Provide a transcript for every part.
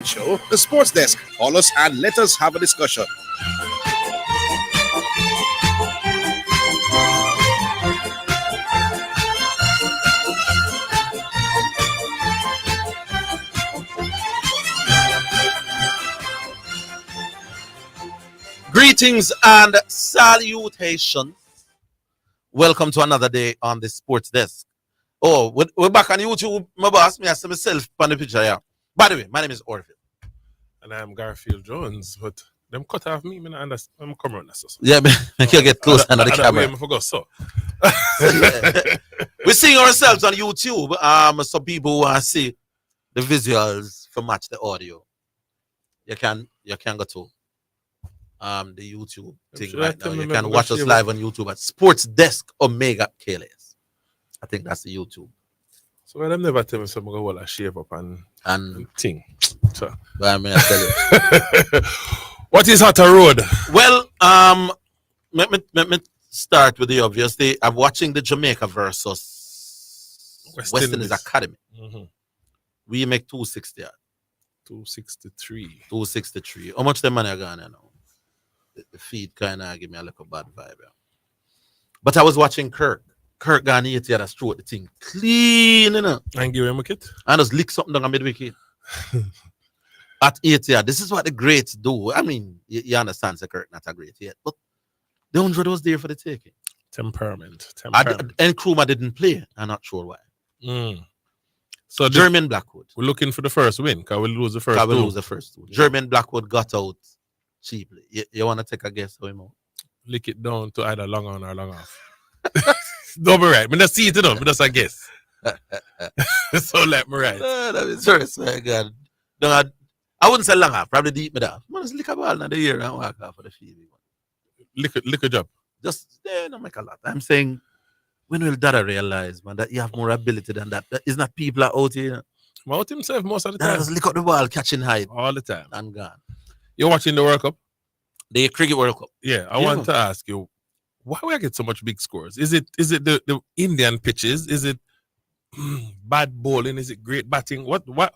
Show, the Sports Desk. Call us and let us have a discussion. Greetings and salutations. Welcome to another day on the Sports Desk. Oh, we're back on YouTube. My boss, me, I see myself on the picture here. By the way, my name is Orville. And I'm Garfield Jones, but them cut off me, I understand. I'm coming on so. Yeah, make you get close under the camera. I forgot so. We're seeing ourselves on YouTube. Some people who want to see the visuals for match the audio. You can go to the YouTube thing right now. You can watch us live on YouTube at Sports Desk Omega KLS. I think that's the YouTube. So them never tell me something go well shave up and thing. So but I mean, I tell you. What is Hatter Road? Well, let me start with the obvious. I'm watching the Jamaica versus West Indies Academy. Mm-hmm. We make 260. 263. 263. How much the money are gone now? The feed kind of give me a little bad vibe. Yeah. But I was watching Kirk. Kirk got 80 that's through the thing clean, you know. And give him a kit. And just lick something down a mid-wicket. At 80, this is what the greats do. I mean, you understand, Kirk not a great yet, but the 100 was there for the taking. Temperament. And Krumah didn't play. I'm not sure why. Mm. So German Blackwood. We're looking for the first win, because we'll lose the first two. Yeah. German Blackwood got out cheaply. You want to take a guess how he out? Lick it down to either long on or long off. Don't be right. I don't see it enough. That's a guess. So let me right. That is serious, my God. No, I wouldn't say long off. Probably deep mid off. Man, just lick a ball in the year and walk off for the field. Lick a job. Just don't make a lot. I'm saying, when will Dada realize, man, that you have more ability than that? That is not people are out here. Out himself most of the time. Just lick up the ball, catching height. All the time. And gone. You're watching the World Cup? The Cricket World Cup. Yeah, I want to ask you, why we get so much big scores? Is it the Indian pitches? Is it bad bowling? Is it great batting? What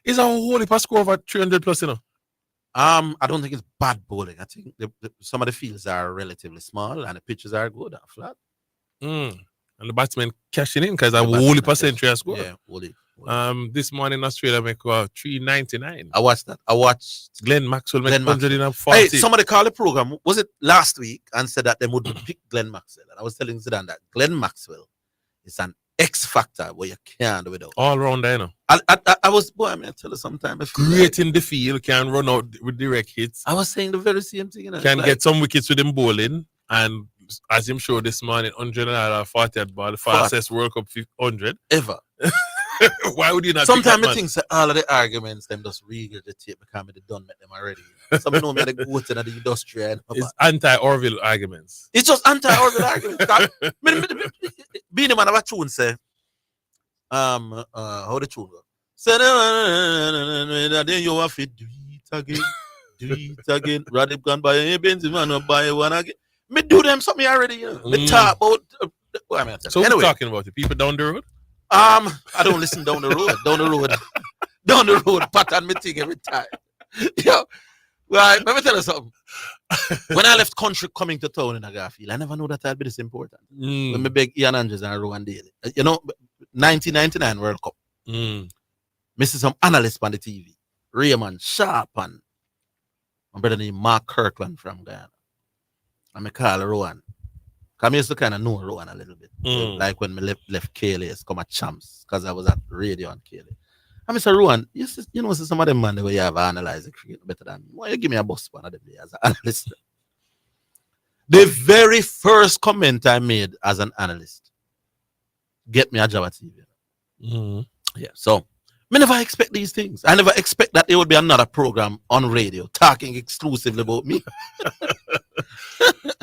is a whole heap of score over 300 plus, you know? I don't think it's bad bowling. I think some of the fields are relatively small and the pitches are good and flat. And the batsmen cashing in because a whole heap of century has scored. Yeah, wholly. This morning Australia make 399. I watched that. I watched Glenn Maxwell make 140. Hey, somebody called the program. Was it last week? And said that they would pick Glenn Maxwell. And I was telling Zidane that Glenn Maxwell is an X factor where you can't do without. All round there, you know. I was, boy, I mean, I tell you sometime. Great in the field, can run out with direct hits. I was saying the very same thing. You know? Can get some wickets with him bowling. And as him showed this morning, 140 at ball, the fastest World Cup 100 ever. Why would you not? Sometimes I think all of the arguments them just regurgitate because they done met them already. Some know me they go to the industry and it's anti-Orville arguments. It's just anti-Orville arguments. Being a man of a tune say, how the tune go? Say then you have to do it again. Radib gone by a Benzema, buy one again. Me do them something already. You know? Me talk about. So anyway, we're talking about the people down the road. I don't listen down the road. Down the road, pattern me thing every time. Yo, right, let me tell you something. When I left country coming to town in Garfield, I never knew that I'd be this important. When me beg Ian Andrews and Rowan Daly. You know, 1999 World Cup. Me see some analysts on the TV. Raymond Sharp and my brother named Mark Kirkland from Ghana. And me call Rowan. Because I used to kind of know Rowan a little bit. Like when me left KLS, come at Champs, because I was at radio on KLS. I Mr. Rowan, you know, some of them man the way you have analyzed the cricket better than me. Why you give me a bus one of them as an analyst? The very first comment I made as an analyst, get me a job at TV. Yeah, so I never expect these things. I never expect that there would be another program on radio talking exclusively about me.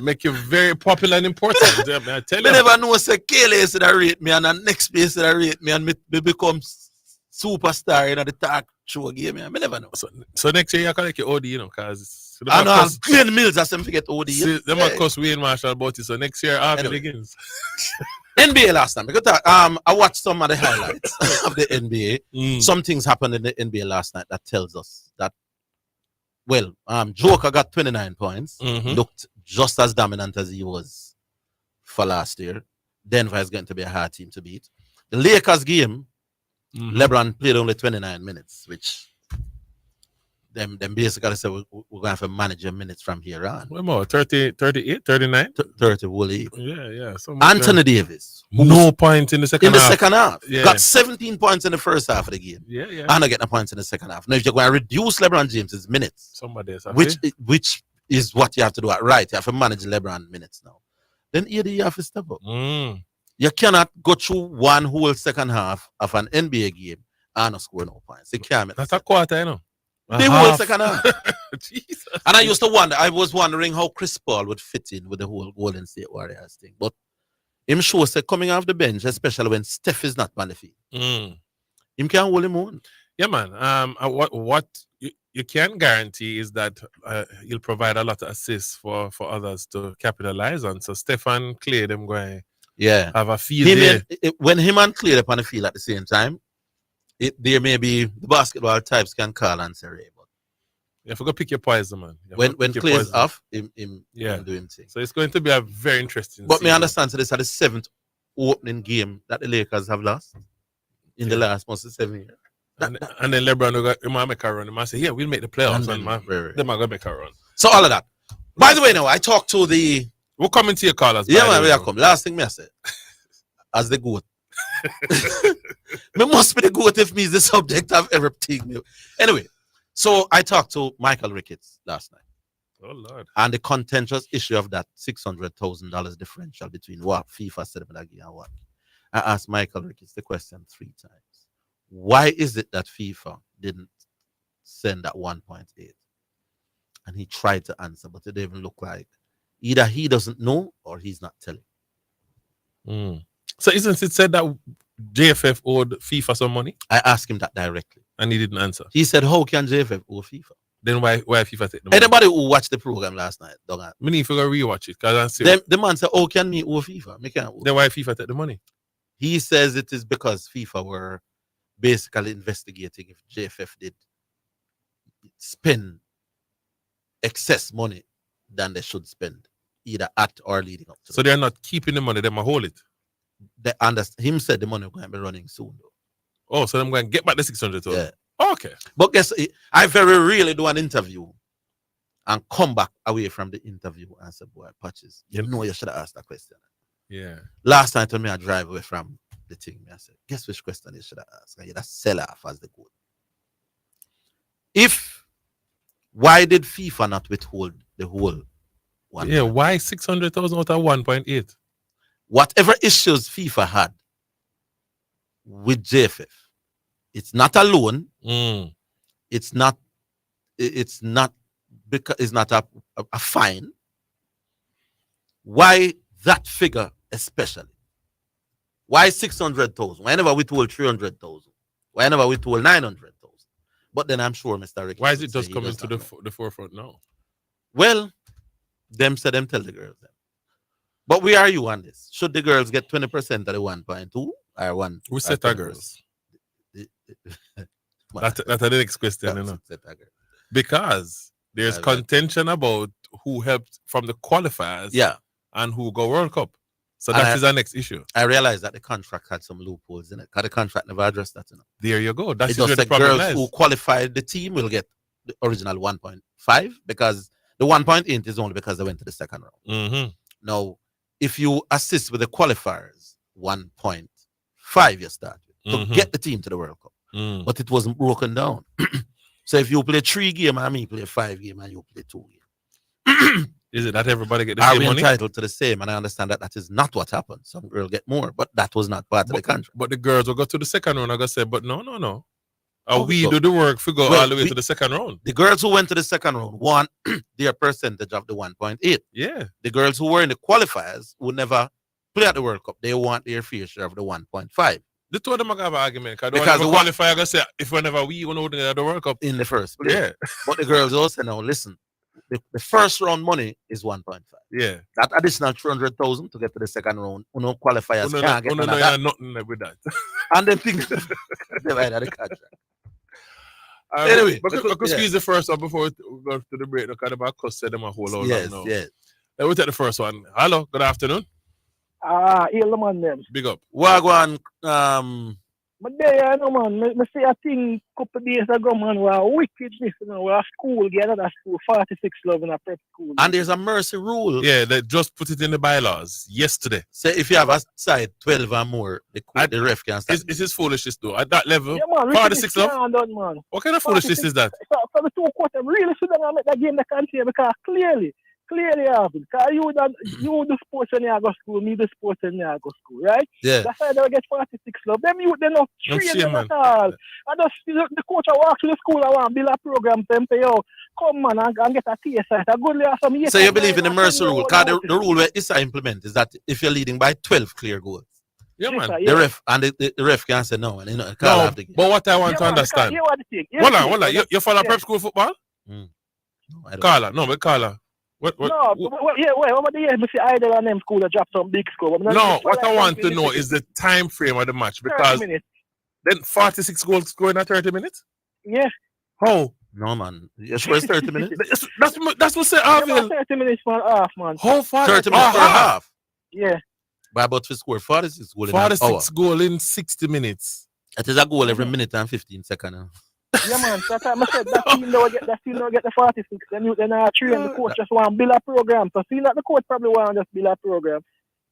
Make you very popular and important. I tell you. I never know say KLS that rate me and the next place that rate me and me become superstar in the talk show game. I never know. So next year you can like your OD, you know, because I know Glenn Mills has them forget OD. Them might cost Wayne Marshall about it. So next year Harvey begins. NBA last night. Because I watched some of the highlights of the NBA. Some things happened in the NBA last night that tells us that, well, Joker got 29 points. Looked just as dominant as he was for last year. Denver is going to be a hard team to beat. The Lakers game, LeBron played only 29 minutes, which them basically said we're going to have to manage your minutes from here on. What more? 30, 38, 39? 30 will leave. Yeah. Anthony Davis. No points in the second half. Second half. Yeah. Got 17 points in the first half of the game. Yeah. And not getting the points in the second half. Now, if you're going to reduce LeBron James's minutes, Somebody else, which is what you have to do right. You have to manage LeBron minutes now. Then either you have to step up. You cannot go through one whole second half of an NBA game and not score no points. You can't. That's a quarter, you know. The whole second half. Jesus. And I was wondering how Chris Paul would fit in with the whole Golden State Warriors thing. But him sure said coming off the bench, especially when Steph is not on the field. Him can hold him on. Yeah, man. What you can guarantee is that he'll provide a lot of assists for others to capitalize on. So Stephen Clay, them going have a field there. When him and Clay up on the field at the same time, there may be the basketball types can call and say, but you have to go pick your poison, man. When Clay's off, him do him thing. So it's going to be a very interesting But season. me understand, so this is the 7th opening game that the Lakers have lost in the last most of 7 years. And then LeBron will make a run. He might say, we'll make the playoffs. And they're going to make a run. So all of that. By the way, now, I talked to the... We'll come into your callers. Yeah, man, we are come. Last thing I said, as the GOAT. Me must be the GOAT if me is the subject of everything. Anyway, so I talked to Michael Ricketts last night. Oh, Lord. And the contentious issue of that $600,000 differential between what FIFA said about and what. I asked Michael Ricketts the question 3 times. Why is it that FIFA didn't send that 1.8? And he tried to answer, but it didn't even look like either he doesn't know or he's not telling. So isn't it said that JFF owed FIFA some money? I asked him that directly. And he didn't answer. He said, how can JFF owe FIFA? Then why FIFA take the money? Anybody who watched the program last night, don't have. Me need to go rewatch it. Because the man said, how can me owe FIFA? Me can't owe. Then why FIFA take the money? He says it is because FIFA were basically investigating if JFF did spend excess money than they should spend, either at or leading up to. So they're not keeping the money, they might hold it. Him said the money going to be running soon, though. Oh, so I'm going to get back the 600,000. Yeah. Okay. But guess I very rarely do an interview and come back away from the interview and say, boy, Patches, you know you should have asked that question. Yeah. Last night when I drive away from the thing, I said, guess which question you should have asked? And you just sell off as the goal. Why did FIFA not withhold the whole one? Yeah, why 600,000 out of 1.8? Whatever issues FIFA had with JFF, it's not a loan. It's not because it's not a fine. Why that figure especially? Why 600,000? Why never we told 300,000? Why never we told 900,000? But then I'm sure Mr. Rick. Why is it just coming to the forefront now? Well, them said them tell the girls them. But where are you on this? Should the girls get 20% of the 1.2 or 1? We set our girls. That's the next question, you know. Because there's contention about who helped from the qualifiers and who go World Cup. So that is our next issue. I realized that the contract had some loopholes in it because the contract never addressed that. You know. There you go. That's just where the problem girls lies. who qualified the team will get the original 1.5 because the 1.8 is only because they went to the second round. Now, if you assist with the qualifiers, 1.5 you start with to get the team to the World Cup. But it wasn't broken down. So if you play 3 games and me play 5 games and you play 2 games. Is it that everybody get the same money? Are we entitled to the same? And I understand that is not what happened. Some girls get more, but that was not part of the contract. But the girls will go to the second round. I gotta say, but no. We do the work to go all the way to the second round. The girls who went to the second round won their percentage of the 1.8. Yeah. The girls who were in the qualifiers who never play at the World Cup, they want their fair share of the 1.5. The two of them have an argument because the qualifier gonna say if whenever we went out in the World Cup in the first place. Yeah. But the girls also now listen. the first round money is 1.5. Yeah. That additional 300,000 to get to the second round. Qualifiers No, can't get none of yeah, that. nothing with that. And then things divide the contract. Anyway, Anyway, I could squeeze the first one before we go to the break. Look at the cost said them a whole lot yes, now. yes. Let me take the first one. Hello, good afternoon. Hail the man them. Big up. Wagwan, But there, you know, man, me see a thing couple of days ago, man, where wickedness, you know, where a school, get another school, 46 love in a prep school. and there's a mercy rule. Yeah, they just put it in the bylaws yesterday. So if you have a side 12 or more, the ref can start. This is foolishness though. At that level, Yeah, man, 46 love. done, man. What kind of foolishness is that? So the two quarters really should have made that game the country because clearly happen. Because you the sports when you go school, me the sports when you go school, right? Yeah. That's why they get 46 love. Them youth, they not No train shame, them at all. I just the coach I walk to the school, I want build a program for them, yo, come man and get a TSI. A good layer some years. So you believe in the mercy rule? Because the rule where ISA implement is that if you're leading by 12 clear goals, Yeah, man. the ref and the ref can say no, and you know, can't No, have the game. but what I want to understand. Hold on. You follow prep school football? No, I don't. Carla, no, but Carla. What, Wait, over the years, I see Idle and them school that drop some big score. No, what I want to know is the time frame of the match because then 46 goals scoring at 30 minutes? Yeah. How? No, man. You're sure it's 30 minutes? That's what say Orville. 30 minutes for half, man. How far? 30 minutes per half. Yeah. But about to score 46 goals in an hour. 46 goal in 60 minutes. That is a goal every minute and 15 seconds. Yeah, man. That time I said that team don't get the 46. Then I train the coach just want to build a program. So see that the coach probably want to just build a program.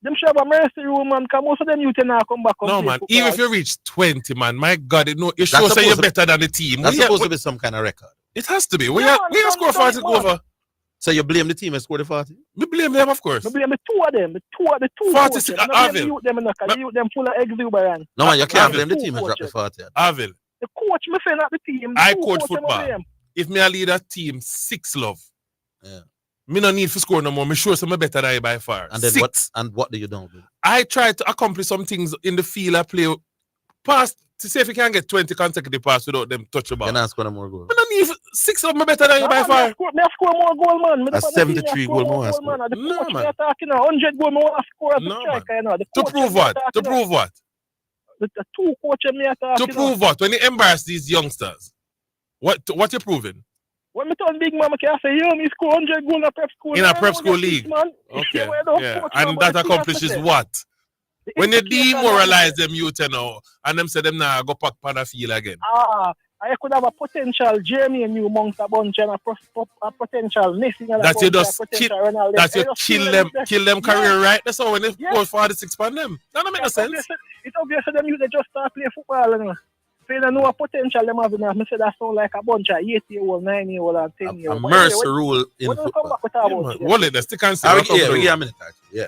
Them should have a mercy rule, man. Because most of them youth now come back. No, man. Football. Even if you reach 20, man, my God, it shows that you're better than the team. That's supposed to be some kind of record. It has to be. We have scored 40 over. So you blame the team and score the 40? We blame them, of course. I blame the two of them. The two 46. Arville. Them full of exuberance. No, man, you can't blame the team and drop the 40. Arville. The coach, me say not the team. I coach football. If me a lead a team, 6 love. Yeah. Me no need to score no more. Me sure some better than I by far. And then 6. what do you do? I try to accomplish some things in the field I play. Pass to see if you can get 20 consecutive passes without them touch the ball. You're not scoring more goals. Me no need 6 of me better than you by far. Me score more goal, man. A 73 goal more. No, man. 100 goal more score as a striker, you know. To prove what? To prove what? The two coaches me attacking. To prove what? When you embarrass these youngsters, what you proving? When me turn big man, I can say, yo, me score 100 goals in a prep school. In a prep school league. Okay. Yeah. And that accomplishes what? When you demoralize them youth, you know, and them say them now go back on the field again. I could have a potential Jeremy and you amongst a bunch and a potential missing. That you just kill them career, right? That's all when they go 46 for them. That don't make no sense. It's obvious that them youth they just start playing football, you know. So you don't know what potential them have enough. I say that sound like a bunch of 8-year-old, 9-year-old, and 10-year-old. A mercy rule in football. Well, let's stick and see. We get a minute, actually. Yeah.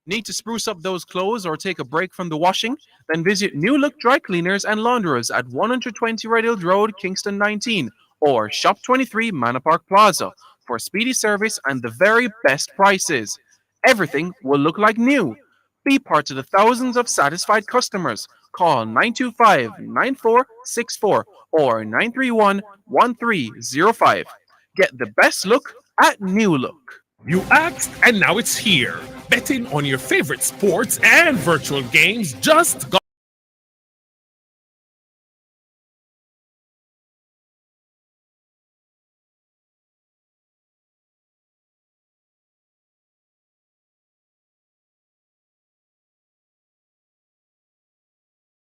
Need to spruce up those clothes or take a break from the washing? Then visit New Look Dry Cleaners and Launderers at 120 Red Hill Road, Kingston 19, or Shop 23 Manor Park Plaza for speedy service and the very best prices. Everything will look like new. Be part of the thousands of satisfied customers. Call 925-9464 or 931-1305. Get the best look at New Look. You asked, and now it's here. Betting on your favorite sports and virtual games just got.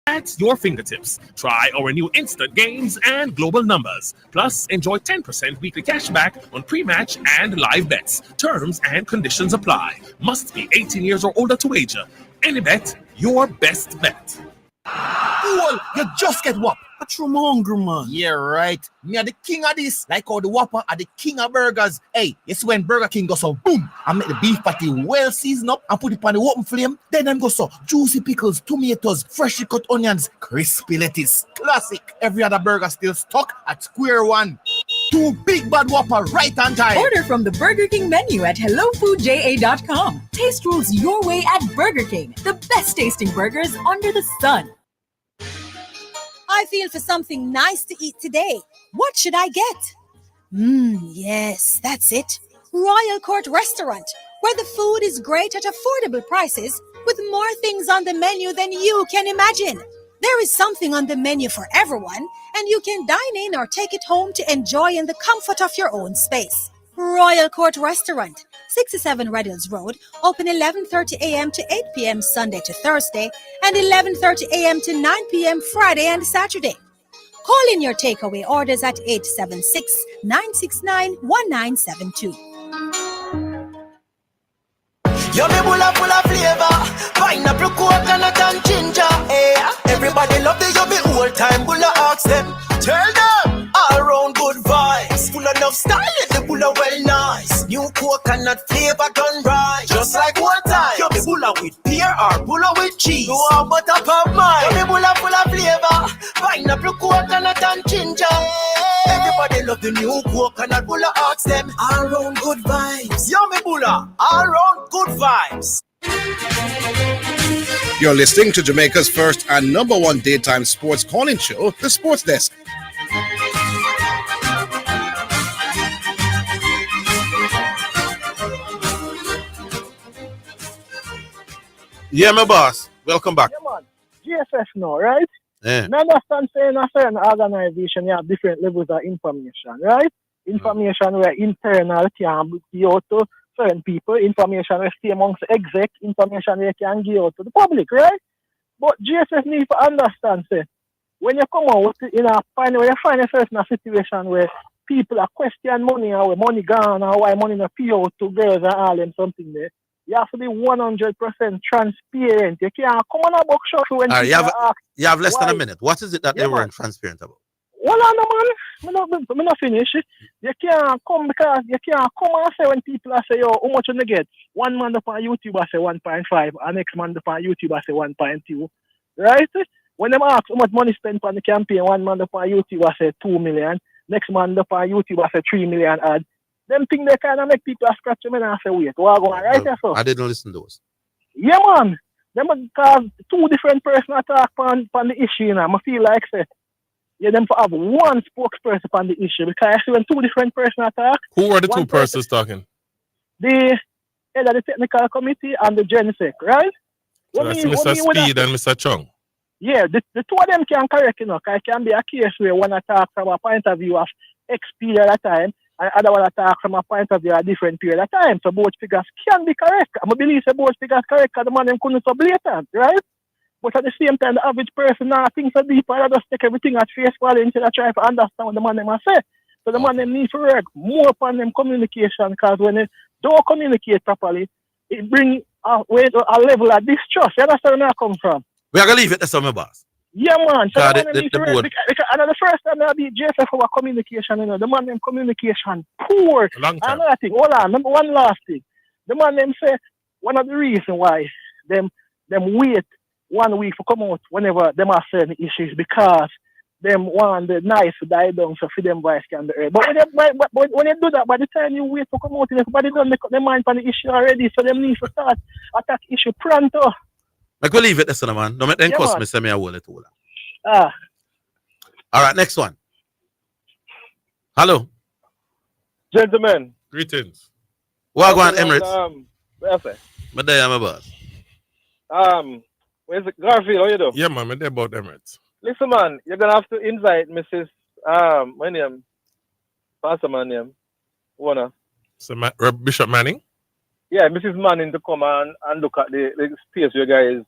At your fingertips. Try our new instant games and global numbers. Plus, enjoy 10% weekly cash back on pre-match and live bets. Terms and conditions apply. Must be 18 years or older to wager. Any bet, your best bet. Fool, you just get whopped. A true hungry, man. Yeah, right. Me are the king of this. Like how the Whopper are the king of burgers. Hey, you see when Burger King goes so boom, and make the beef patty well seasoned up and put it on the open flame. Then them go so juicy pickles, tomatoes, freshly cut onions, crispy lettuce. Classic. Every other burger still stuck at square one. 2 big bad Whopper right on time. Order from the Burger King menu at HelloFoodJA.com. Taste rules your way at Burger King, the best tasting burgers under the sun. I feel for something nice to eat today. What should I get? Yes, that's it. Royal Court Restaurant, where the food is great at affordable prices with more things on the menu than you can imagine. There is something on the menu for everyone, and you can dine in or take it home to enjoy in the comfort of your own space. Royal Court Restaurant, 67 Red Hills Road, open 11:30 a.m. to 8 p.m. Sunday to Thursday and 11:30 a.m. to 9 p.m. Friday and Saturday. Call in your takeaway orders at 876-969-1972. Yummy bulla full of flavor, pineapple, coconut and ginger. Everybody love the yummy old time bulla. Ask them, tell them. All round good vibes, full enough style. The bulla well nice. New coconut flavor done right, just like one time. Yummy bulla with pear or bulla with cheese. You are but up of mine. Yummy bulla full of flavor, pineapple, coconut and ginger. Everybody love the new coconut bulla. Ask them. All round good vibes, yummy bulla. All round good vibes. You're listening to Jamaica's first and #1 daytime sports calling show, the Sports Desk. Yeah, my boss. Welcome back. Yeah, man. GSS now, right? Yeah. Now understand saying a certain organization, you have different levels of information, right? Information where internal can be out to certain people, information where stay amongst the exec, information where can give out to the public, right? But GSS need to understand, say, when you come out when you find yourself in a situation where people are question money or where money gone or why money not pay out to girls and all them something there, you have to be 100% transparent. You can't come on a box shop when you have less than a why? minute. What is it that they weren't transparent about? Well, on, man. I'm not finished. You can't come because you can't come and say when people are say, yo, how much you get? One man up on YouTube I say 1.5, and next man up on YouTube I say 1.2. Right? When them ask how much money spent on the campaign, one man up on YouTube I say 2 million, next man up on YouTube I say 3 million ad. Them things they kind of make people scratch them and say, wait, what going on right there? So I didn't listen to those. yeah, man. Them because two different persons attack on the issue, you know. I feel like say, yeah, them for have one spokesperson on the issue because I see when two different persons attack. Who were the two persons talking? The head of the technical committee and the GenSec, right? So that's Mr. Speed and Mr. Chung. Yeah, the two of them can correct, you know, because it can be a case where one attack from a point of view of X period at a time, and other one attack from a point of view of a different period at a time. So both figures can be correct. I believe that both figures correct because the man them couldn't so blatant, right? But at the same time, the average person now thinks so deep, I just take everything at face value instead of trying to understand what the man them are say. So the man them need to work more upon them communication because when they don't communicate properly, it brings a level of distrust. You understand where I come from? We are going to leave it to some boss. Yeah, man. So God, the man the board. because the first time I be JSF for communication, you know, the man them communication poor. Long time. Another thing, hold on, one last thing. The man them say one of the reasons why them wait 1 week to come out whenever them are certain issues because them want the knife to die down so for them voice can be heard. But when you do that, by the time you wait to come out, everybody don't make up their mind on the issue already, so them need to start attack issue pronto. I could leave it to some man. Don't make them Yeah, cost man. me, send me a wallet. All Ah. right, next one. Hello. Gentlemen. Greetings. What going Emirates? Where say? But there I'm a boss. Where's the Garfield? How you do? Yeah, man, they're about Emirates. Listen, man, you're gonna have to invite Mrs. My name, Pastor my name, Warner. So Bishop Manning. Yeah, Mrs. Manning to come and look at the space you guys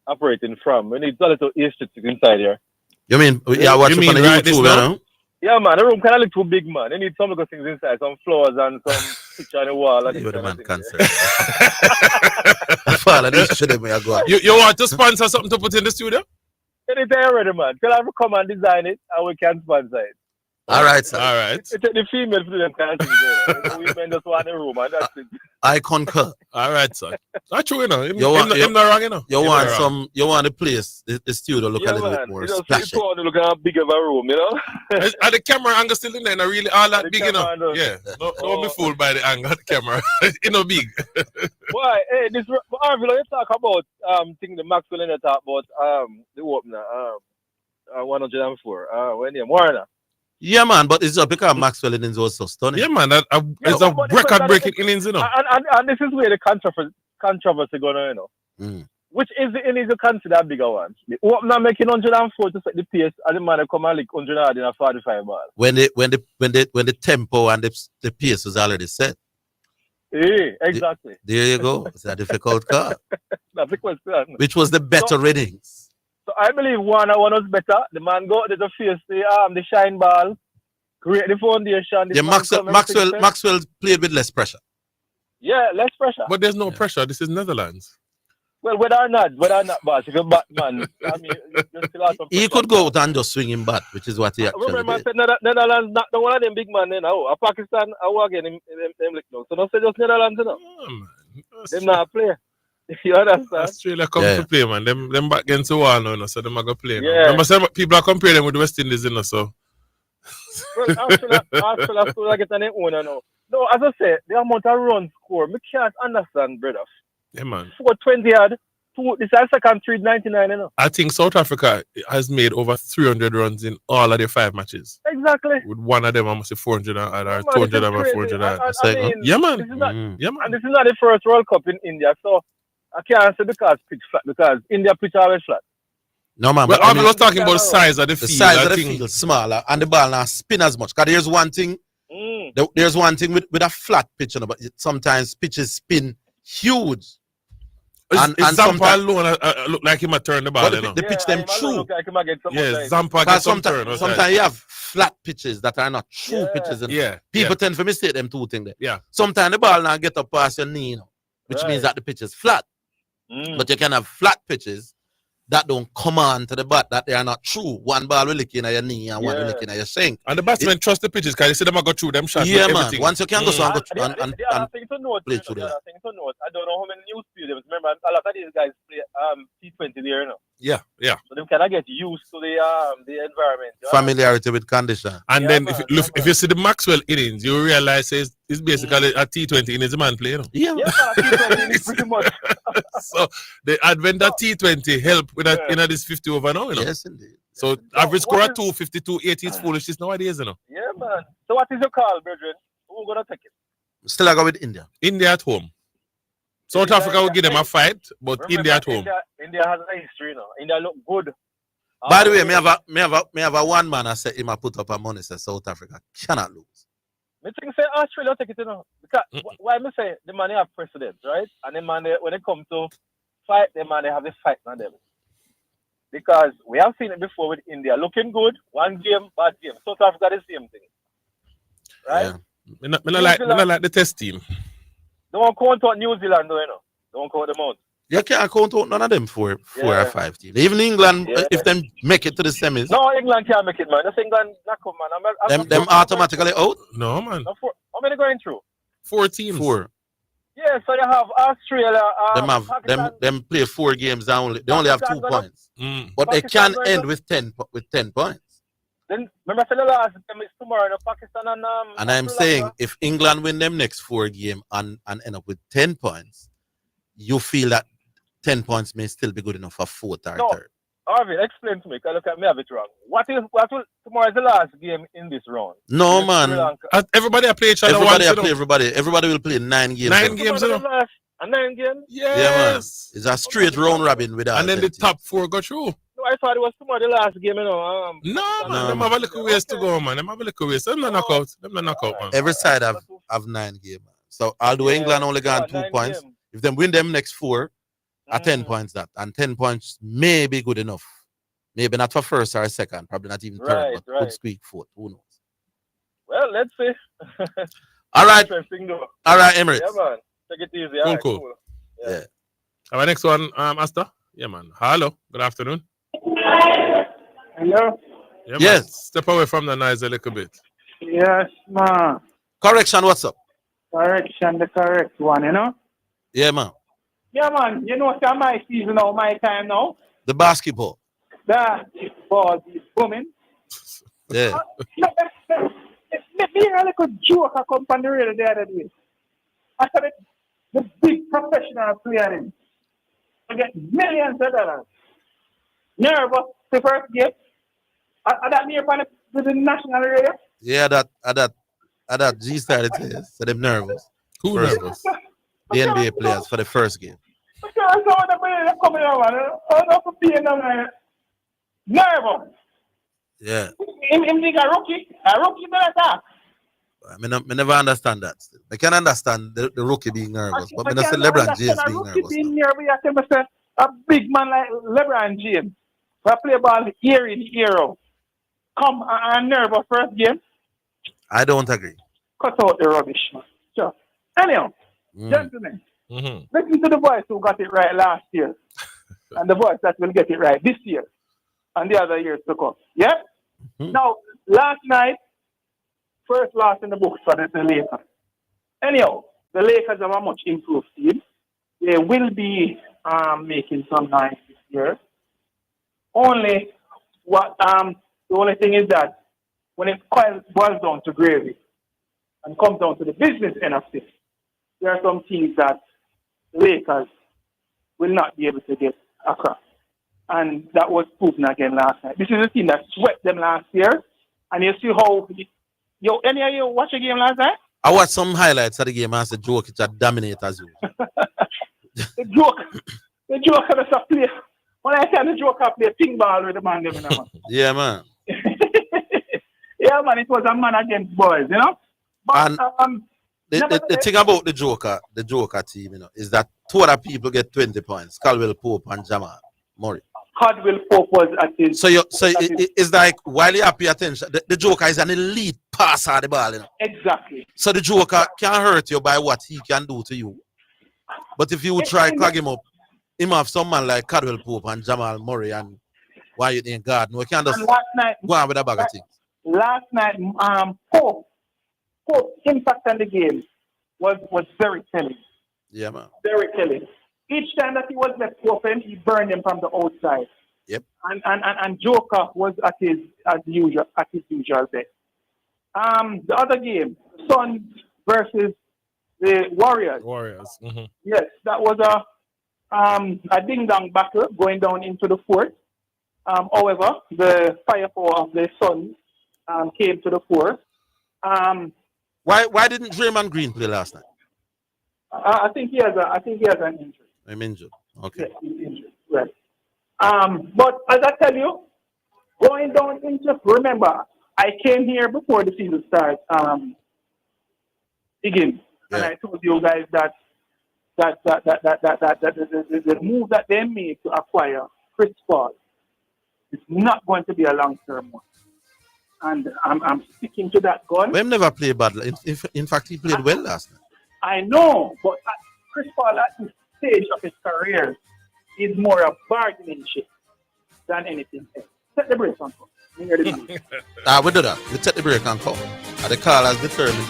operating from. We need a little aesthetic inside here. You mean watch it on the right this YouTube, now? you know? Yeah, man, the room kind of look too big, man. They need some little things inside, some flowers and some picture on the wall. And You the man thing, cancer. Father, this should have been a go. You want to sponsor something to put in the studio? Anything already, man. Tell them to come and design it and we can sponsor it. All right, sir. All right. The female to them kind of things. The women just want a room and that's it. I concur. All right, son. That's true, you know. Him You not wrong, you know. You Him want not wrong. the place, the studio look a little bit more splashy. You look at how big of a room, you know. Are the camera angle still in there? Not really all that The big, you know. camera, Yeah. Don't be fooled by the angle of the camera. It's not big. Why? Hey, this Orville, you talk about thing the Maxwell and you talk about the opener 104. When name Warner. Yeah, man, but it's just because Maxwell innings was so stunning. Yeah, man. It's a record-breaking innings, you know. And this is where the controversy going on, you know. Which is the innings you consider a bigger one? The opener making 104 to set the pace, and the man that come and lick 100 in a 45 ball. When the tempo and the pace was already set. Yeah, exactly. There you go. It's a difficult call. That's the question. Which was the better innings? So I believe one was better. The man go to the face the shine ball, create the foundation. Yeah, Maxwell played with less pressure. Yeah, less pressure. But there's no pressure. This is Netherlands. Well, whether or not, boss, if you're Batman, I mean, you still have some he could go out and just swing him back, which is what he actually remember, did. I said Netherlands not the one of them big man, you know. Pakistan, I walk in them like no. So don't say just Netherlands, you know. Them not play. You understand? Australia come to play, man. Them back against the wall now, so them are going to play. Yeah. Remember, some people are comparing them with the West Indies, you know, so. Well, Australia still get on their own, you know. No, as I said, the amount of runs score, I can't understand, brother. Yeah, man. 420 yard, this is the second 399, you know. I think South Africa has made over 300 runs in all of their 5 matches. Exactly. With one of them, I must say 400 or 200 or 400. Yeah, man. Yeah, man. And this is not the first World Cup in India, so I can't say because pitch flat, because India pitch always flat. No, man. Well, I was talking about the size of the field. The size of the field smaller, and the ball not spin as much. Because there's one thing, there's one thing with a flat pitch, you know, but sometimes pitches spin huge. And Zampa alone look like he might turn the ball, you know. The pitch them true. Zampa gets some turn. Sometimes you have flat pitches that are not true pitches. And people tend to mistake them two things there. Yeah. Sometimes the ball now get up past your knee, you know, which means that the pitch is flat. But you can have flat pitches that don't come on to the bat, that they are not true. One ball will lick in at your knee and one will lick in at your shank. And the batsmen trust the pitches because they see them go through them shots. Yeah, man. Once you can go so and thing to note, play through there. I don't know how many new stadiums. Remember, a lot of these guys play T20 there, you know. Yeah. So they kind of get used to the environment. Familiarity with condition. And then if you see the Maxwell innings, you realize it's basically a T20 innings man play, you know. Yeah, T20 innings pretty much. So the advent of T20 help with that in this 50 over now, you know. Yes, indeed. So average score at 252, 80 is foolishness nowadays, you know. Yeah, man. So what is your call, brethren? Who's gonna take it? Still I go with India. India at home. South Africa will give them a fight, but India at home. India has a history, you know. India look good. By the way, me have a one man I said him I put up a money say South Africa cannot lose. Me think say Australia take it, you know. Because why me say the man have precedence, right? And the man when they come to fight, the man they have the fight on them. Because we have seen it before with India looking good, one game, bad game. South Africa the same thing. Right? Yeah. I like the test team. Don't count out New Zealand though, you know. Don't count them out. You can't count out none of them four or 5 teams. Even England, if them make it to the semis. No, England can't make it, man. That's England knock up, man. Them automatically out? No, man. How many going through? 4 teams. 4. Yeah, so you have Australia. Them play 4 games only. They only have 2 points. But they can end with 10 points. Then remember the last game is tomorrow, Pakistan and I'm saying if England win them next 4 games and end up with 10 points, you feel that 10 points may still be good enough for 4th or 3rd. Arvin, explain to me, because look at me have it wrong. What will tomorrow is the last game in this round? No, man. Everybody will play each other. Everybody will play 9 games. 9 games, you know. And 9 games? Yes. Yeah, man. It's a straight round robin without. And then the top 4 go through. No, I thought it was tomorrow the last game, you know. No, man. Them have a little ways to go, man. Them have a little ways. Them not knockout. Man. Every side have 9 games. So although England only got 2 points, if them win them next 4, at 10 points that. And 10 points may be good enough. Maybe not for 1st or 2nd, probably not even 3rd, but could squeak 4th. Who knows? Well, let's see. All right. Interesting though. All right, Emirates. Yeah, man. Take it easy. Cool. Yeah. Our next one, Asta. Yeah, man. Hello. Good afternoon. Hello? Yeah, yes. Man. Step away from the noise a little bit. Yes, man. Correction, what's up? Correction, the correct one, you know? Yeah, man. Yeah, man. You know, it's my season now, my time now. The basketball. Basketball is booming. Yeah. Me a little joke I come from the radio the other day. I said the big professional player in. I get millions of dollars. Nervous the first game. Are that near upon the national radio? Yeah, that G started to so them nervous. Who First, nervous? The NBA players for the first game. Because I saw the player coming out, man. I don't know being nervous. Yeah. Him think a rookie better talk. I never understand that. Still. I can understand the rookie being nervous, but I not say LeBron James being nervous. Being nervous, I say a big man like LeBron James, who play ball year in year out, come and nervous first game. I don't agree. Cut out the rubbish, man. So, anyhow, gentlemen, listen to the boys who got it right last year, and the boys that will get it right this year, and the other years to come. Yeah? Now, last night, first loss in the books for the Lakers. Anyhow, the Lakers have a much improved team. They will be making some noise this year. The only thing is that when it boils down to gravy and comes down to the business end of this, there are some things that Lakers will not be able to get across. And that was proven again last night. This is a team that swept them last year. And you see how... any of you watch a game last night? I watched some highlights of the game and I said, Jokic had dominate as you. The Joker does not play. When I say the Joker play ping ball with the man, Yeah, man. Yeah, man, it was a man against boys, you know? But, and the thing about the Joker team, you know, is that two other people get 20 points. Caldwell Pope and Jamal Murray. Caldwell Pope was at his... So it's like, while you pay attention, the Joker is an elite passer of the ball, you know? Exactly. So the Joker can hurt you by what he can do to you. But if you would try clog him up, him have someone like Caldwell Pope and Jamal Murray and why you think God, no, you can't just go on with a bag of things. Last night, Pope's impact on the game was very telling. Yeah, man. Very telling. Each time that he was left open, he burned him from the outside. Yep. And Joker was at his usual best. The other game, Suns versus the Warriors. Mm-hmm. Yes, that was a ding-dong battle going down into the fourth. However, the firepower of the Suns came to the fore. Why didn't Draymond Green play last night? I think he has an injury. I'm injured. Okay. Yes, he's injured. Right. But as I tell you, going down into, remember, I came here before the season started begin, and I told you guys that the move that they made to acquire Chris Paul is not going to be a long-term one, and I'm sticking to that gun. Wem never played bad. In fact, he played well last night. I know, but Chris Paul at this stage of his career is more a bargaining chip than anything else. Set the break on. We do that. We take the break and come. And the call has determined.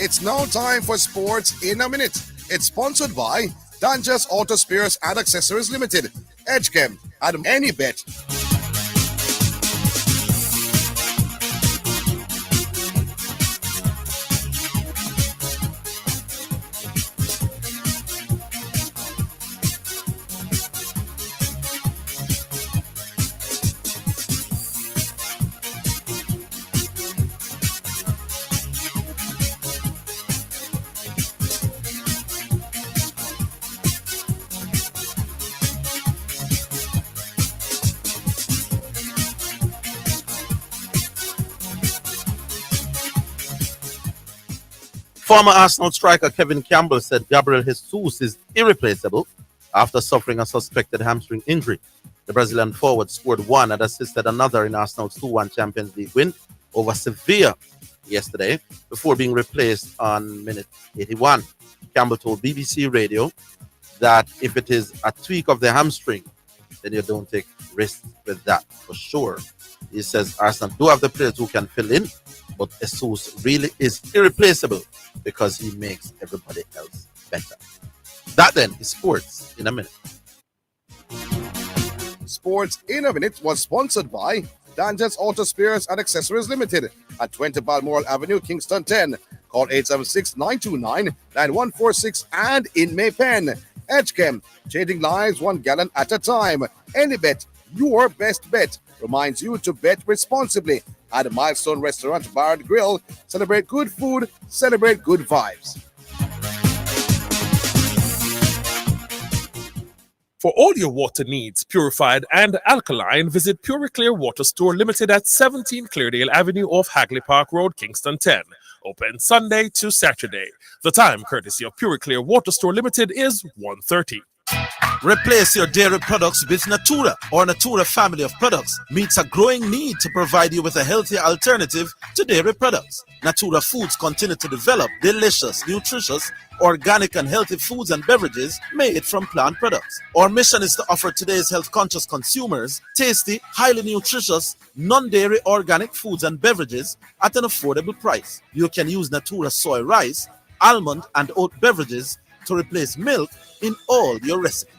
It's now time for Sports in a Minute. It's sponsored by Dangerous Auto Spares and Accessories Limited, Edgechem, and Any Bet. Former Arsenal striker Kevin Campbell said Gabriel Jesus is irreplaceable after suffering a suspected hamstring injury. The Brazilian forward scored one and assisted another in Arsenal's 2-1 Champions League win over Sevilla yesterday before being replaced on minute 81. Campbell told BBC Radio that if it is a tweak of the hamstring, then you don't take risks with that for sure. He says Arsenal do have the players who can fill in, but Jesus really is irreplaceable because he makes everybody else better. That then is Sports in a Minute. Sports in a Minute was sponsored by Dangerous Auto Spares and Accessories Limited at 20 Balmoral Avenue, Kingston 10. Call 876-929-9146 and in Maypen. Edgechem, changing lives 1 gallon at a time. Any bet, your best bet, reminds you to bet responsibly at a Milestone Restaurant Bar and Grill. Celebrate good food, celebrate good vibes. For all your water needs, purified and alkaline, visit Puriclear Water Store Limited at 17 Cleardale Avenue off Hagley Park Road, Kingston 10. Open Sunday to Saturday. The time, courtesy of Puriclear Water Store Limited, is 1:30. Replace your dairy products with Natura, or Natura family of products meets a growing need to provide you with a healthy alternative to dairy products. Natura Foods continue to develop delicious, nutritious, organic and healthy foods and beverages made from plant products. Our mission is to offer today's health-conscious consumers tasty, highly nutritious, non-dairy organic foods and beverages at an affordable price. You can use Natura soy rice, almond and oat beverages to replace milk in all your recipes.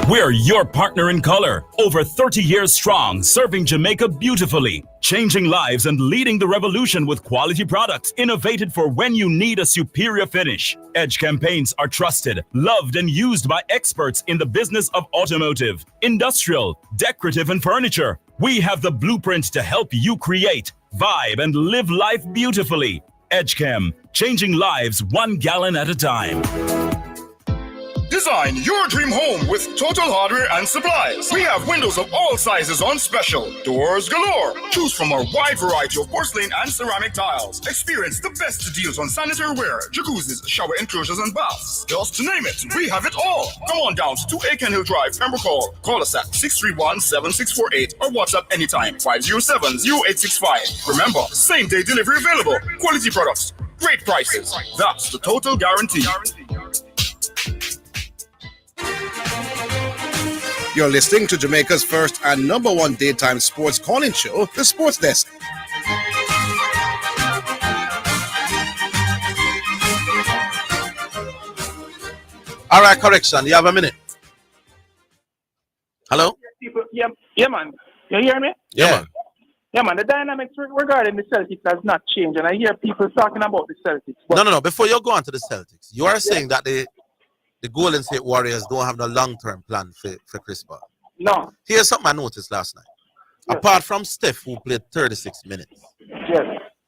We're your partner in color, over 30 years strong, serving Jamaica beautifully, changing lives and leading the revolution with quality products innovated for when you need a superior finish. Edge campaigns are trusted, loved, and used by experts in the business of automotive, industrial, decorative, and furniture. We have the blueprint to help you create, vibe, and live life beautifully. EdgeChem, changing lives 1 gallon at a time. Design your dream home with Total Hardware and Supplies. We have windows of all sizes on special. Doors galore. Choose from our wide variety of porcelain and ceramic tiles. Experience the best deals on sanitary ware, jacuzzis, shower enclosures, and baths. Just to name it, we have it all. Come on down to 2 Aiken Hill Drive, Pembroke Hall. Call us at 631-7648 or WhatsApp anytime 507-0865. Remember, same-day delivery available. Quality products, great prices. That's the Total Guarantee. You're listening to Jamaica's first and #1 daytime sports calling show, the Sportsdesk. All right, correction. You have a minute. Hello? Yeah, man. You hear me? Yeah. Yeah, man. The dynamics regarding the Celtics has not changed, and I hear people talking about the Celtics. No. Before you go on to the Celtics, you are saying that the Golden State Warriors don't have no long-term plan for Chris Paul. No. Here's something I noticed last night. Yes. Apart from Steph, who played 36 minutes. Yes.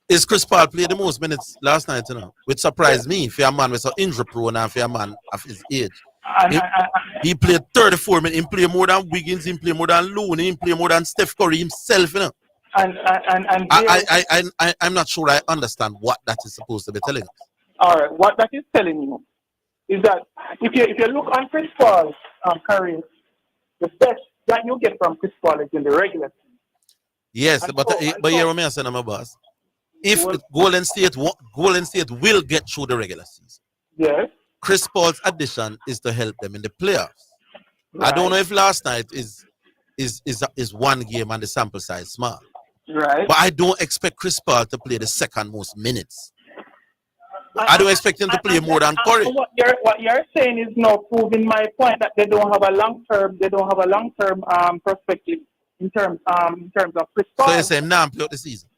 Is Chris Paul played the most minutes last night, which surprised me for a man with an injury prone and for a man of his age. He played 34 minutes. He played more than Wiggins. He played more than Looney. He played more than Steph Curry himself, I'm not sure I understand what that is supposed to be telling us. All right. What that is telling you is that if you look on Chris Paul's career, the best that you get from Chris Paul is in the regular season. Yes, but hear what I'm saying, my boss. If Golden State will get through the regular season, yes, Chris Paul's addition is to help them in the playoffs. Right. I don't know if last night is 1 game and the sample size small. Right. But I don't expect Chris Paul to play the second most minutes. I don't expect him to play more than Curry. What you're saying is now proving my point that they don't have a long term perspective in terms of Chris Paul. So you're saying now play out the season?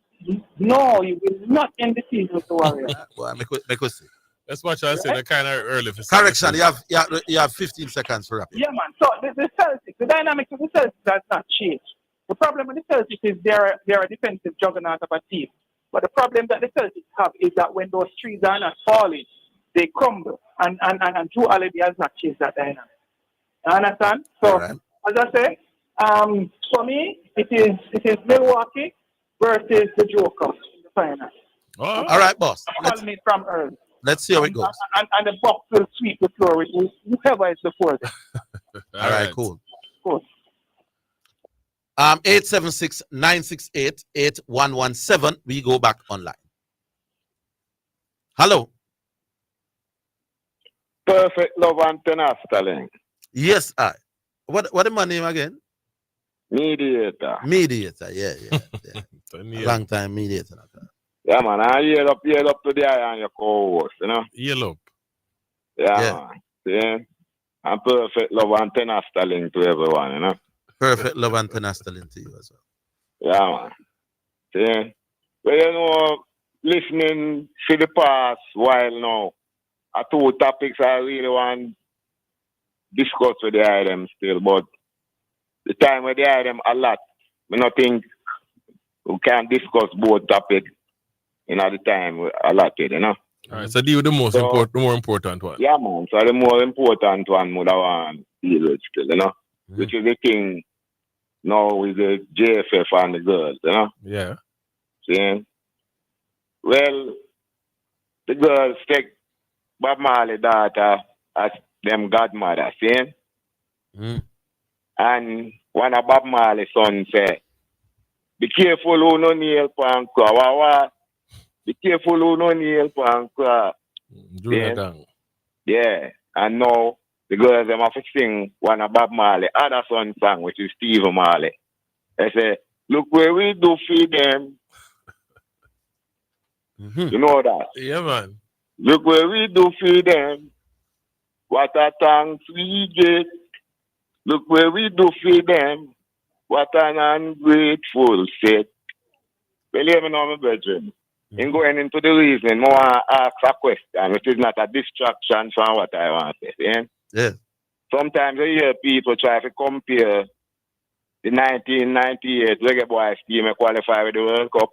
No, you will not end the season with the Warriors. Well, make us see. That's what I said. They're kind of early for correction. You have 15 seconds for rapping. Yeah, man. So the Celtics, the dynamics of the Celtics has not changed. The problem with the Celtics is they're a defensive juggernaut of a team. But the problem that the Celtics have is that when those trees are not falling, they crumble. And Drew Holiday has not changed that dynamic. You understand? So, right. As I say, for me, it is Milwaukee versus the Joker in the final. All right, boss. Call me from early. Let's see how it goes. And the Bucks will sweep the floor with whoever is before them. All right, cool. 876-968-8117. We go back online. Hello. Perfect love and tenacity. Yes, I. What is my name again? Mediator. Mediator, yeah. Long time mediator. Yeah, man. I yell up to the eye on your co-host, you know? Yell up. Yeah, man. See? And perfect love and tenacity to everyone, you know? Perfect love and tenacity to you as well. Yeah, man. See? Well, you know, listening to the past while now, are two topics I really want to discuss with the item still, but the time with the item a lot, I don't think we can discuss both topics in the time allotted, you know? All right, so deal with the more important one. Yeah, man. So the more important one would I want to deal with still, you know? Which is the thing now with the JFF and the girls, you know? Yeah. See? Well, the girls take Bob Marley daughter as them godmother, see? And one of Bob Marley's son said, be careful who no nail pan kwa. Be careful who no nail pan kwa. Yeah. And now the girls them have to sing one of Bob Marley other son song, which is Steve Marley. They say, look where we do feed them. You know that? Yeah, man. Look where we do feed them. What a thanks we get. Look where we do feed them. What an ungrateful set. Well, let me know, my brethren. In going into the reason, I want to ask a question, which is not a distraction from what I want to say. Yeah. Sometimes I hear people try to compare the 1998 Reggae Boys team qualify with the World Cup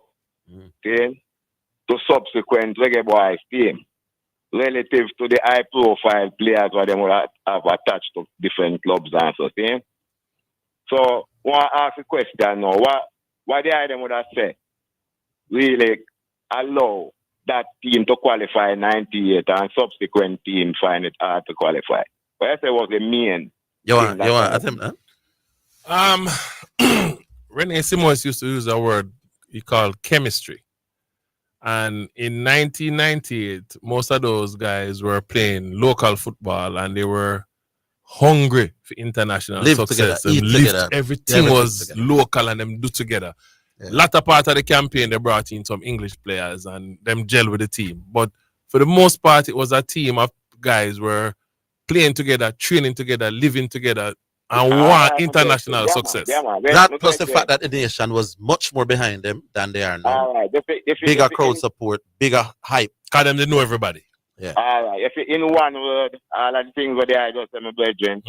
to subsequent Reggae Boys team relative to the high-profile players that they would have attached to different clubs and so on. So, I want to ask a question now. What the item would have said really allow that team to qualify 98 and subsequent team find it hard to qualify? But I say was the main. You want attempt, Rene Simons used to use a word he called chemistry. And in 1998, most of those guys were playing local football and they were hungry for international success. Together, everything was local and them do together. Latter part of the campaign, they brought in some English players and them gel with the team. But for the most part, it was a team of guys were playing together, training together, living together, and want international success. That plus the fact that the nation was much more behind them than they are now. Bigger crowd support, bigger hype. Because them they know everybody. Yeah. All right. If in one word, all of the things that I just say, my brethren,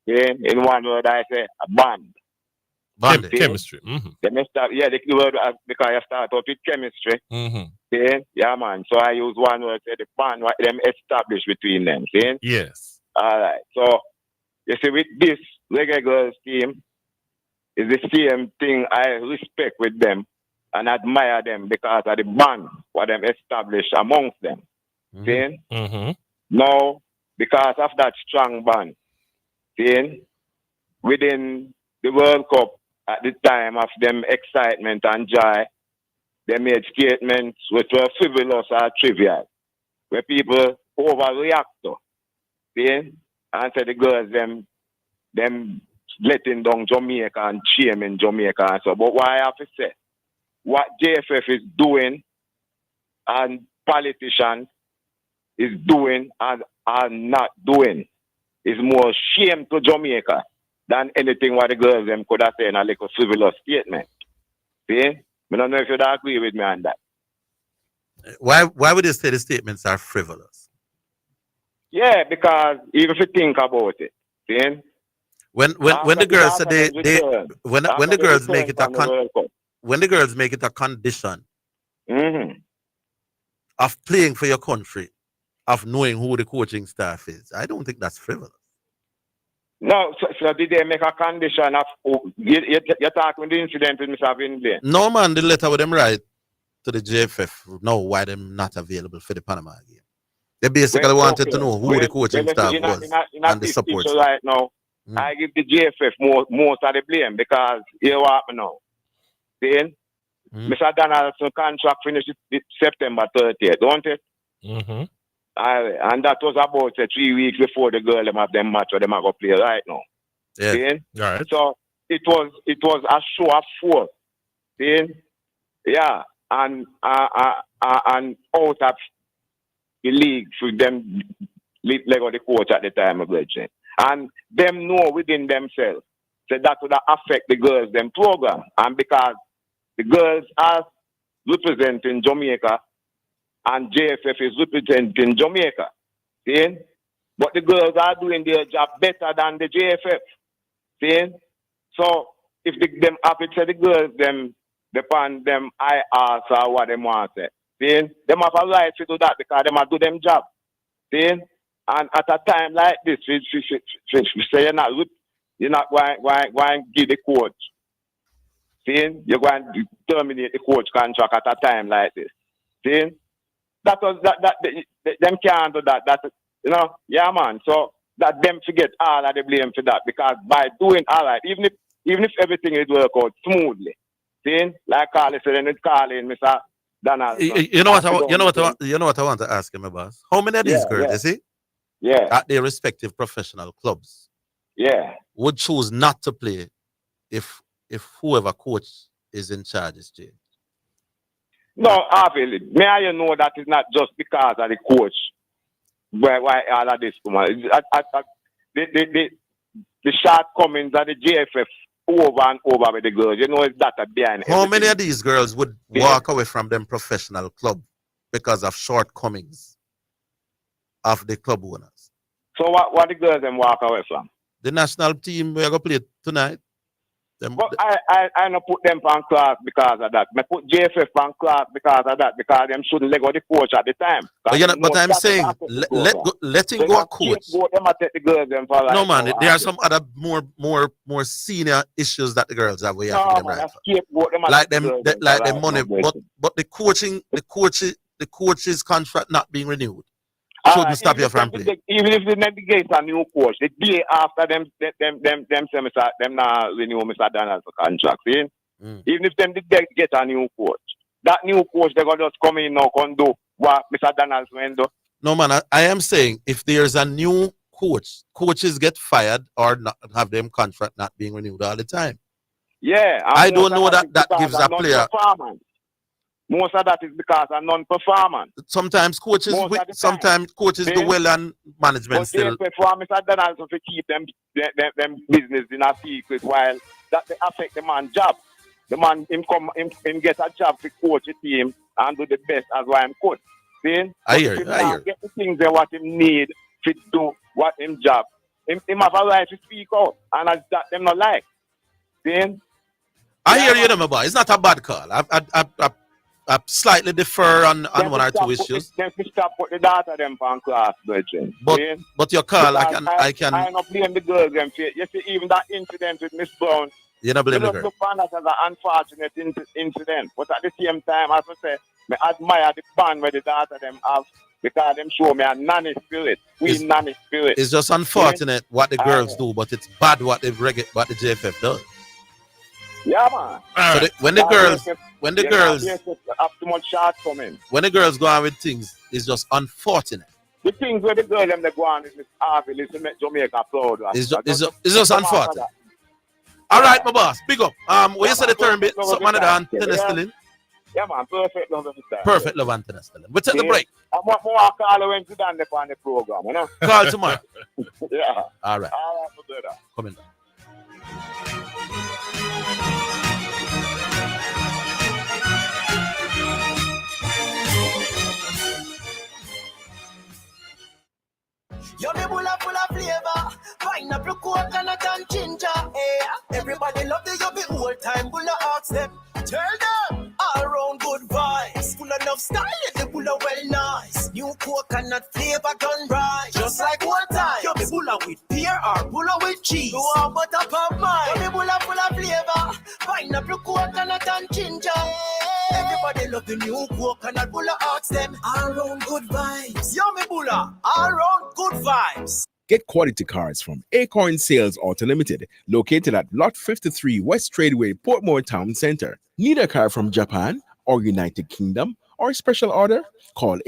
in one word, I say a band. Chemistry. They messed up, the word because I start up with chemistry. Yeah, man. So I use one word, say the band, what them established between them. See? Yes. All right. So, you see, with this Reggae Girls team, is the same thing I respect with them and admire them because of the band what them established amongst them. See? Now, because of that strong band, see, within the World Cup, at the time of them excitement and joy, they made statements which were frivolous or trivial, where people overreact to. See? And say the girls, them letting down Jamaica and shaming Jamaica and so. But what I have to say, what JFF is doing and politicians is doing and are not doing is more shame to Jamaica than anything what the girls them could have said in a little frivolous statement. See? I don't know if you'd agree with me on that. Why would you say the statements are frivolous? Yeah, because even if you think about it, see? When the girls say when the girls make it when the girls make it a condition of playing for your country, of knowing who the coaching staff is, I don't think that's frivolous. No, so did they make a condition of you're talking the incident with Mr. Vinley? No, man, the letter with them write to the JFF know why them not available for the Panama game. They basically wanted to know who the coaching staff was and the support staff. Right now, I give the JFF most of the blame because you what me now. See? Mr. Donaldson's contract finished September 30th, don't it? And that was about 3 weeks before the girl them have them match or them are going to play right now. Yeah. See? All right. So it was a show of force. See? Yeah. And out of the league for them Lego the coach at the time of Legend. And them know within themselves that would affect the girls them program. And because the girls are representing Jamaica and JFF is representing Jamaica. See? But the girls are doing their job better than the JFF. See? So if them happy to the girls them depend them I ask or what they want to say. See? Them have a right to do that because them have do them job. See? And at a time like this, we say you're not going to give the coach. See? You're going to terminate the coach contract at a time like this. See? That them can't do that. That you know, yeah man. So that them forget all of the blame for that because by doing all right, even if everything is work out smoothly. See? Like Carly said, and it's Carly and Mr. Donald. You know what I want to ask him about? How many of these girls, you see? Yeah. At their respective professional clubs. Yeah. Would choose not to play if whoever coach is in charge is changed. No, obviously. May I know that it's not just because of the coach why all of this come on. The shortcomings of the JFF over and over with the girls. You know it's that behind. How many of these girls would walk away from them professional club because of shortcomings of the club owners? So what the girls them walk away from? The national team we are going to play tonight. But I don't put them on class because of that. I put JFF on class because of that, because them shouldn't let go the coach at the time. But I'm saying letting go a coach. No man, there are some other more senior issues that the girls have. We have them right. Like them money, but the coach's contract not being renewed shouldn't stop you from playing. Even if they negate a new coach, the day after them not renew Mr. Donald for contract. See? Even if them did get a new coach, that new coach they gonna just come in now and do what Mr. Donald's going to do. No man, I am saying if there's a new coach, coaches get fired or not have them contract not being renewed all the time. Yeah, I don't know that gives a player. Most of that is because of non-performance. Sometimes coaches do well and management still. For Mr. Donald to keep them business in a secret while that they affect the man's job. The man him get a job to coach a team and do the best as well him could. See? I hear. Get the things that what him need to do what him job. Him have a right to speak out and as that them not like. See? I hear you, them about. It's not a bad call. I slightly differ on one or two issues. Then stop put the data them on class, Virgin. But your call, I can. I don't blame the girls them. You see, even that incident with Miss Brown. You don't blame the girl. Look upon that as an unfortunate incident. But at the same time, as I say, I admire the band where the data them have because them show me a nanny spirit. Nanny spirit. It's just unfortunate what the girls do, but it's bad what the JFF does. Yeah, man. So when the girls have too much shortcomings. When the girls go on with things, it's just unfortunate. The things where the girls them they go on is obviously to make Jamaica proud. It's just unfortunate. All right, my boss, big up. What you said the term bit, something on the antenna still in? Yeah, man, perfect love and Perfect love antenna still in. We'll take the break. I'm more call when Zidane on the program, you know? Call tomorrow. Yeah. All right. All right, brother. Coming down. Yummy bulla full of flavor, pineapple, coconut and ginger. Everybody love the yummy whole time. Bulla ask them, tell them all around good vibes. Full enough style, the bulla well nice. New coconut flavor done right, just like one time. Yummy bulla with pear or bulla with cheese. Go on butter pop mine. Yummy bulla full of flavor, pineapple, coconut and ginger. Everybody love the new coconut. Bulla ask them all around good vibes. Yummy bulla, all around good vibes. Get quality cars from Acorn Sales Auto Limited, located at Lot 53 West Tradeway, Portmore Town Center. Need a car from Japan or United Kingdom or special order? Call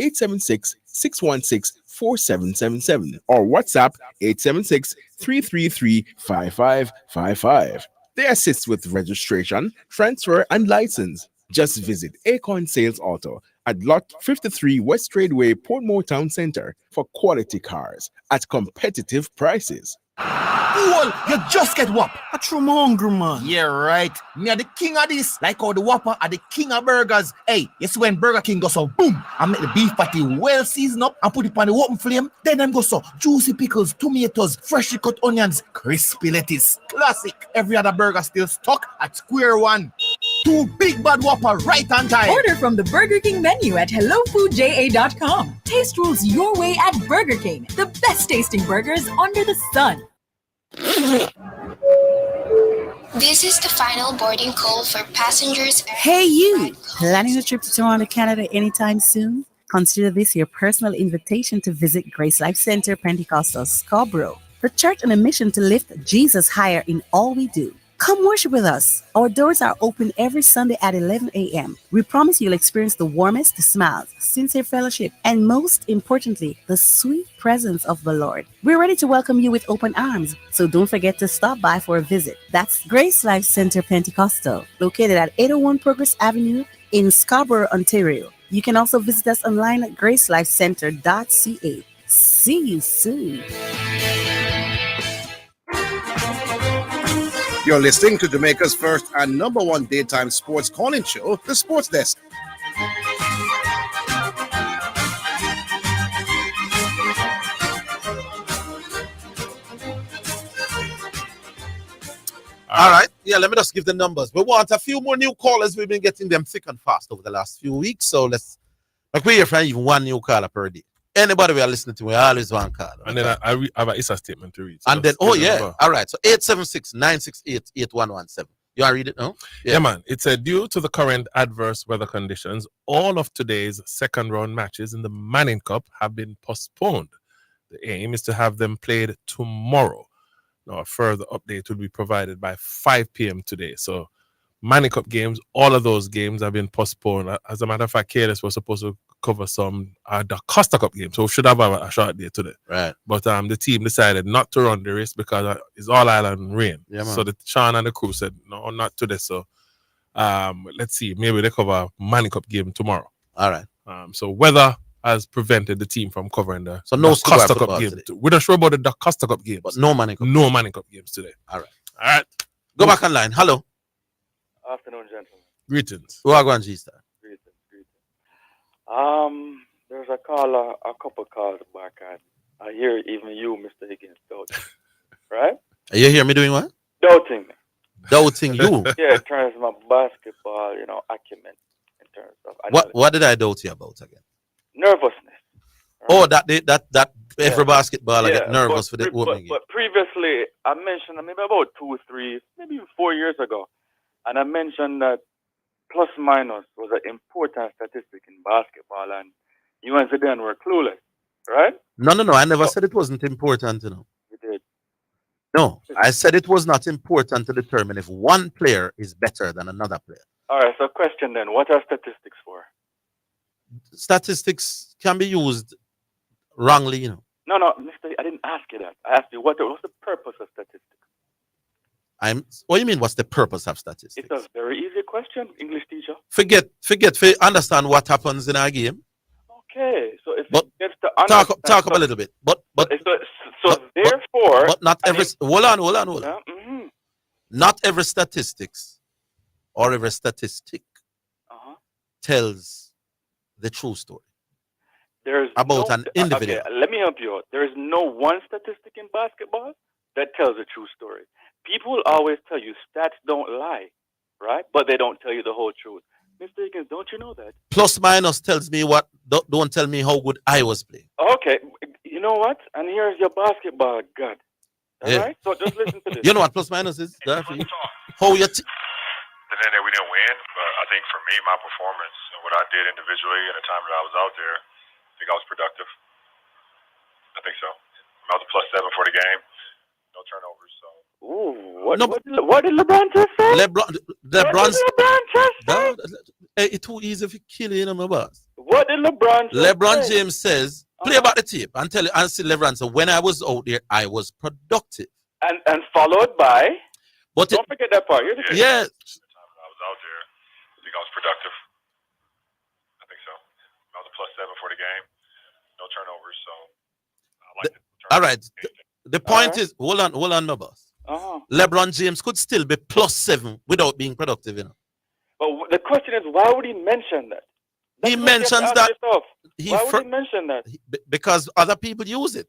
876-616-4777 or WhatsApp 876-333-5555. They assist with registration, transfer, and license. Just visit Acorn Sales Auto at Lot 53 West Tradeway, Portmore Town Center for quality cars at competitive prices. Fool, you just get whop. A true hungry man. Yeah, right. Me are the king of this. Like how the Whopper are the king of burgers. Hey, you see when Burger King goes so boom, I make the beef patty well seasoned up and put it on the open flame. Then them go so juicy pickles, tomatoes, freshly cut onions, crispy lettuce. Classic. Every other burger still stuck at square one. Two big bad Whopper right on time. Order from the Burger King menu at HelloFoodJA.com. Taste rules your way at Burger King. The best tasting burgers under the sun. This is the final boarding call for passengers. Hey you! Planning a trip to Toronto, Canada anytime soon? Consider this your personal invitation to visit Grace Life Center Pentecostal Scarborough, the church on a mission to lift Jesus higher in all we do. Come worship with us. Our doors are open every Sunday at 11 a.m. We promise you'll experience the warmest smiles, sincere fellowship, and most importantly, the sweet presence of the Lord. We're ready to welcome you with open arms, so don't forget to stop by for a visit. That's Grace Life Center Pentecostal, located at 801 Progress Avenue in Scarborough, Ontario. You can also visit us online at gracelifecenter.ca. See you soon. You're listening to Jamaica's first and number one daytime sports calling show, the Sportsdesk. All right. Yeah, let me just give the numbers. We want a few more new callers. We've been getting them thick and fast over the last few weeks. So let's we hear from even one new caller per day. Anybody we are listening to, we always want to call. And then I have an ISA statement to read. So and then, all right. So 876-968-8117. You want to read it now? Yeah, man. It said, due to the current adverse weather conditions, all of today's second round matches in the Manning Cup have been postponed. The aim is to have them played tomorrow. Now, a further update will be provided by 5 p.m. today. So, Manning Cup games, all of those games have been postponed. As a matter of fact, KLS was supposed to cover some the Costa Cup game, so we should have a short day today. Right. But the team decided not to run the race because it's all island rain. Yeah, man. So Sean and the crew said no, not today. So let's see, maybe they cover Manning Cup game tomorrow. All right. So weather has prevented the team from covering the Costa Cup game. We're not sure about the Costa Cup games, but no Manning Cup. No Manning Cup games today. All right. All right. Go back online. Hello. Afternoon, gentlemen. Greetings. Who are going, G-Star? Greetings. There's a caller, a couple calls back, and I hear even you, Mr. Higgins, doubting. Right? You hear me doing what? Doubting me. Doubting you? Yeah, in terms of my basketball, acumen. In terms of what did I doubt you about again? Nervousness. Right? Oh, that every basketballer get nervous for the opening game. But previously, I mentioned maybe about 2, 3, maybe even 4 years ago, and I mentioned that plus minus was an important statistic in basketball, and you and Zidane were clueless, right? No. I never said it wasn't important, You did. No, I said it was not important to determine if one player is better than another player. All right, so question then, what are statistics for? Statistics can be used wrongly, No, mister, I didn't ask you that. I asked you, what's the purpose of statistics? What do you mean, what's the purpose of statistics? It's a very easy question, English teacher. Forget, understand what happens in our game. Okay, so if but it gets to talk up a little bit. But therefore, not every. Hold on. Mm-hmm. Not every statistics or every statistic tells the true story. There's about an individual. Okay, let me help you out. There is no one statistic in basketball that tells a true story. People always tell you stats don't lie, right? But they don't tell you the whole truth. Mr. Higgins, don't you know that? Plus minus tells me what. Don't tell me how good I was playing. Okay, you know what? And here's your basketball god. All right? So just listen to this. You know what plus minus is? How you? And then we didn't win, but I think for me, my performance and what I did individually in the time that I was out there, I think I was productive. I think so. I was a +7 for the game. No turnovers. So. Ooh, what did LeBron just say? LeBron just say? It's too easy if you kill my boss. What did LeBron say? LeBron James says, play about the tape and tell you, and see LeBron. So when I was out there, I was productive. And followed by. But don't forget that part. Yeah. The time I was out there, I think I was productive. I think so. I was a +7 for the game. No turnovers, so I like it. All right. The point is, hold on, my boss. LeBron James could still be +7 without being productive, you know. But the question is, why would he mention that? He mentions that. Why would he mention that? Because other people use it.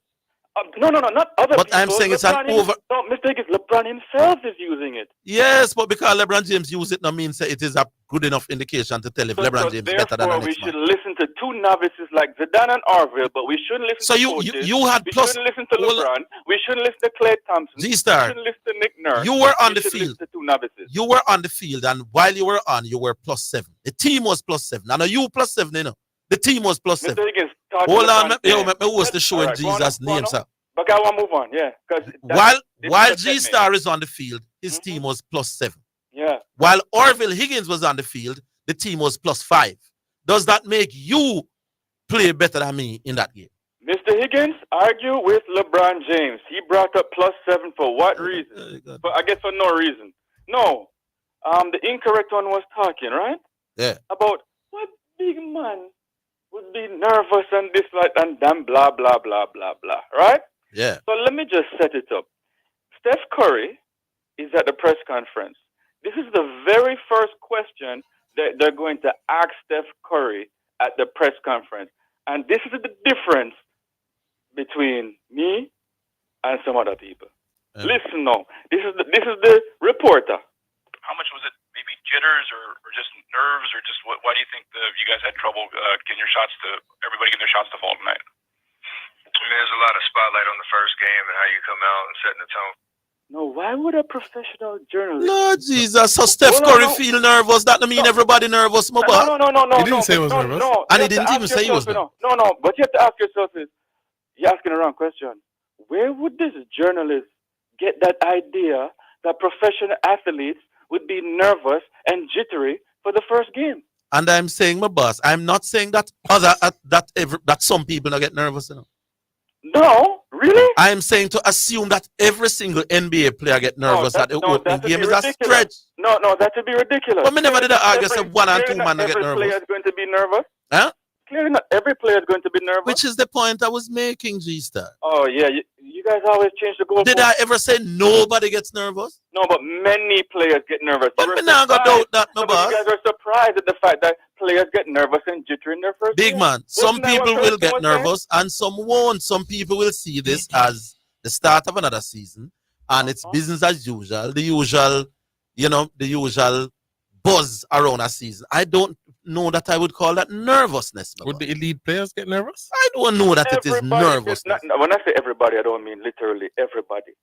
No, not other but people. I'm saying it's an over. No, Mr. Higgins, LeBron himself is using it. Yes, but because LeBron James use it, no means that it is a good enough indication to tell if LeBron James better than the next we should listen to two novices like Zidane and Orville, but we shouldn't listen to coaches. you had we plus. Shouldn't listen to LeBron. We shouldn't listen to Klay Thompson. G-Star. We shouldn't listen to Nick Nurse. You were on the should field. Listen to two novices. You were on the field, and while you were on, you were +7. The team was +7. Now you +7, you know. The team was +7. Mr. Higgins, hold on, let me host the show in Jesus' name, sir. But I want to move on, yeah. While G-Star is on the field, his team was +7. Yeah. While Orville Higgins was on the field, the team was +5. Does that make you play better than me in that game? Mr. Higgins, argue with LeBron James. He brought up +7 for what reason? But I guess for no reason. No. The incorrect one was talking, right? Yeah. About what big man would be nervous and this, like, and then blah, blah, blah, blah, blah, right? Yeah. So let me just set it up. Steph Curry is at the press conference. This is the very first question that they're going to ask Steph Curry at the press conference. And this is the difference between me and some other people. Listen now. This is the reporter. How much was it? Maybe jitters or just nerves or just what? Why do you think you guys had trouble getting everybody getting their shots to fall tonight? I mean, there's a lot of spotlight on the first game and how you come out and setting the tone. No, why would a professional journalist? Lord Jesus, so Steph Curry feel nervous. That don't mean everybody nervous, my boy. No. He didn't say he was nervous. No, and he didn't even say he was nervous. No, but you have to ask yourself you're asking the wrong question. Where would this journalist get that idea that professional athletes would be nervous and jittery for the first game? And I'm saying, my boss, I'm not saying that that some people don't get nervous, you know. No, really? I'm saying to assume that every single NBA player get nervous at the opening game is a stretch. No, that would be ridiculous. But me never did argue say 1 and 2 man get nervous. Every player is going to be nervous. Huh? Clearly not every player is going to be nervous. Which is the point I was making, G-Star. Oh, yeah. You guys always change the goal. Did I ever say nobody gets nervous? No, but many players get nervous. But me now got doubt that, my boss. You guys are surprised at the fact that players get nervous and jittery in their first Big game. man, some people will get nervous and some won't. Some people will see this as the start of another season and it's business as usual. The usual buzz around a season. I don't know that I would call that nervousness. Would the elite players get nervous? I don't know that it is nervous. When I say everybody, I don't mean literally everybody.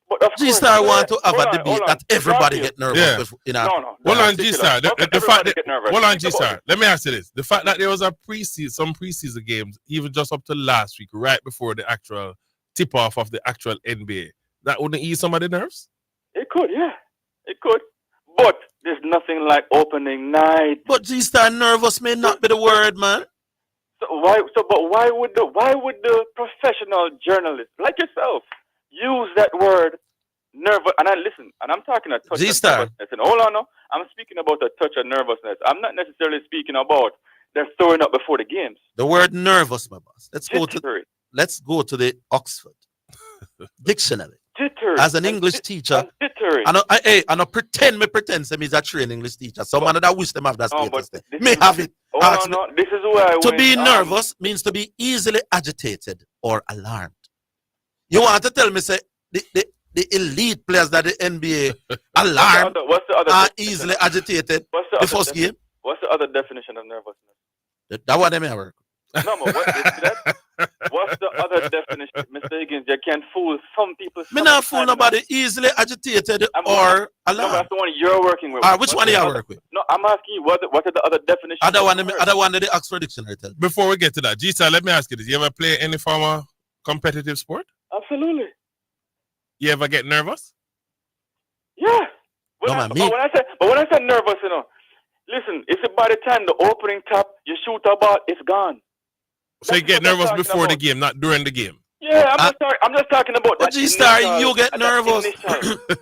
But of G-Star want to have a debate that everybody get nervous. Yeah. Hold on, G-Star. Hold on, G-Star. Let me ask you this. The fact that there was some preseason games, even just up to last week, right before the actual tip-off of the actual NBA, that wouldn't ease some of the nerves? It could, yeah. It could. But there's nothing like opening night. But G-Star, nervous may not be the word, man. But why would the professional journalist like yourself use that word nervous? And I'm talking a touch of nervousness. And hold on, no, I'm speaking about a touch of nervousness. I'm not necessarily speaking about they're throwing up before the games. The word nervous, my boss. Let's go to the Oxford Dictionary. Jittery. As an English teacher, I pretend some is a trained English teacher. Someone that wish them have that status. May have it. This is why to be nervous means to be easily agitated or alarmed. You want to tell me, say, the elite players that the NBA alarmed are easily agitated the first game? What's the other definition of nervousness? That one I may work. No, but what's the other definition? Mr. Higgins, you can't fool some people. Me not fool nobody easily agitated or alarmed. No, that's the one you're working with. Which one do you work with? No, I'm asking you, what are the other definitions? Other one that the Oxford Dictionary tell. Before we get to that, G-Star, let me ask you this. You ever play any form of competitive sport? Absolutely. You ever get nervous? Yeah. When I say nervous, Listen, if by the time the opening tap, you shoot a ball, it's gone. So you get nervous before the game, not during the game. Yeah, I'm just talking about that. G-Star, you get nervous.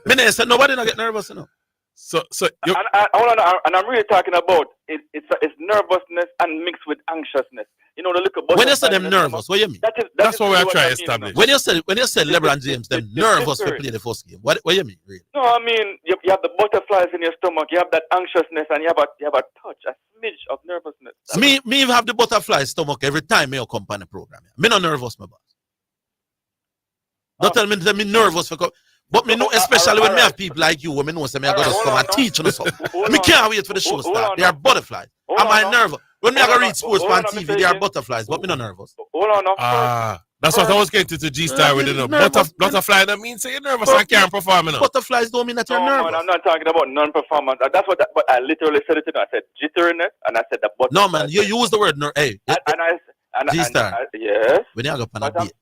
Me say nobody not get nervous, you know. So hold on, and I'm really talking about it's nervousness and mixed with anxiousness. You know, the little. When you say them nervous, what you mean? That's what we are trying to establish. When you say LeBron James, them nervous to play the first game. What you mean, really? No, I mean you have the butterflies in your stomach. You have that anxiousness, and you have a touch, a smidge of nervousness. Me have the butterfly stomach every time me come on the program. Me not nervous, my boss. Don't tell me that me nervous for. But me know, especially when me have people like you, when me know say me I gotta come and teach you something. Me can't wait for the show start. They are butterflies. Am I nervous? When me I go read sports on TV, they are butterflies, but me not nervous. Hold on. That's what I was getting to G-Star with, you know. Butterfly that means say you're nervous and can't perform, you know. Butterflies don't mean that you're nervous. Man, I'm not talking about non-performance. That's what. But I literally said it. I said jitteriness, and I said the butterfly. No, man, you use the word hey. G-Star. Yes. When you go up on a date,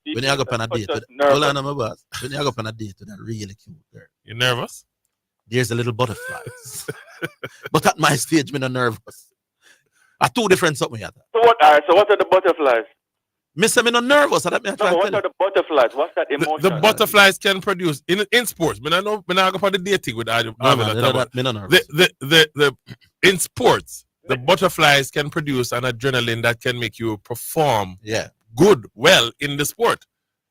hold on, my boss. When you go up on a date with a really cute girl, you nervous? There's a little butterflies. But at my stage, me not nervous. Are two different something here. So what? So what are the butterflies? Mister, me not nervous. What are the butterflies? What's that emotion? The butterflies can produce in sports. Me not go for the dating with me not nervous. In sports. The butterflies can produce an adrenaline that can make you perform well in the sport.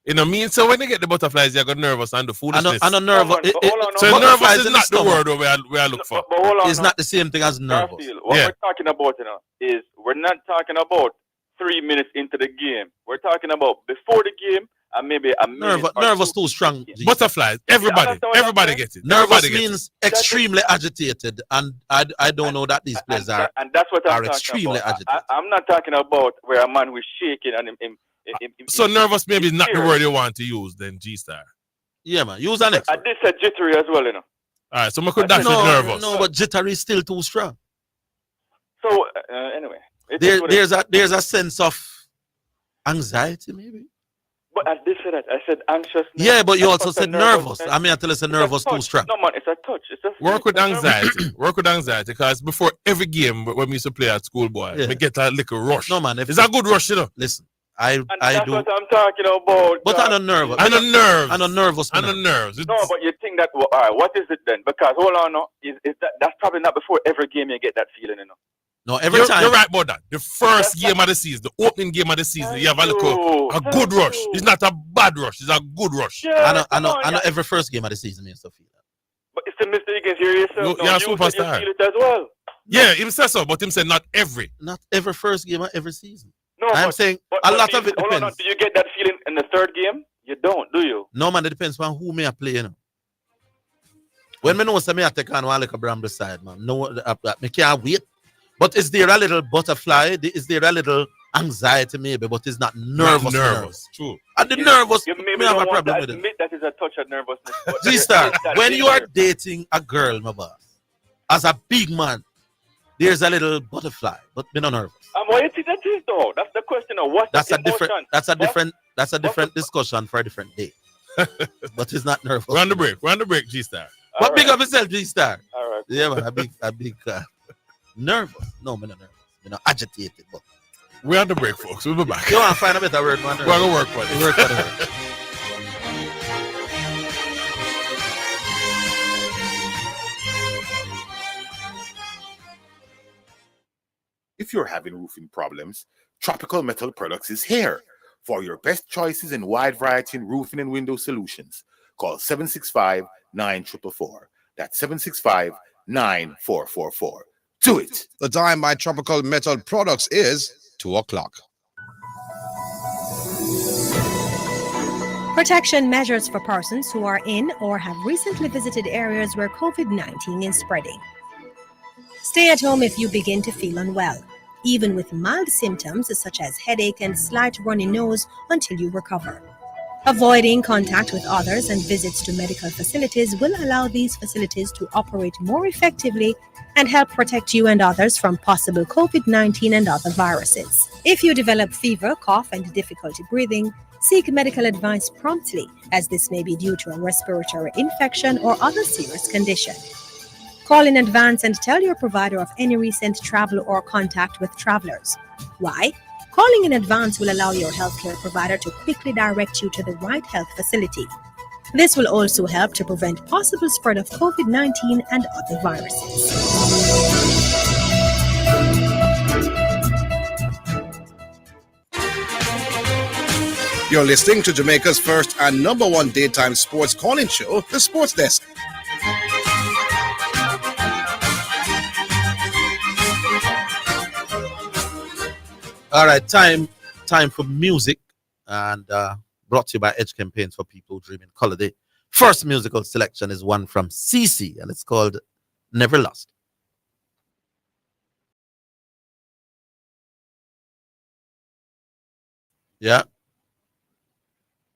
You know what I mean? So when you get the butterflies, you get nervous and the foolishness. I'm not nervous. So nervous is not the word where I look for. It's not the same thing as nervous. What we're talking about, you know, is we're not talking about 3 minutes into the game. We're talking about before the game and maybe a minute. Nervous too strong. Butterflies. Everybody gets it. Nervous means extremely agitated, and I don't know that these players are. And that's what I'm extremely agitated. I'm not talking about where a man who is shaking and so nervous maybe is not the word you want to use then, G-Star. Yeah, man. Use an next. I did say jittery as well, you know. All right, so I could dash with nervous. No, but jittery is still too strong. So anyway, there's a sense of anxiety, maybe. But I did say that. I said anxiousness. Yeah, but you also said nervous. I mean, I tell you, nervous too strong. No, man, it's a touch. Work with anxiety. Work with anxiety, because before every game when we used to play at school, boy, we get a little rush. No, man, it's a good rush, you know. Listen, I do. That's what I'm talking about. But I'm not nervous. I'm not nervous. I'm not nervous. I'm not nervous. No, but you think that? Well, all right, what is it then? Because hold on, no, is that's probably not before every game you get that feeling, you know. No, every time. You're right about that. The first game of the season, the opening game of the season, you have a good rush. It's not a bad rush. It's a good rush. Yeah, I know every first game of the season, you still feel that. But it's the mistake against yourself. You're a superstar. You feel it as well. Yeah, him says so, but him said not every. Not every first game of every season. No, I'm saying a lot of it depends. Hold on, do you get that feeling in the third game? You don't, do you? No, man, it depends on who me are playing. When me know say me I take on one like a bramble side, man. No, me can't wait. But is there a little butterfly? Is there a little anxiety maybe? But it's not nervous. Nervous. True. And the nervous, you me have a problem with it. Admit that is a touch of nervousness. G-Star, when you are dating a girl, my boss, as a big man, there's a little butterfly, but me not nervous. And why you think that is though? That's the question of what. That's a different discussion for a different day. But it's not nervous. We're on the break, G-Star. What big of yourself, G-Star? All right. Yeah, man, a big nervous. No, me not nervous. Me not agitated, but we're on the break, folks. We'll be back. You want to find a better word, man? We're going to work for it. Work for it. If you're having roofing problems, Tropical Metal Products is here. For your best choices and wide variety in roofing and window solutions, call 765-9444. That's 765-9444. Do it. The time by Tropical Metal Products is 2 o'clock. Protection measures for persons who are in or have recently visited areas where COVID-19 is spreading. Stay at home if you begin to feel unwell, even with mild symptoms such as headache and slight runny nose until you recover. Avoiding contact with others and visits to medical facilities will allow these facilities to operate more effectively and help protect you and others from possible COVID-19 and other viruses. If you develop fever, cough, and difficulty breathing, seek medical advice promptly, as this may be due to a respiratory infection or other serious condition. Call in advance and tell your provider of any recent travel or contact with travelers. Why? Calling in advance will allow your healthcare provider to quickly direct you to the right health facility. This will also help to prevent possible spread of COVID-19 and other viruses. You're listening to Jamaica's first and number one daytime sports calling show, the Sportsdesk. All right, time for music, and brought to you by Edge Campaigns for People Who Dream in Color. The first musical selection is one from CC, and it's called Never Lost. Yeah.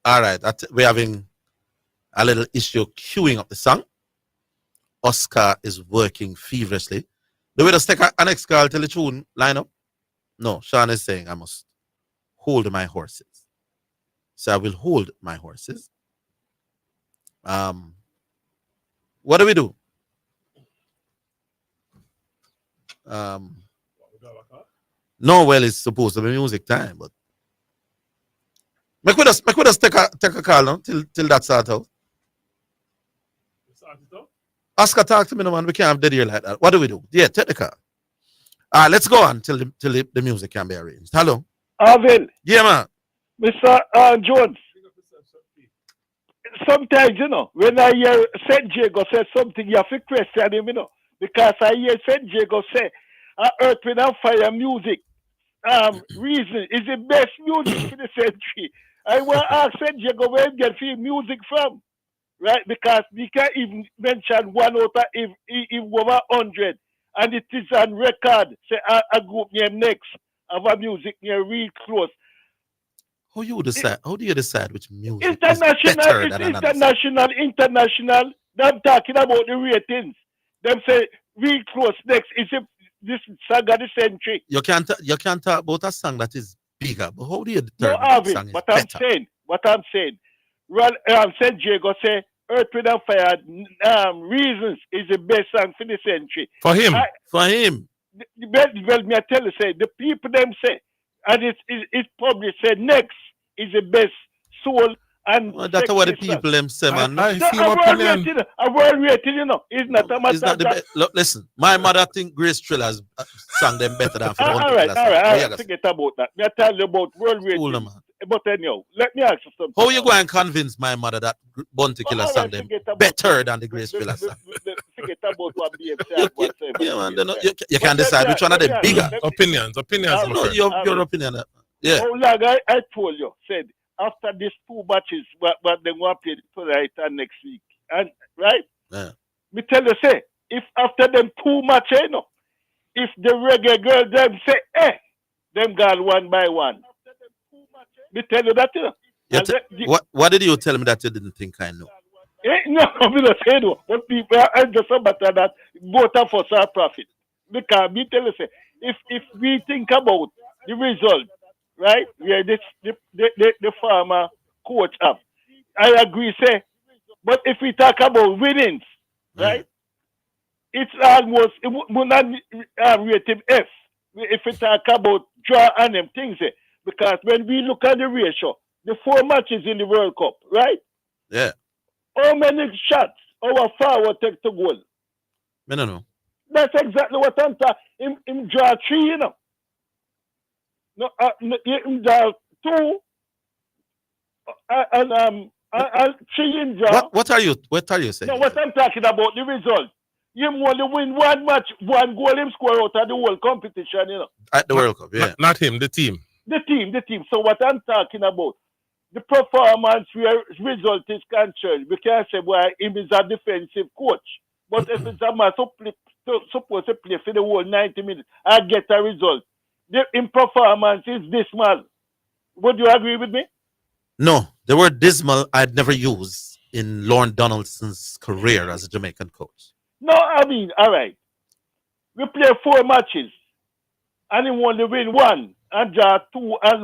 All right, we're having a little issue queuing up the song. Oscar is working feverishly. Do we just take a next call till the tune line up? No, Sean is saying I must hold my horses. So I will hold my horses. What do we do? No, well, it's supposed to be music time, but make we just take a call now till that start out. Oscar, talk to me, no man. We can't have dead here like that. What do we do? Yeah, take the call. Let's go on till the music can be arranged. Hello. Orville. Yeah, man. Mr. Jones. Sometimes, when I hear St. Jago say something, you have to question him, because I hear St. Jago say, Earth, Wind and Fire music, reason is the best music in the century. I want to ask St. Jago where he get music from, right? Because we can't even mention one out of if over 100. And it is on record. Say a group name next of a music near real close. How do you decide which music International, is better than international. I'm talking about the ratings. Them say real close next is this song of the century. You can't talk about a song that is bigger, but how do you No, determine Arvin, song is what better? I'm saying. St. Jago say Earth, Wind and Fire Reasons is the best song for the century. For him. Well, me I tell you, say the people them say, and it's probably say next is the best soul and. Well, that's what the people them say, man. A world rating, it's not a matter of that. Look, listen, my mother think Grace Triller's sang them better than for the All right. Forget about that. Me I tell you about world rating. But anyhow, let me ask you something. How you going to convince my mother that Bounty Killer sang them better than the Grace Thriller song? Forget about what BM said. Yeah, man. You can decide which one of them bigger. Opinions. No, your opinion. Yeah. Oh, like I told you, said after these two matches, but they want to play tonight and next week, and right? Yeah. Me tell you, say if after them two matches, if the reggae girl them say, them girl one by one. Me tell you that, What did you tell me that you didn't think I know? No, I'm not saying no. But people are just about that both of us are profit. Because me tell you, say, if we think about the result, right? Where the farmer coach up, I agree, say. But if we talk about winnings, right? It's almost it would not rate him F. If we talk about draw and them things, because when we look at the ratio, the 4 matches in the World Cup, right? Yeah. How many shots our forward take to goal? I don't know. That's exactly what I'm talking. Him draw 3, No, him draw 2, and 3 in draw. What are you saying? No, what I'm talking about the result. Him only win 1 match, 1 goal him score out of the whole competition, At the World Cup, yeah. Not him, the team. The team. So what I'm talking about, the performance where result is concerned, we can say, well, him is a defensive coach. But if it's a man supposed to play for the whole 90 minutes, I get a result. The performance is dismal. Would you agree with me? No, the word dismal I'd never use in Lorne Donaldson's career as a Jamaican coach. No, I mean, all right. We play 4 matches, and he only win 1. And draw 2 and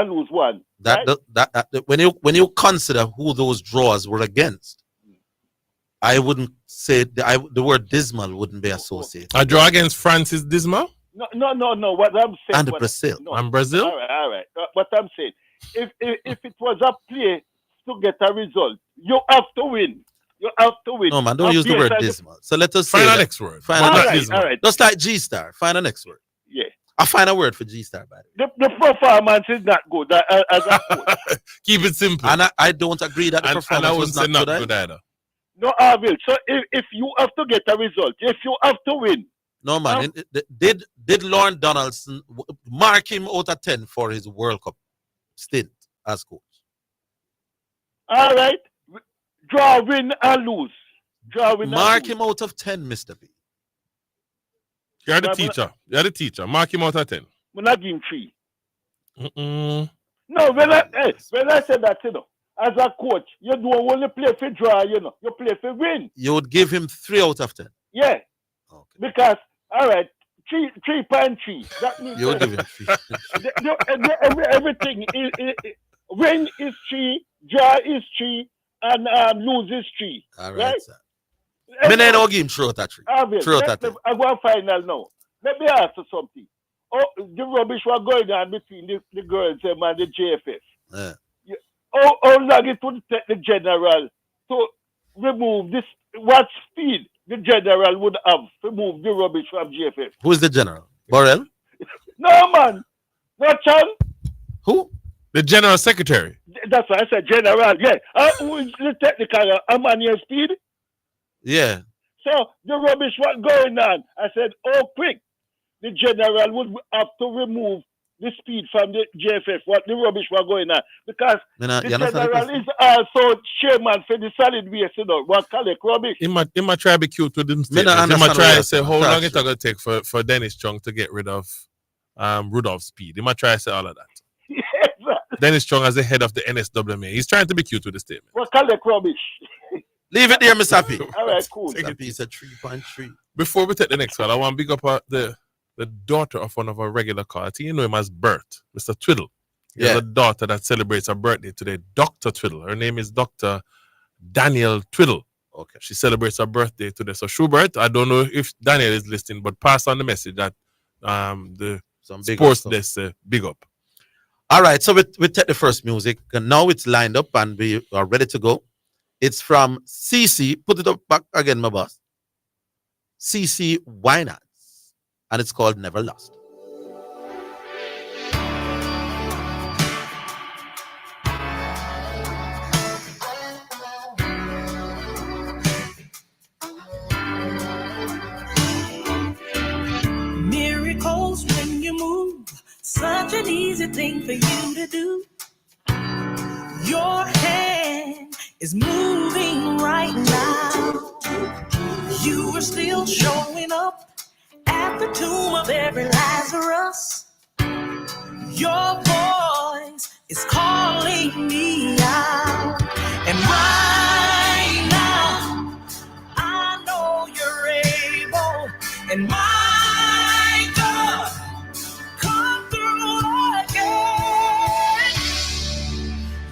lose 1. That when you consider who those draws were against, I wouldn't say the word dismal wouldn't be associated. A draw against France is dismal? No. What I'm saying. And Brazil. No. And Brazil? All right. What I'm saying, if it was a play to get a result, you have to win. You have to win. No, man, don't use the word dismal. So let us find say a next word. Find a All next right, dismal. all right. Just like G Star. Find a next word. Yeah. I'll find a word for G Star, by the way. The performance is not good. As a coach. Keep it simple. And I don't agree that the performance I was wouldn't not say good. either. No, I will. So if you have to get a result, if you have to win. No, man. Did Lauren Donaldson mark him out of 10 for his World Cup stint as coach? All right. Draw, win, and lose. Draw, win, Mark and lose. him out of 10, Mr. B. You're the teacher. You're the teacher. Mark him out of 10. We're not giving 3. No, when I said that, as a coach, you don't only play for draw, you play for win. You would give him 3 out of 10. Yeah. Okay. Because, all right, 3.3. That means you would give him 3. Everything win is 3, draw is 3, and lose is 3. All right, sir. Me no give him 3 out of 3. I go final now. Let me ask you something. Oh, the rubbish was going on between the girls and the JFF. Yeah. How long it would take the general to remove this? What speed the general would have to remove the rubbish from JFF? Who is the general? Borrell? No, man. Not Chan. Who? The general secretary. That's why I said general. Yeah. Who is the technical? Emmanuel Speed? Yeah. So the rubbish was going on. I said, oh, quick. The general would have to remove the speed from the JFF, what the rubbish was going on. Because the general is also chairman for the solid waste, what collect rubbish. He might try to be cute with them statements. He might try to say how long it's going to take for Dennis Chung to get rid of Rudolph Speed. He might try to say all of that. Yes. Dennis Chung as the head of the NSWMA. He's trying to be cute with the statement. What collect rubbish? Leave it there, Miss Happy. All right, cool. Happy's a 3.3. Before we take the next one, I want to big up the daughter of one of our regular callers. I think you know him as Bert, Mr. Twiddle. He has a daughter that celebrates her birthday today, Dr. Twiddle. Her name is Dr. Daniel Twiddle. Okay. She celebrates her birthday today. So, Schubert, I don't know if Daniel is listening, but pass on the message that the Sportsdesk big up. All right, so we take the first music, and now it's lined up, and we are ready to go. It's from CC. Put it up back again, my boss. CC Wynans. And it's called Never Lost. Miracles when you move, such an easy thing for you to do. Your hand is moving right now. You are still showing up at the tomb of every Lazarus. Your voice is calling me out. And right now, I know you're able. And my God, come through again.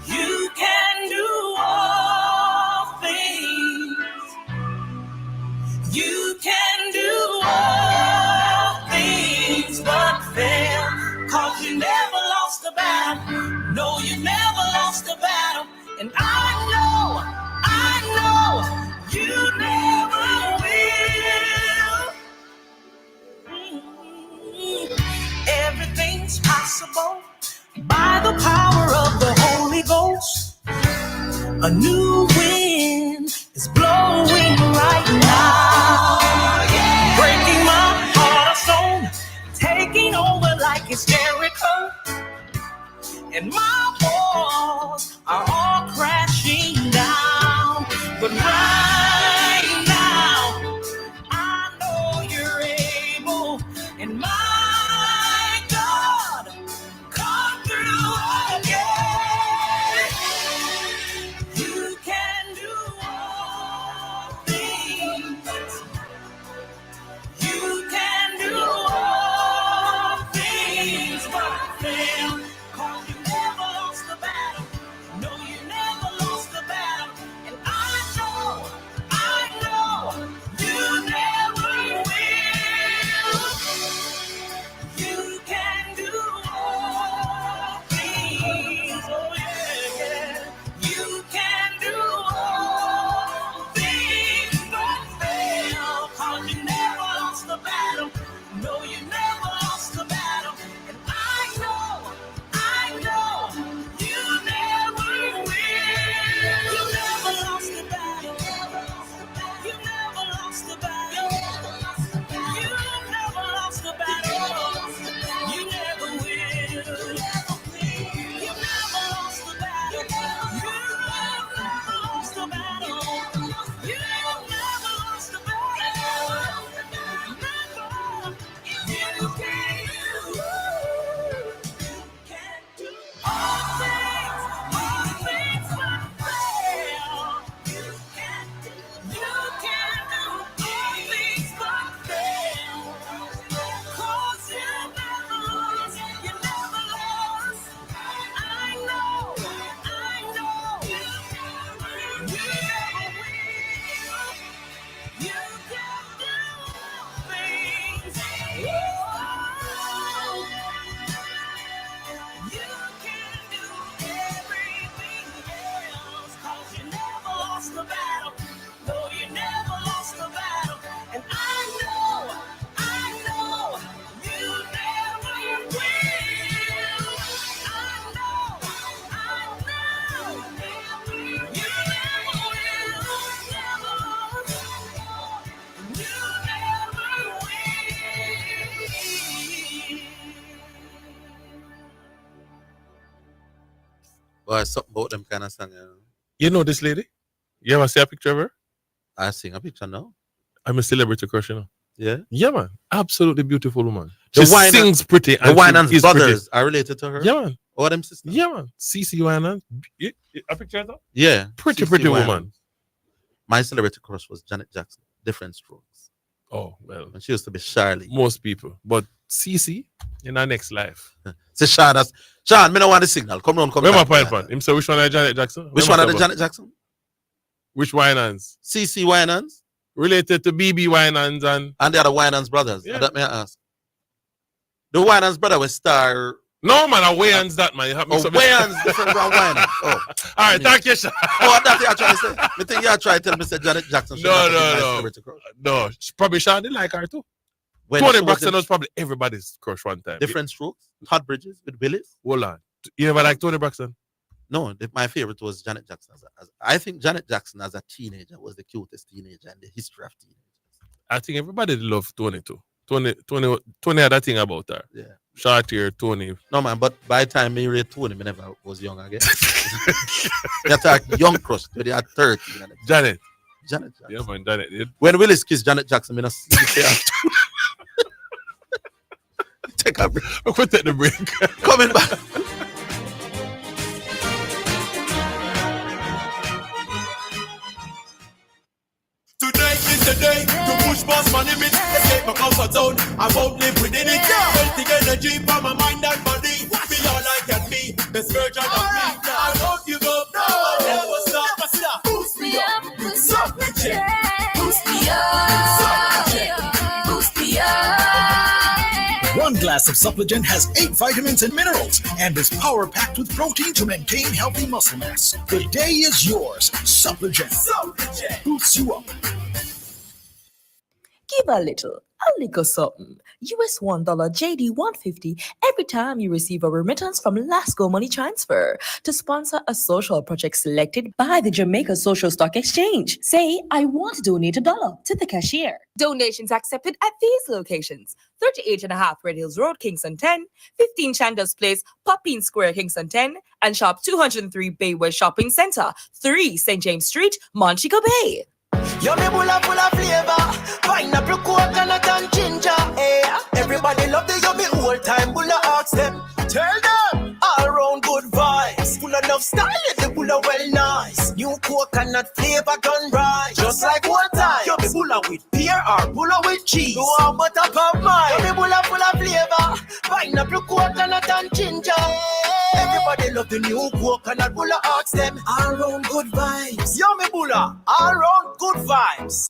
You can do all things. You can do all things but fail. 'Cause you never lost a battle. No, you never lost a battle. And I know you never will. Everything's possible by the power of the Holy Ghost. A new wind is blowing right now. Breaking my heart of stone, taking over like it's Jericho. And my walls are all crashing down. But right now, I know you're able. And my God, come through again. You can do Or something about them kind of song. You know this lady? You ever see a picture of her? I sing a picture now. I'm a celebrity crush, you know. Yeah? Yeah, man. Absolutely beautiful woman. The She Winans- sings pretty. The Winans is brothers pretty. are related to her? Yeah, man. Or them sisters? Yeah, man. CC Winans. A picture of that? Yeah. Pretty, CC pretty Winans. woman. My celebrity crush was Janet Jackson. Different strokes. Oh, well. And she used to be Charlie. Most people. But CC, in our next life. Say Sean, Sean, me don't want the signal. Come on. Where my point from? Him say which one are Janet Jackson? Which one are the Janet Jackson? Which Winans? CC Winans. Related to BB Winans and the other Winans brothers. Yeah. That may I ask. The Winans brother was star. No man, a Wayans that man. You have Wayans different from Winans. Oh. All right, thank you, Sean. Oh, that's what you're trying to say. I think you're trying to tell me that Janet Jackson. No. Probably Sean didn't like her too. When Tony she Braxton was was probably everybody's crush one time. Different strokes. Todd Bridges with Willis. Hold on. You never like Tony Braxton? No, my favorite was Janet Jackson. I think Janet Jackson as a teenager was the cutest teenager in the history of teenagers. I think everybody loved Tony too. Tony had that thing about her. Yeah. Short hair, Tony. No man, but by the time me read Tony, me never was young again. You talk young crush, but they are 30. Janet Jackson. Yeah, man, Janet. When Willis kissed Janet Jackson, me not take a break. We'll take the break. Coming back. Today is the day to push past my limits, escape my comfort zone. I won't live within it. Healthy energy for my mind and body. Be all I can be, best version of me. I won't give up. No, I never stop. Boost me up with something. Boost me up. Boost me up. One glass of Suppligent has 8 vitamins and minerals and is power-packed with protein to maintain healthy muscle mass. The day is yours. Suppligent boosts you up. Give a little something. US $1 JD 150 every time you receive a remittance from Lasco Money Transfer to sponsor a social project selected by the Jamaica Social Stock Exchange. Say, I want to donate $1 to the cashier. Donations accepted at these locations: 38.5 Red Hills Road, Kingston 10, 15 Chandos Place, Poppin Square, Kingston 10, and Shop 203 Bay West Shopping Center, 3 St. James Street, Montego Bay. Yummy bulla full of flavor, pineapple, coconut and ginger. Yeah. Everybody love the yummy old time bulla. Ask them, tell them, all round good vibes. Full enough style, the bulla well nice. New coconut flavor done right, just like one time. Yummy bulla with pear or bulla with cheese. No how but up of mine. Yummy bulla full of flavor, pineapple, coconut and ginger. Everybody love the new coconut bulla. Ask them, all round good vibes. Yummy bulla, all round good vibes.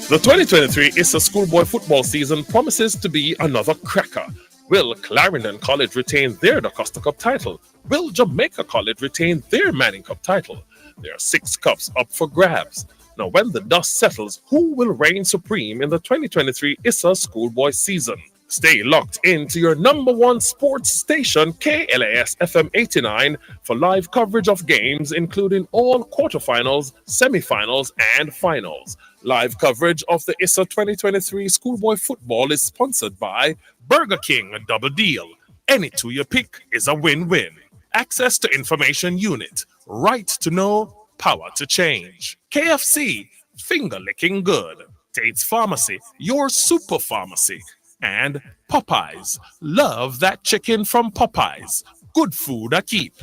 The 2023 ISSA schoolboy football season promises to be another cracker. Will Clarendon College retain their DaCosta Cup title? Will Jamaica College retain their Manning Cup title? There are 6 cups up for grabs. Now, when the dust settles, who will reign supreme in the 2023 ISSA schoolboy season? Stay locked into your #1 sports station, KLAS FM 89, for live coverage of games, including all quarterfinals, semifinals, and finals. Live coverage of the ISSA 2023 schoolboy football is sponsored by Burger King, a double deal. Any two you pick is a win-win. Access to information unit. Right to know, power to change. KFC, finger licking good. Tate's Pharmacy, your super pharmacy. And Popeyes, love that chicken from Popeyes. Good food I keep.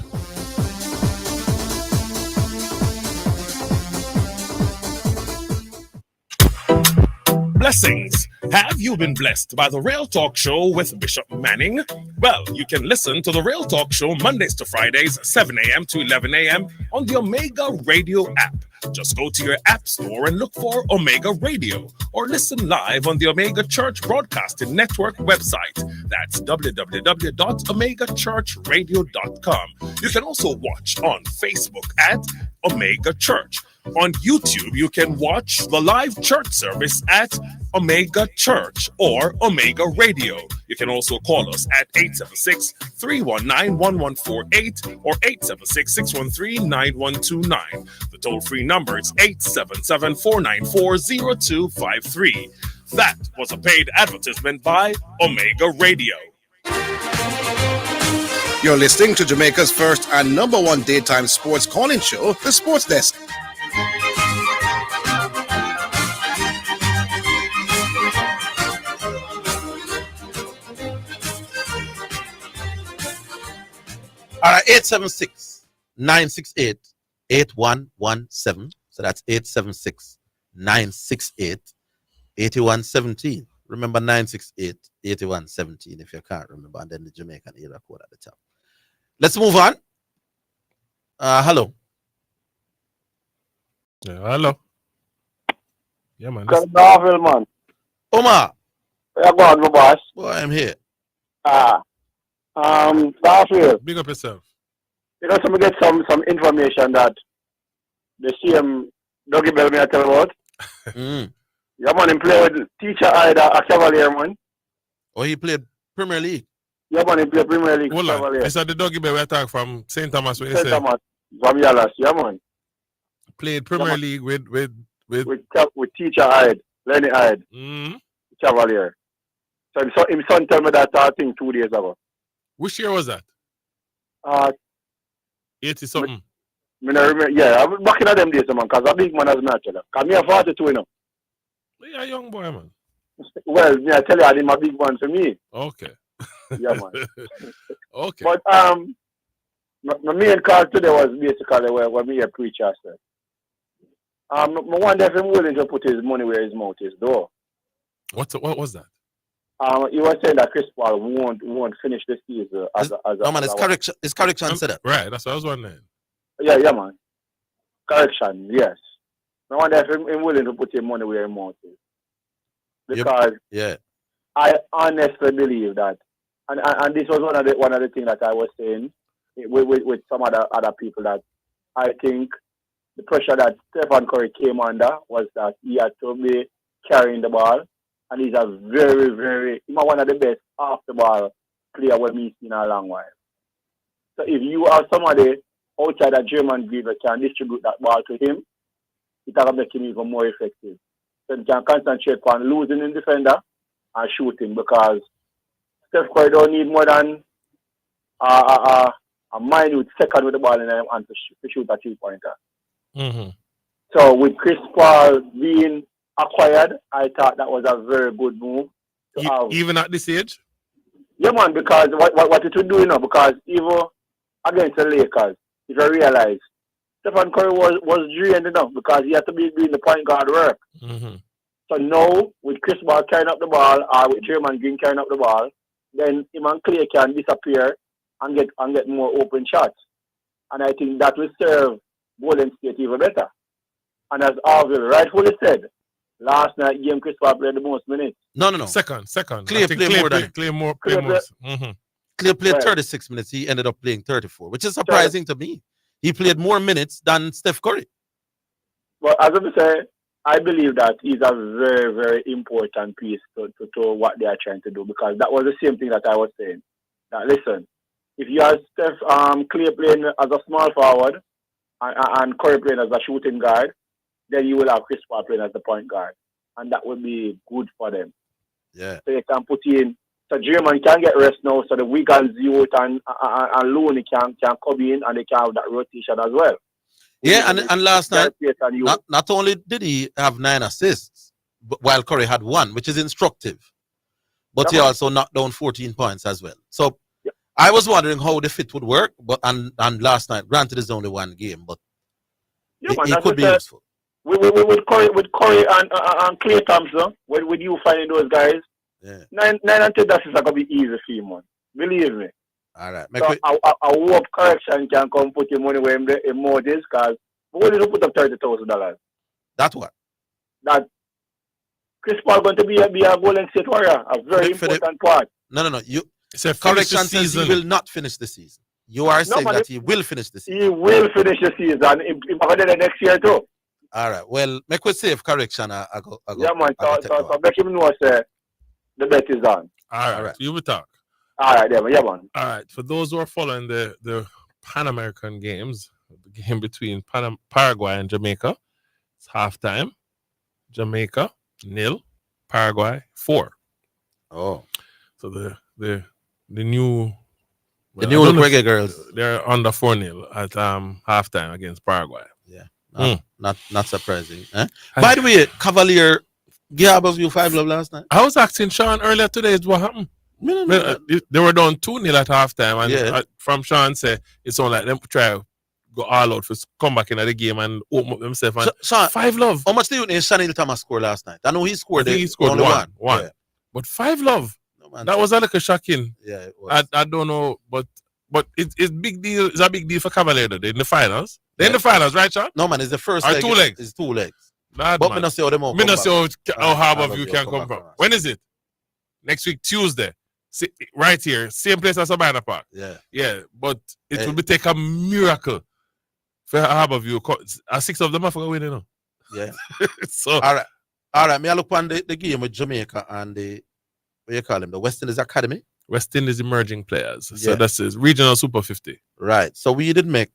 Blessings. Have you been blessed by the Real Talk Show with Bishop Manning? Well, you can listen to the Real Talk Show Mondays to Fridays, 7 a.m. to 11 a.m. on the Omega Radio app. Just go to your app store and look for Omega Radio, or listen live on the Omega Church Broadcasting Network website. That's www.omegachurchradio.com. You can also watch on Facebook at Omega Church. On YouTube, you can watch the live church service at Omega Church or Omega Radio. You can also call us at 876-319-1148 or 876-613-9129. The toll-free number is 877-494-0253. That was a paid advertisement by Omega Radio. You're listening to Jamaica's first and number one daytime sports calling show, the Sports Desk. All right, 876-968-8117. So that's 876-968-8117. Remember 968-8117 if you can't remember, and then the Jamaican area code at the top. Let's move on. Hello. Yeah, hello. Yeah, man. Good Orville, man. Omar. Where you going, my boss? Boy, I'm here. Orville. Big up yourself. You know, so we get some information that the CM Dougie Bell me I tell about. Yeah, man, he played with Teacher Ida a Cavalier, man. Oh, he played Premier League. Yeah, man, he played Premier League. Hold on. Cavalier. Is that the Dougie Bell we attack from St. Thomas? What you St. say? Thomas, from Yalas, yeah, man. Played Premier League with Teacher Hyde, Lenny Hyde, Cavalier. So his son told me that I think 2 days ago. Which year was that? 80 something. I remember, yeah, I was back in them days, man, because a big man as me actually. Because me a 42, you know. You're a young boy, man. Well, me I tell you, I'm a big man for me. Okay. Yeah, man. Okay. But my main call today was basically where me a preacher said. I wonder if he's willing to put his money where his mouth is, though. What was that? He was saying that Chris Paul won't finish the season as His correction said that. Right, that's what I was wondering. Yeah, man. Correction, yes. I wonder if he's willing to put his money where his mouth is. Because I honestly believe that, and this was one of the things that I was saying with some other people, that I think the pressure that Stephen Curry came under was that he had to be carrying the ball, and he's a he's one of the best off the ball player we've seen in a long while. So if you are somebody outside of German Green that can distribute that ball to him, it will make him even more effective. So he can concentrate on losing in defender and shooting, because Steph Curry don't need more than a minute second with the ball in him and to shoot a 3-pointer. Mm-hmm. So with Chris Paul being acquired, I thought that was a very good move. Even at this age? Yeah, man, because what it would do, because even against the Lakers, if you realize, Stephen Curry was drained enough because he had to be doing the point guard work. Mm-hmm. So now, with Chris Paul carrying up the ball, or with Draymond Green carrying up the ball, then him and Clay can disappear and get more open shots. And I think that will serve Golden State even better. And as Orville rightfully said, last night game Chris Paul played the most minutes. No. Second. Clay played more than Clay more. Mm-hmm. Clay played 36 minutes. He ended up playing 34, which is surprising to me. He played more minutes than Steph Curry. Well, as I say, I believe that he's a very, very important piece to what they are trying to do, because that was the same thing that I was saying. That listen, if you have Clay playing as a small forward and Curry playing as a shooting guard, then you will have Chris Paul playing as the point guard, and that would be good for them. Yeah. So you can put in. So German can get rest now, so the Wiggins youth and Looney can come in, and they can have that rotation as well. Yeah, and last night, not only did he have 9 assists, but while Curry had 1, which is instructive, but he also knocked down 14 points as well. So I was wondering how the fit would work, but and last night, granted, it's only 1 game, but it could be useful. With Curry and Clay Thompson, with you finding those guys, 9 and 10 that's going to be easy for you, man. Believe me. All right. So I hope correction can come put your money where your mouth is, because we only put up $30,000. That's what? That Chris Paul going to be a Golden State Warrior, a very important part. No. Correction says he will not finish the season. You are saying that he will finish the season. He will finish the season. He might do the next year too. All right. Well, make a safe correction. I go. Yeah, man. So make him know the bet is on. All right. You will talk. All right, yeah, man. All right. For those who are following the Pan American games, the game between Paraguay and Jamaica, it's halftime. Jamaica 0, Paraguay 4. Oh. So the new The new reggae girls. They're under 4-0 at halftime against Paraguay. Yeah. Not surprising. Eh? By the way, Cavalier gave you 5 love last night. I was asking Sean earlier today what happened. They were down 2-0 at halftime, and from Sean said it's on like them try to go all out for come back into the game and open up themselves. And Sean, 5 love. How much do you think Shanil Thomas scored last night? I know he scored. He scored only one. Yeah. But 5 love. Man, that was a little shocking. Yeah, it was. I don't know, but it's big deal. It's a big deal for Cavalier though. They're in the finals. They're in the finals, right, Sean? No man, it's the first or leg. 2 legs. It's 2 legs. Bad, but man. me not see how them all Me come not see back. how Harborview can come from. When is it? Next week, Tuesday. See, right here, same place as Sabina Park. Yeah. But it will be take a miracle for Harborview. 6 of them are for winning, you know. Yeah. So all right. Me I look on the game with Jamaica and the what you call them, the West Indies Academy. West Indies emerging players. So that's his regional Super 50. Right. So we did make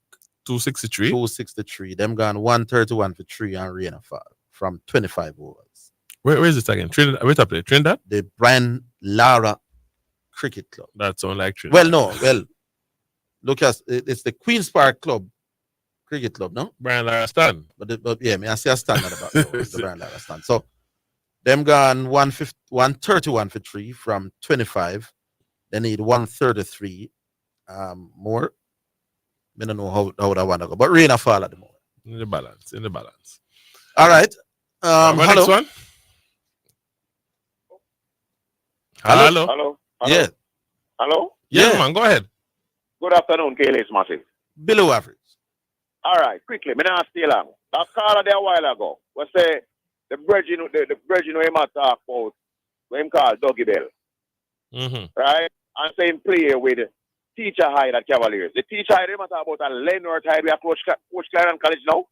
263. 263. Them gone 131 for 3 and rain and fall from 25 overs. Where is it again? Trinidad. Where to play? Trinidad? The Brian Lara Cricket Club. That sounds like Trinidad. Well, look, it's the Queen's Park Club Cricket Club, no? Brian Lara stand. But yeah, I see a stand at about the Brian Lara stand. So them gone 131 for 3 from 25. They need 133 more. I don't know how that want to go, but rain or fall at the moment. In the balance. All right. Hello. Next one. Hello. Yeah. Hello? Yeah, man, go ahead. Good afternoon, KLS Massive. Below average. All right, quickly, me not stay long. That caller there a while ago was say the bridging where him a talk about what him call Dougie Bell. Right? And saying play with Teacher Hyde at Cavaliers. The Teacher Hyde him a talk about a Leonard Hyde we are Coach Clarence College now.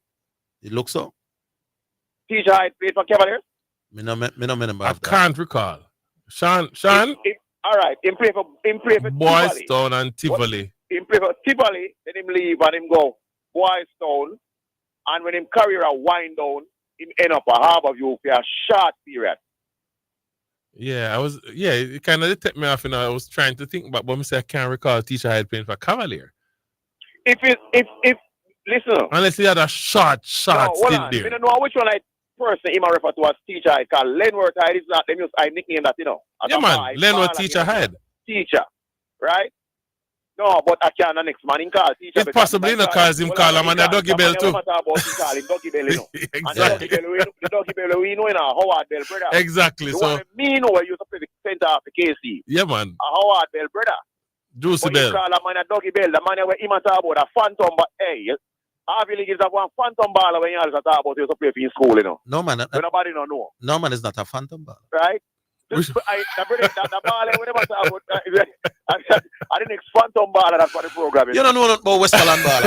It looks so. Teacher Hyde played for Cavaliers? I can't recall. Sean? All right, him play for Boys Town and Tivoli. Him play for Tivoli, then him leave and him go Boys Town. And when him career a wind down, him end up a Harborview for a short period. Yeah, it kind of took me off, you know. I was trying to think about, but I can't recall Teacher Hyde playing for Cavalier. If listen. Unless he had a short stint there. I don't know which one person he might refer to as Teacher Hyde, because Lenworth Hyde is not them use I nickname that, you know. Yeah, man, Lenworth Teacher Hyde. Teacher, right? No, but I can't next man in call Teacher. It's possibly not because him call him and a Dougie Bell too. Exactly. Exactly. The Dougie Bell we know in a Howard Bell brother. Exactly. The So one me know where you play the center of the KC. yeah, man. A Howard Bell brother. Juicy But Bell. you call a man a Dougie Bell, the man where him a talk about a phantom, but hey, Harvey League is a one phantom baller when you all talk about you to play for in school, you know. No man. Nobody don't know. No man is not a phantom ball. Right? The ball when they talk about I didn't phantom baller that's for the program. You don't know nothing about Western ball.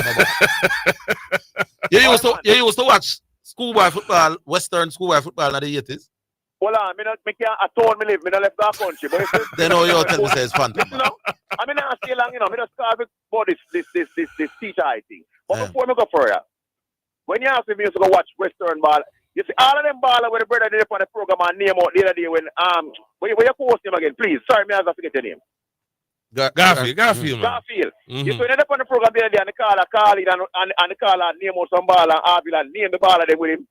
You used to watch schoolboy football, Western schoolboy football in the 80s. Hold on, I can't atone me live, I left that country. But They know you tell me say it's phantom. You know, I mean I stay long, you know, I just start about this teacher I think. But before I go further, when you ask me to go watch Western ball, you see all of them baller where the brother did on the program and name out the other day when where you post him again, please. Sorry, me I have to forget your name. Garfield, man. Garfield. You see, when they on the program the other day and the caller call it and the caller name out some baller and Harvey and name the baller them with him.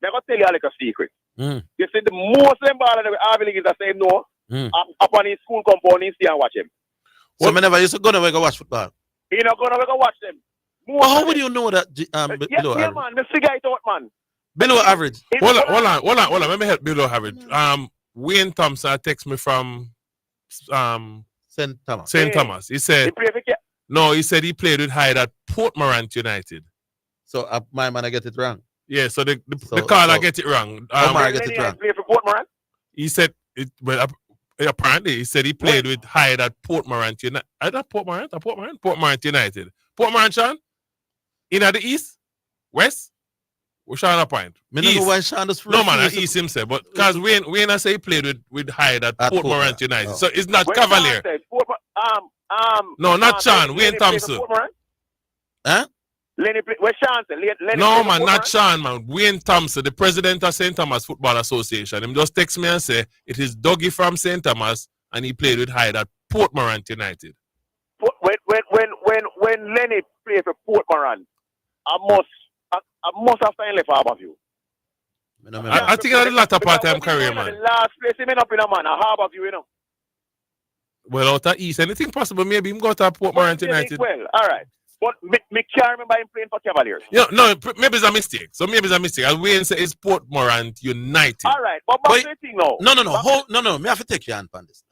They're gonna tell you like a secret. You see, the most of them baller that Harvey League is the same no. Up on his school compound, he stay and watch him. So I never used to go to go watch football. He not gonna go watch them. But how would you know that below yeah, average? man, the figure it out, man. Below average. Hold on. Let me help below average. Wayne Thompson text me from St. Thomas. St. Thomas. He said he said he played with Hyde at Port Morant United. So my man I get it wrong. Yeah, so the caller get it wrong. I get it wrong. Play for Port Morant? He said apparently he said he played with Hyde at Port Morant United. Port Morant United. Port Morant, Sean? In at the east? West? We're Sean a point. Me don't know why Sean is No man, east him say, but because Wayne I say he played with Hyde at Port Morant United. Oh. So it's not Cavalier. No, not Sean, Wayne Thompson. Huh? Lenny, where Sean say? Lenny No, play man, for not Portmorant? Sean, man. Wayne Thompson, the president of St. Thomas Football Association. Him just text me and say, it is Dougie from St. Thomas, and he played with Hyde at Portmorant United. When Lenny played for Portmorant, I must have signed left half of you. I think I had a lot of part-time career, man. The last place he made up in a man, a half of you, you know. Well, out of East, anything possible, maybe him go to Portmorant United. Well, all right. But me can't remember him playing for Cavaliers. Yeah, no, maybe it's a mistake. So maybe it's a mistake. As Wayne said, it's Portmorant United. All right, but back to the thing now. No. Me have to take your hand on this.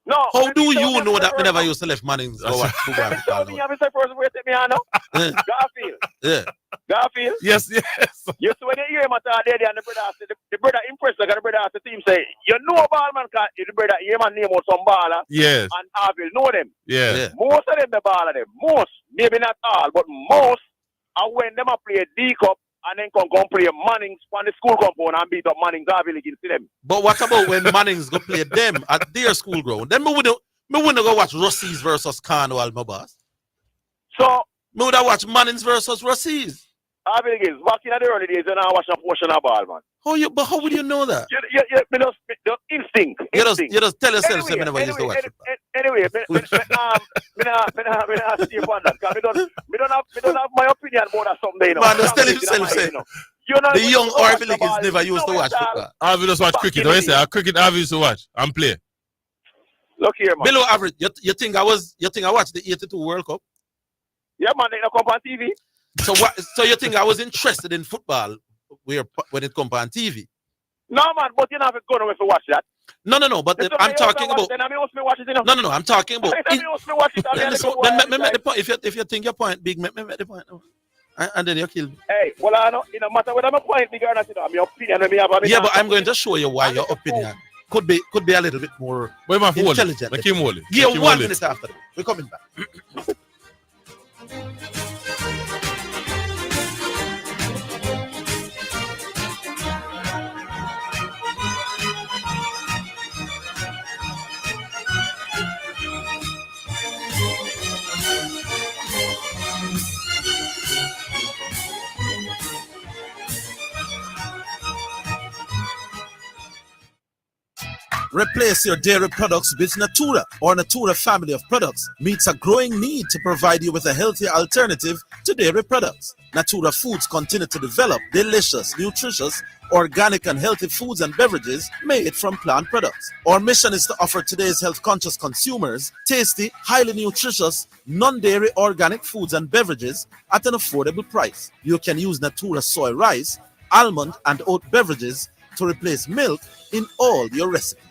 No. How do you know that we never used to left Manning's go watch football? You have to say first where take me on now. Garfield. Yeah. Garfield. Yes. You see when you hear him at there and the brother say the brother impressed like the brother asked the team say, you know ballman can the brother hear man name out some baller. Yes. And Orville know them. Yeah. Most of them the baller them. Most, maybe not all, but most are when them a play D Cup and then come play Manning's on the school compound and beat up Manning's Orville against them. But what about when Manning's go play them at their school ground? Then me wouldn't go watch Rossies versus Cornwall, my boss. So me would have watched Manning's versus Rossies. Orville against back in the early days when I watched a portion of ball, man. But how would you know that? The instinct. You just tell yourself I never used to watch it. Anyway, me not stay on that because me don't have my opinion about that someday. You know. Man, just tell himself say the young Orville never used to watch football. Orville just watch cricket. What you say? Cricket Orville used to watch and play. Look here, man. Below average. You think I watched the 82 World Cup? Yeah, man, they don't come on TV. So you think I was interested in football when it comes on TV? No, man, but you don't have to go nowhere to watch that. No, but I'm talking about. No, I'm talking about. Then make the point. If you think your point big, make the point. And then you kill me. Hey, well, I know. It no matter whether my point big or not, you know, my opinion. Yeah, but I'm going to show you why your opinion could be a little bit more intelligent. Yeah, 1 minute after that. We're coming back. Replace your dairy products with Natura, or Natura family of products meets a growing need to provide you with a healthier alternative to dairy products. Natura Foods continue to develop delicious, nutritious, organic and healthy foods and beverages made from plant products. Our mission is to offer today's health-conscious consumers tasty, highly nutritious, non-dairy organic foods and beverages at an affordable price. You can use Natura soy rice, almond and oat beverages to replace milk in all your recipes.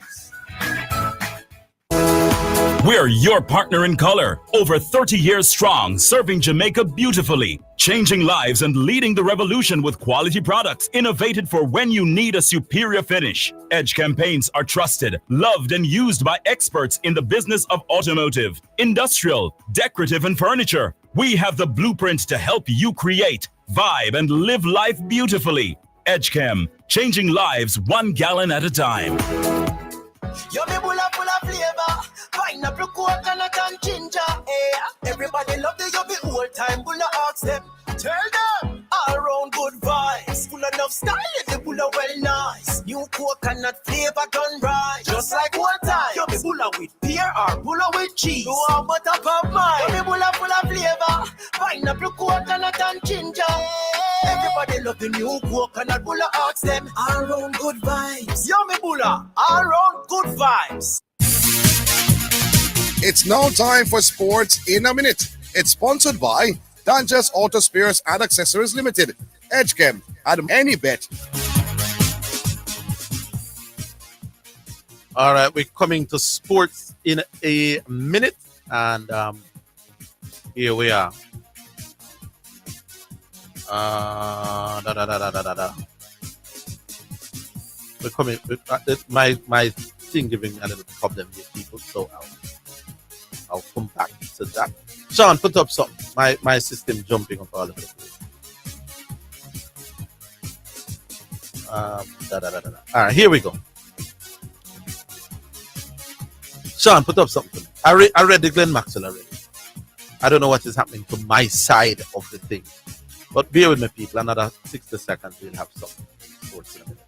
We're your partner in color, over 30 years strong, serving Jamaica beautifully, changing lives and leading the revolution with quality products innovated for when you need a superior finish. Edge campaigns are trusted, loved, and used by experts in the business of automotive, industrial, decorative, and furniture. We have the blueprint to help you create, vibe, and live life beautifully. EdgeChem, changing lives 1 gallon at a time. Yummy bulla full of flavor, pineapple, coconut and ginger. Everybody love the yummy old time bulla. Ask them, tell them, all around good vibes. Full enough style, the bulla well nice. New coconut flavor done right, just like one time. Yummy bulla with pear or bulla with cheese. No one but a pop mine. Yummy bulla full of flavor, pineapple, coconut and ginger. Everybody love the new coconut bulla. Ask them, all around good vibes. Yummy bulla, all around good vibes. It's now time for Sports in a Minute. It's sponsored by Dangerous Auto Spares and Accessories Limited, EdgeChem, and Any Bet. All right, we're coming to Sports in a Minute, and here we are. We're coming. My thing giving a little problem here, people. So I'll come back to that. Sean, put up something. My system jumping up all over the place. All right, here we go. Sean, put up something. I read the Glenn Maxwell already. I don't know what is happening to my side of the thing. But bear with me, people. Another 60 seconds, we'll have some sports in a minute.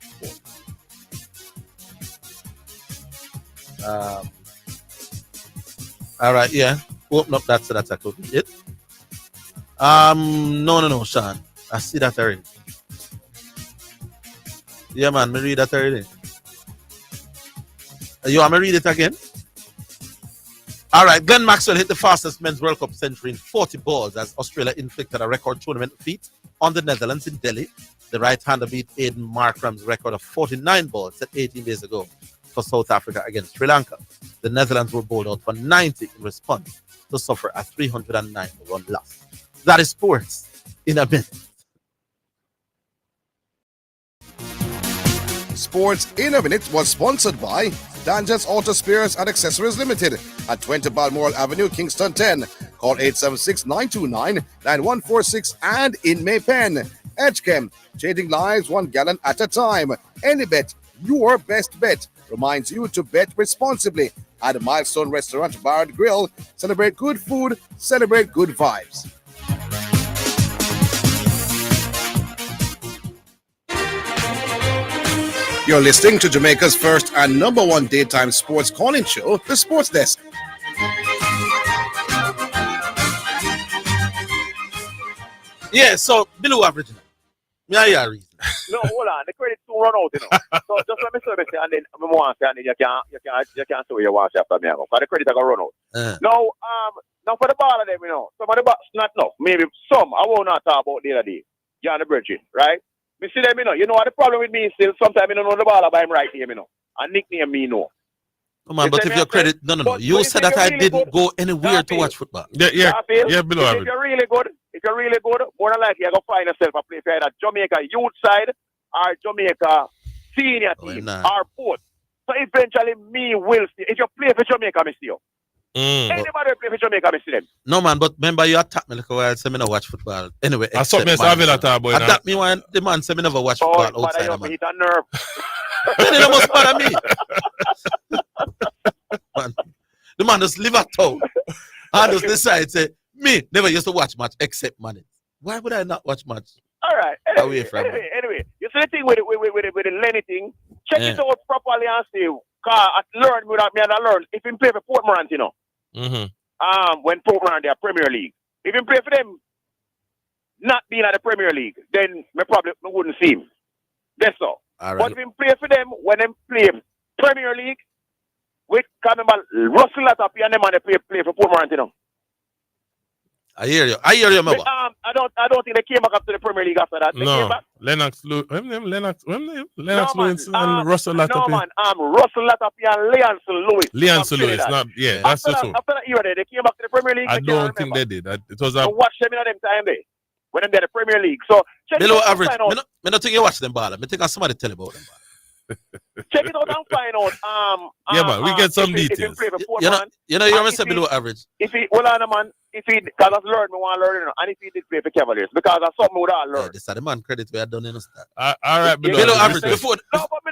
All right, yeah. Open up that so that I could read it. No, Sean. I see that already. Yeah, man, me read that already. You want me to read it again? All right, Glenn Maxwell hit the fastest men's World Cup century in 40 balls as Australia inflicted a record tournament defeat on the Netherlands in Delhi. The right-hander beat Aidan Markram's record of 49 balls set 18 days ago for South Africa against Sri Lanka. The Netherlands were bowled out for 90 in response to suffer a 309-run loss. That is sports in a minute. Sports in a Minute was sponsored by Dangerous Auto Spares and Accessories Limited at 20 Balmoral Avenue, Kingston 10. Call 876-929-9146 and in Maypen. Edgechem, changing lives 1 gallon at a time. Any bet, your best bet, reminds you to bet responsibly at Milestone Restaurant Bar and Grill. Celebrate good food, celebrate good vibes. You're listening to Jamaica's first and number one daytime sports calling show, the Sportsdesk. Yeah, so below average. Yeah, reason. No, hold on. The credit to run out, So just let me say this, and then I want to say, and then you can't say what you want after me. Because the credit are gonna run out. Now for the ball of them, some of the balls not enough. Maybe some. I will not talk about the other day. You're on the bridge, right? Me see them, you know what the problem with me is still sometimes I don't know the ball about him right here, And nickname me no. Come on, but if your credit, no. You said that I didn't go anywhere to watch football. Yeah, below average. If you're really good, more than likely you're gonna find yourself a play for either Jamaica youth side or Jamaica senior team or both. So eventually me will see. If you play for Jamaica, me see you. Anybody play for Jamaica, me see them. No man, but remember you attacked me like a while, so me not watch football. Anyway, I saw me that boy. Attack me when the man say me never watch football outside of man. Hit a nerve. Then it must bother me. Man, the man just live at town and just decide say me never used to watch match except money. Why would I not watch match? All right. Away from anyway, you see the thing with the Lenny thing. Check it out properly and see. Cause I learned without me and I learned if you play for Portmorant, when Portmorant they are Premier League. If you play for them not being at the Premier League, then me probably wouldn't see him. That's all. Right. But if you play for them when they play Premier League, with Russell Latapi and them and they play for Portmorant, I hear you, but, I don't think they came back up to the Premier League after that. They came back. Lennox Lewis and Russell Latapi. No man, Russell Latapi and Leonson Lewis. That's the two. After that era, they came back to the Premier League. I don't think they did. It was a watch them in them time there when they're the Premier League. So below average. I don't think you watch them ball. I think somebody tell about them ball. Check it out and find out. Man, we get some details. You remember below average. If he, because I've learned, me want to learn, and if he did play for Cavaliers, because that's something we all learn. This is the man credit we had done in the start. All right, below average. Before. No, but me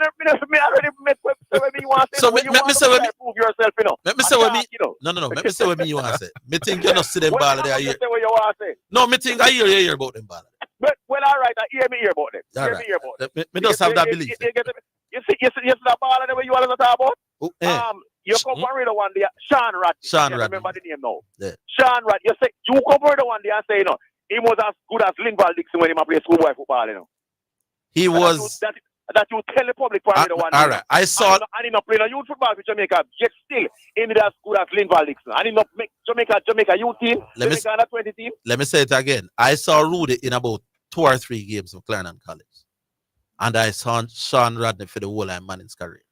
already met with you want to say. So let me say what me prove yourself, Let me say what me. No. Let me say what me you want to say. Me think you not see them ball there. Say what you want to say. No, me think I hear about them ball. Well, all right, I hear me hear about them. Me just have that belief. You see that ball the way you all talk about? You come for the one there, Sean Radley. Remember the name now. Yeah. Sean Radley. You say you come for the one there and say, he was as good as Lindval Dixon when he played schoolboy football, He was. That you tell the public for the one. All right, I saw. And he not playing a youth football for Jamaica. Yet still, he not as good as Lindval Dixon. And he not make Jamaica youth team. Jamaica under 20 team. Let me say it again. I saw Rudy in about 2 or 3 games of Clarendon College. And I saw Sean Rodney for the whole of Manning's career.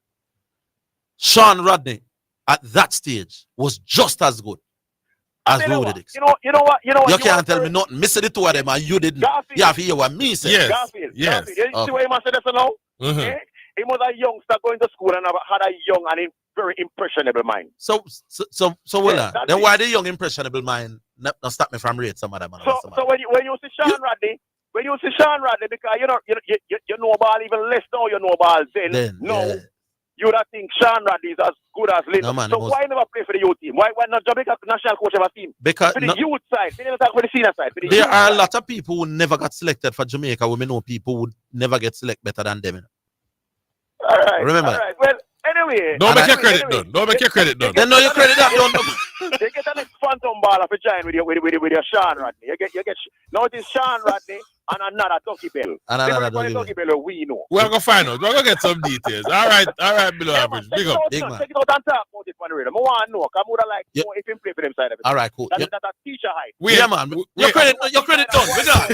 Sean Rodney at that stage was just as good as Rudy Dixon. You know what? You can't tell me nothing. Missing the two of them and you didn't. You have to hear what me say. Garfield. You see what he must say this now? He was a youngster going to school and had a young and very impressionable mind. So then why the young impressionable mind not stop me from reading some of them? So when you see Sean Rodney, because you know ball even less now, you know ball then. No. you would think Sean Radley is as good as Lynn. No, man, so why never play for the youth team? Why not Jamaica national coach ever team? Because for the youth side, they never talk for the senior side. For the there youth are a side. lot of people who never got selected for Jamaica. We know people would never get selected better than them. All right. Remember All right. Well, anyway. Don't make your credit anyway, done. Don't make your credit done. Then no, your credit that done. They get a next phantom baller for giant with your Sean Rodney. You get now it is Sean Rodney and another Ducky Bell. And another Ducky Bell we know. We're gonna find out. We're gonna get some details. All right, below average. Big up. Check it out and talk about it on the radio. I want to know. I would like to know if he play for them side of it. All right, cool. That's a teacher height. Yeah, man. Your credit done. We got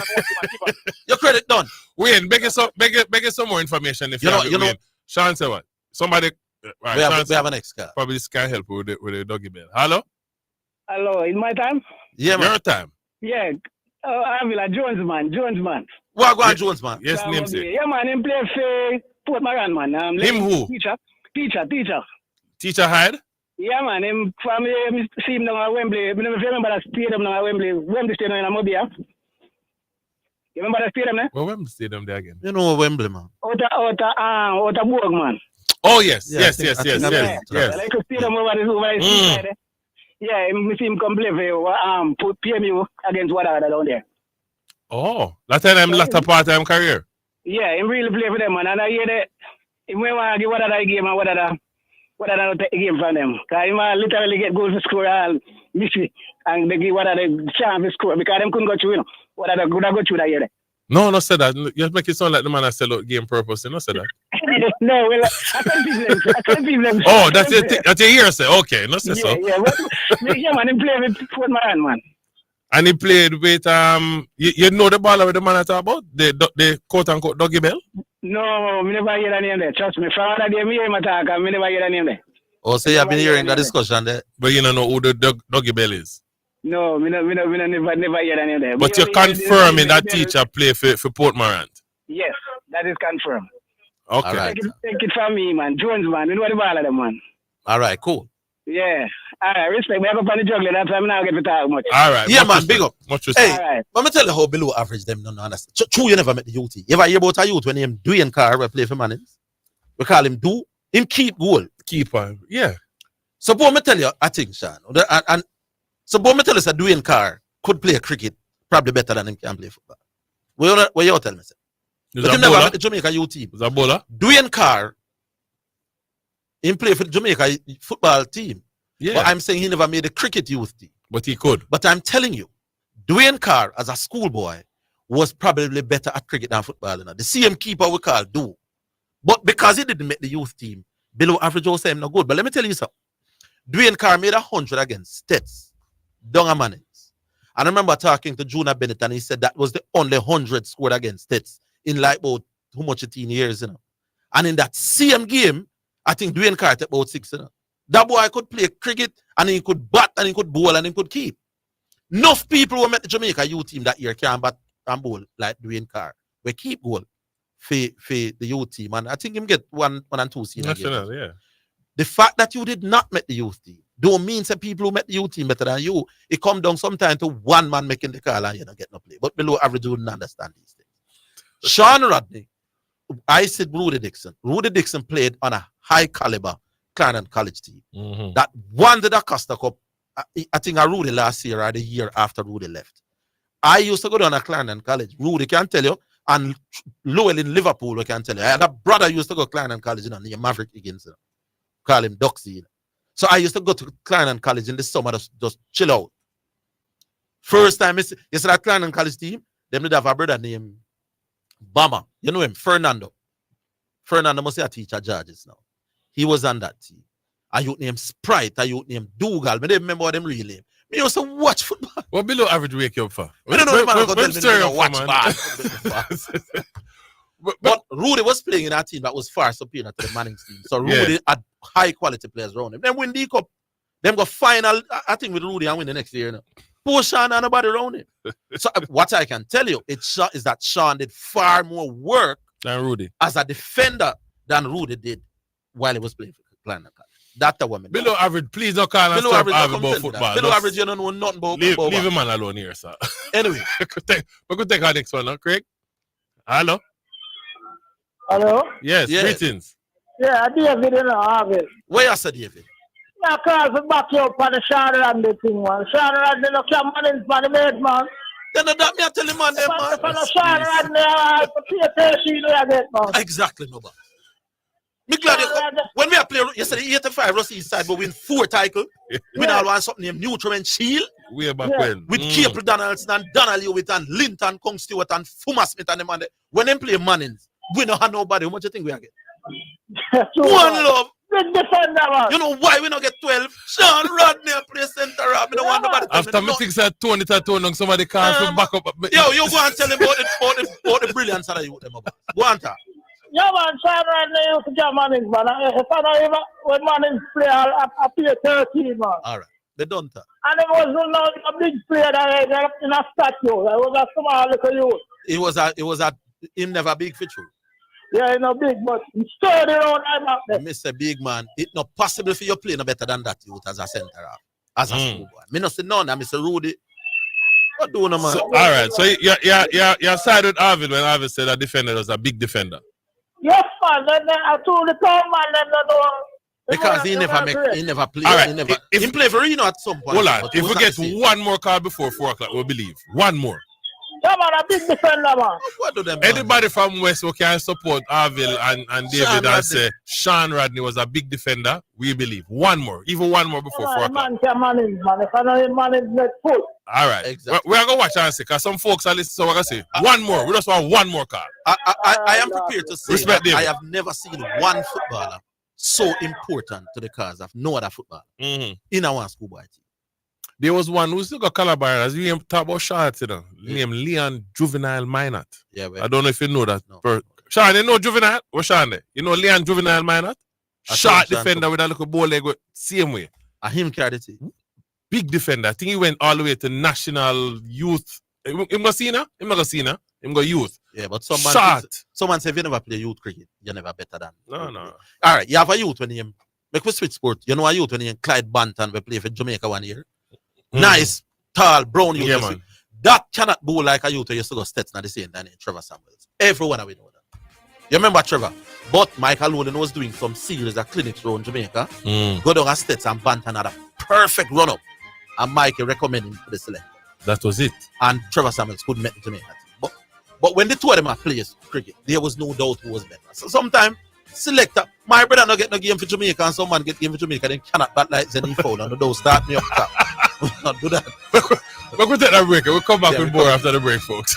your credit done. Wayne, beg us some more information if you know. Sean said what? Somebody. Right, we have an next card. Probably this can help with the Doggy Bell. Hello? Hello, is my time? Yeah, man. Your time. Yeah. I'm like Jones man. What go on, Jones man? Yes, name say. Yeah, man. Him play for Port Moran, man. Him who? Teacher. Teacher Hyde? Yeah, man. Him from see him down at Wembley. I remember that stadium down at Wembley Stadium in Amobia. You remember that stadium there? Well, Wembley Stadium there again. You know Wembley, man. Out of Borg, man. Oh, yes. Like a stadium over the side. Yeah, I see him come play for PMU against Wadada down there. Oh, that time I'm latter part-time career. Yeah, he really play for them, man. And I hear that he want to give Wadada a game and Wadada not take a game from them. Because he literally get goals to score all mystery and they give Wadada a chance to score because them couldn't go through, Wadada could have go through that year. No, not say that. You make it sound like the man that sell out game purpose. You not say that. No, well, I can't people. Oh, that's your hearsay. Okay, not say so. Yeah, man, he played with Fort Moran, man. And he played with you know the baller with the man I talk about? The quote unquote Doggy Bell? No, I never hear the name there. Trust me. From that day, me hear him talk, I never hear the name there. Oh, so you have been hearing that discussion there? But you don't know who the Doggy Bell is? No, I never hear the name there. But you're confirming that teacher play for Port Moran? Yes, that is confirmed. Okay. Right. Take it from me, man. Jones, man. You know the ball of them, man. All right, cool. Yeah. All right, respect. We have up on the juggler. That's why I'm not get to talk much. All right. Yeah, man, big up. Much hey, all right. let me tell you how below average them don't understand. True, you never met the youth. You ever hear about a youth when him Dwayne Carr we play for Mannings? We call him Do. Him keep goal. Keeper. Yeah. Suppose me tell you, I think, Sean. And suppose me tell you that Dwayne Carr could play cricket probably better than him can play football. What you tell me? But him never met the Jamaica youth team. Is that bowler? Dwayne Carr, him play for the Jamaica football team. Yeah. But I'm saying he never made the cricket youth team. But he could. But I'm telling you, Dwayne Carr, as a schoolboy, was probably better at cricket than football. The same keeper we call Do. But because he didn't make the youth team, below average also him not good. But let me tell you something. Dwayne Carr made 100 against Stets, Donga Mannings. And I remember talking to Juna Bennett and he said that was the only 100 scored against Stets in like about how much 18 years, And in that same game, I think Dwayne Carr took about 6, That boy could play cricket and he could bat and he could bowl and he could keep. Enough people who met the Jamaica youth team that year can bat and bowl like Dwayne Carr. We keep goal for the youth team. And I think him get 1 and 2 senior National, yeah. The fact that you did not met the youth team don't mean that people who met the youth team better than you. It come down sometimes to one man making the call and you don't get no play. But below average wouldn't understand these things. Sean Rodney, I said Rudy Dixon. Rudy Dixon played on a high caliber Clarendon College team that won the Costa Cup. I think I Rudy last year or the year after Rudy left. I used to go down to Clarendon College. Rudy can tell you, and Lowell in Liverpool, we can tell you. I had a brother used to go to Clarendon College, named Maverick Higgins. Call him Doxy. So I used to go to Clarendon College in the summer just chill out. First time, you see that Clarendon College team, they did have a brother named Bama. You know him, Fernando. Fernando must be a teacher Georges now. He was on that team. A youth named Sprite, a youth named Dougal. I don't remember what them real name. Me used to watch football. What below average wake you up for? I don't know if I'm going to tell me to watch ball. But Rudy was playing in that team that was far superior to the Mannings team. So Rudy had high quality players around him. Then win the cup. Them go final, I think, with Rudy and win the next year. Poor Sean and nobody around him. So what I can tell you is that Sean did far more work than Rudy as a defender than Rudy did while he was playing for Clarendon College. That's the woman. Below average, please don't call us about football. Below average, you don't know nothing about football. Leave a man alone here, sir. Anyway. we could take our next one, huh, Craig? Hello? Hello? Yes, greetings. Yeah, David, you know, Harvey. Where you say David? Yeah, cause we back you up on the Sean Randy thing, man. Sean Randy no come manage for the mate, man. Then that me I tell him, man, them, man. If I Sean Randy, pay attention to that, man. Exactly, no, boss. Me glad when we are playing yesterday, 85 Rossi side, but win 4 titles. We now want something named Nutriment Shield. Way back when. With Capel Donaldson and Donald Hewitt and Linton, Kong Stewart and Fuma Smith and them and when them play Mannings, we don't have nobody. How much you think we are get? One love. Big defender, man. You know why we don't get 12? Sean Rodney play center up. We don't want nobody. After me think that Tony Tato, somebody can't back up. Yo, you go and tell him about the brilliance of the youth. Go on, talk. Yeah, man, Sean Randy used to get Mannings, man. If I don't even, when Mannings play, I play 13, man. All right. They don't talk. And it was a big player that in a statue. It was a small little youth. It was a him never big for true. Yeah, you know, big, but he stirred around I'm up there. Mr. Big Man, it's not possible for you to play no better than that youth as a center half. As a schoolboy. Me not say none, Mr. Rudy. What do you know, man? So, all right, so you're sided with Arvid when Arvid said that defender was a big defender. Yes, man. Then I told the time, man, then because he never played. All right. He played for Reno at some point. Hold on. If we get one more card before 4 o'clock, we'll believe. One more. Yeah, man, a big defender, man. What do them? Anybody from West who can support Arville and David and say Sean Rodney was a big defender, we believe. One more. Even one more before 4 o'clock. Man can manage, man. If I know him manage, let's pull. All right. Exactly. We're going to watch and see because some folks are listening. So we're going to say one more. We just want one more card. I am prepared to say Respect that David. I have never seen one footballer so important to the cause of no other footballer in our schoolboy team. There was one who still got caliber as we talk about shots, you know, named Leon Juvenile Minot. Yeah, I don't know if you know that. No. Sean, you know Juvenile? What's Sean there? You know Leon Juvenile Minot? Short defender with a little bow leg, same way. Him carried the team. Big defender. I think he went all the way to national youth. Him go senior? Him not go senior. Him go youth. Yeah, but someone say if you never play youth cricket, you're never better than. No. All right, you have a youth when you make we switch sport. You know a youth when you Clyde Banton we play for Jamaica 1 year. Nice, tall, brown youth. Yeah, man. That cannot bowl like a youth who used to go Stetson at the same time, Trevor Samuels. Everyone we know that. You remember Trevor? But Michael Loden was doing some series of clinics around Jamaica. Go down at Stetson, Banton had a perfect run-up. And Mike recommended him for the select. That was it. And Trevor Samuels couldn't make the Jamaica team. But when the two of them are players cricket, there was no doubt who was better. So sometimes selector, my brother not get no game for Jamaica and someone get game for Jamaica, then cannot bat like Zenny foul and don't start me up top. Not do that. We're going to take that break. We'll come back with more after the break, folks.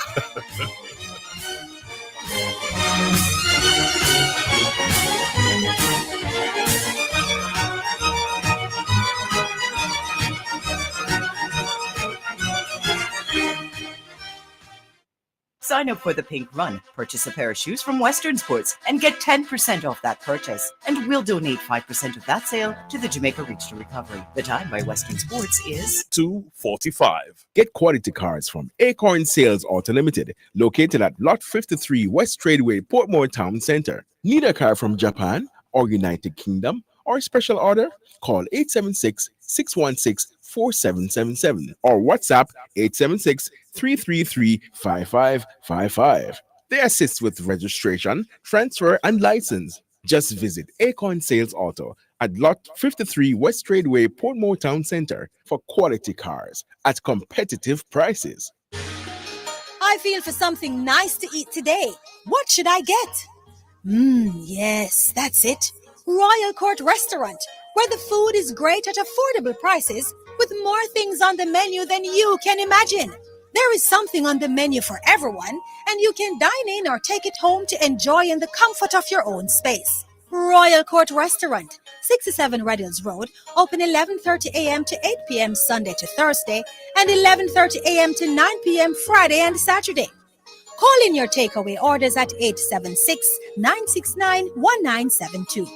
Sign up for the Pink Run, purchase a pair of shoes from Western Sports, and get 10% off that purchase. And we'll donate 5% of that sale to the Jamaica Reach to Recovery. The time by Western Sports is 2:45. Get quality cars from Acorn Sales Auto Limited, located at Lot 53 West Tradeway, Portmore Town Center. Need a car from Japan or United Kingdom or special order? Call 876-616-4777 or WhatsApp 876-333-5555. They assist with registration, transfer, and license. Just visit Acorn Sales Auto at Lot 53 West Tradeway, Portmore Town Center for quality cars at competitive prices. I feel for something nice to eat today. What should I get? Yes, that's it. Royal Court Restaurant, where the food is great at affordable prices with more things on the menu than you can imagine. There is something on the menu for everyone, and you can dine in or take it home to enjoy in the comfort of your own space. Royal Court Restaurant, 67 Red Hills Road, open 11:30 a.m. to 8 p.m. Sunday to Thursday and 11:30 a.m. to 9 p.m. Friday and Saturday. Call in your takeaway orders at 876-969-1972.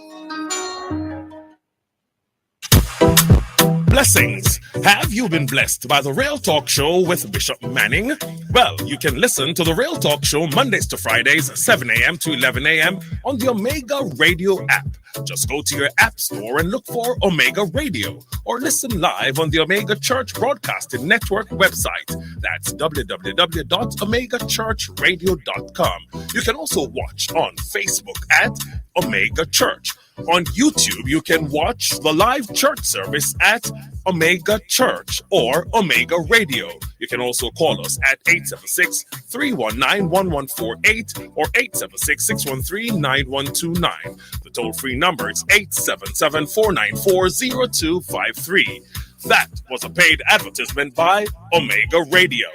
Blessings. Have you been blessed by the Real Talk Show with Bishop Manning? Well, you can listen to the Real Talk Show Mondays to Fridays, 7 a.m. to 11 a.m. on the Omega Radio app. Just go to your app store and look for Omega Radio or listen live on the Omega Church Broadcasting Network website. That's www.omegachurchradio.com. You can also watch on Facebook at Omega Church. On YouTube, you can watch the live church service at Omega Church or Omega Radio. You can also call us at 876-319-1148 or 876-613-9129. The toll-free number is 877-494-0253. That was a paid advertisement by Omega Radio.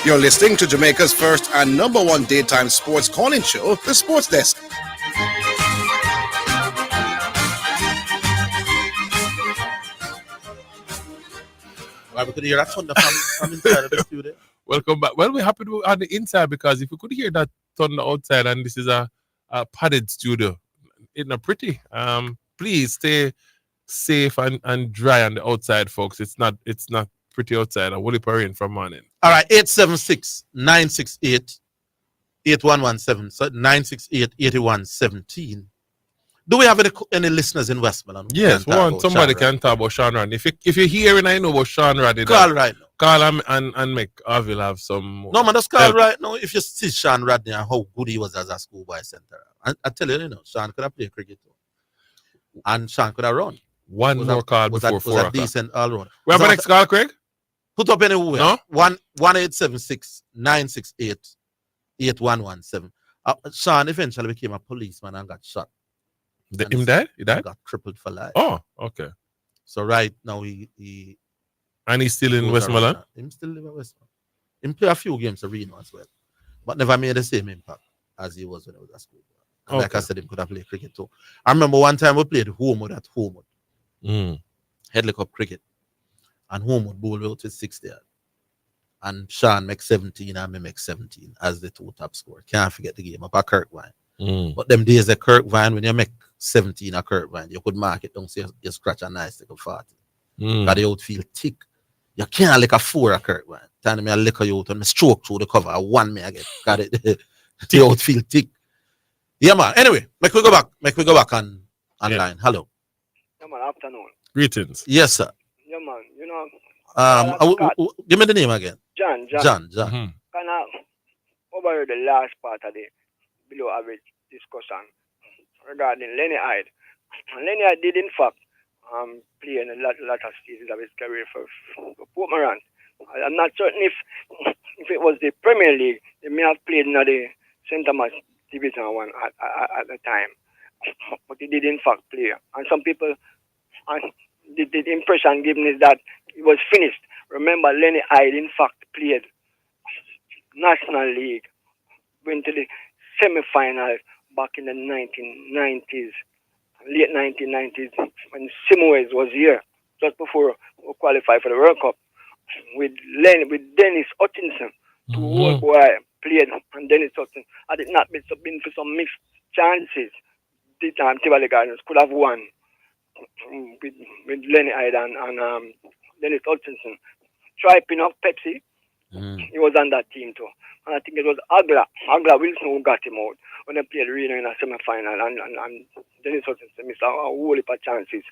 You're listening to Jamaica's first and number one daytime sports calling show, the Sports Desk. Well, we could hear that thunder from inside of the studio. Welcome back. Well, we're happy to be on the inside because if you could hear that thunder outside, and this is a padded studio, it's not pretty. Please stay safe and dry on the outside, folks. It's not pretty outside. I will rain from morning. All right, 876-968-8117. So 968-8117. Do we have any listeners in Westmoreland? Yes, somebody can talk about Sean Rodney. If you're hearing, I know about Sean Rodney. Call right now. Call him and make Orville have some. No, man, just call right now. If you see Sean Rodney and how good he was as a schoolboy center, I tell you, Sean could have played cricket too. And Sean could have run. One more call before 4 o'clock. Decent all round. We have a next call, Craig? Put up anywhere. No? 1-876-968-8117. Sean eventually became a policeman and got shot. Him died? He died? Got crippled for life. Oh, okay. So right now he and he's still in Westmoreland? Him still live in Westmoreland. He play a few games arena as well. But never made the same impact as he was when he was at school. And like I said, he could have played cricket too. I remember one time we played Homewood at Homewood. Headley Cup cricket. And Homewood bowled out with 60. And Sean makes 17 and me make 17 as the two top scorer. Can't forget the game up at Kirkwine. But them days at Kirkwine, when you make 17 at Kirkwine, you could mark it down so you scratch a nice like a 40. Because the outfield thick. You can't lick a 4 at Kirkwine. Time me I lick you out and me stroke through the cover. I won me again. Got it. The outfield thick. Yeah, man. Anyway, make we go back on online. Hello. Yeah, man, afternoon. Greetings. Yes, sir. Yeah, man, you know. Give me the name again. John. John. Kind of over the last part of the below average discussion regarding Lenny Hyde. And Lenny Hyde did, in fact, play in a lot of stages of his career for Port Morant. I'm not certain if it was the Premier League, they may have played in the Centre Match Division 1 at the time. But he did, in fact, play. And some people, the impression given is that it was finished. Remember, Lenny Hyde, in fact, played National League, went to the semi-final back in the 1990s, late 1990s, when Simwes was here, just before we qualified for the World Cup, with Dennis Hutchinson, two old boy played, and Dennis Hutchinson, had it not been for some mixed chances, the time Tivoli Gardens could have won with Lenny Hyde and Dennis Hutchinson. Striping of Pepsi, he was on that team too. And I think it was Agla Wilson who got him out when they played Reno in a semi-final, and Dennis Hutchinson missed a whole heap of chances.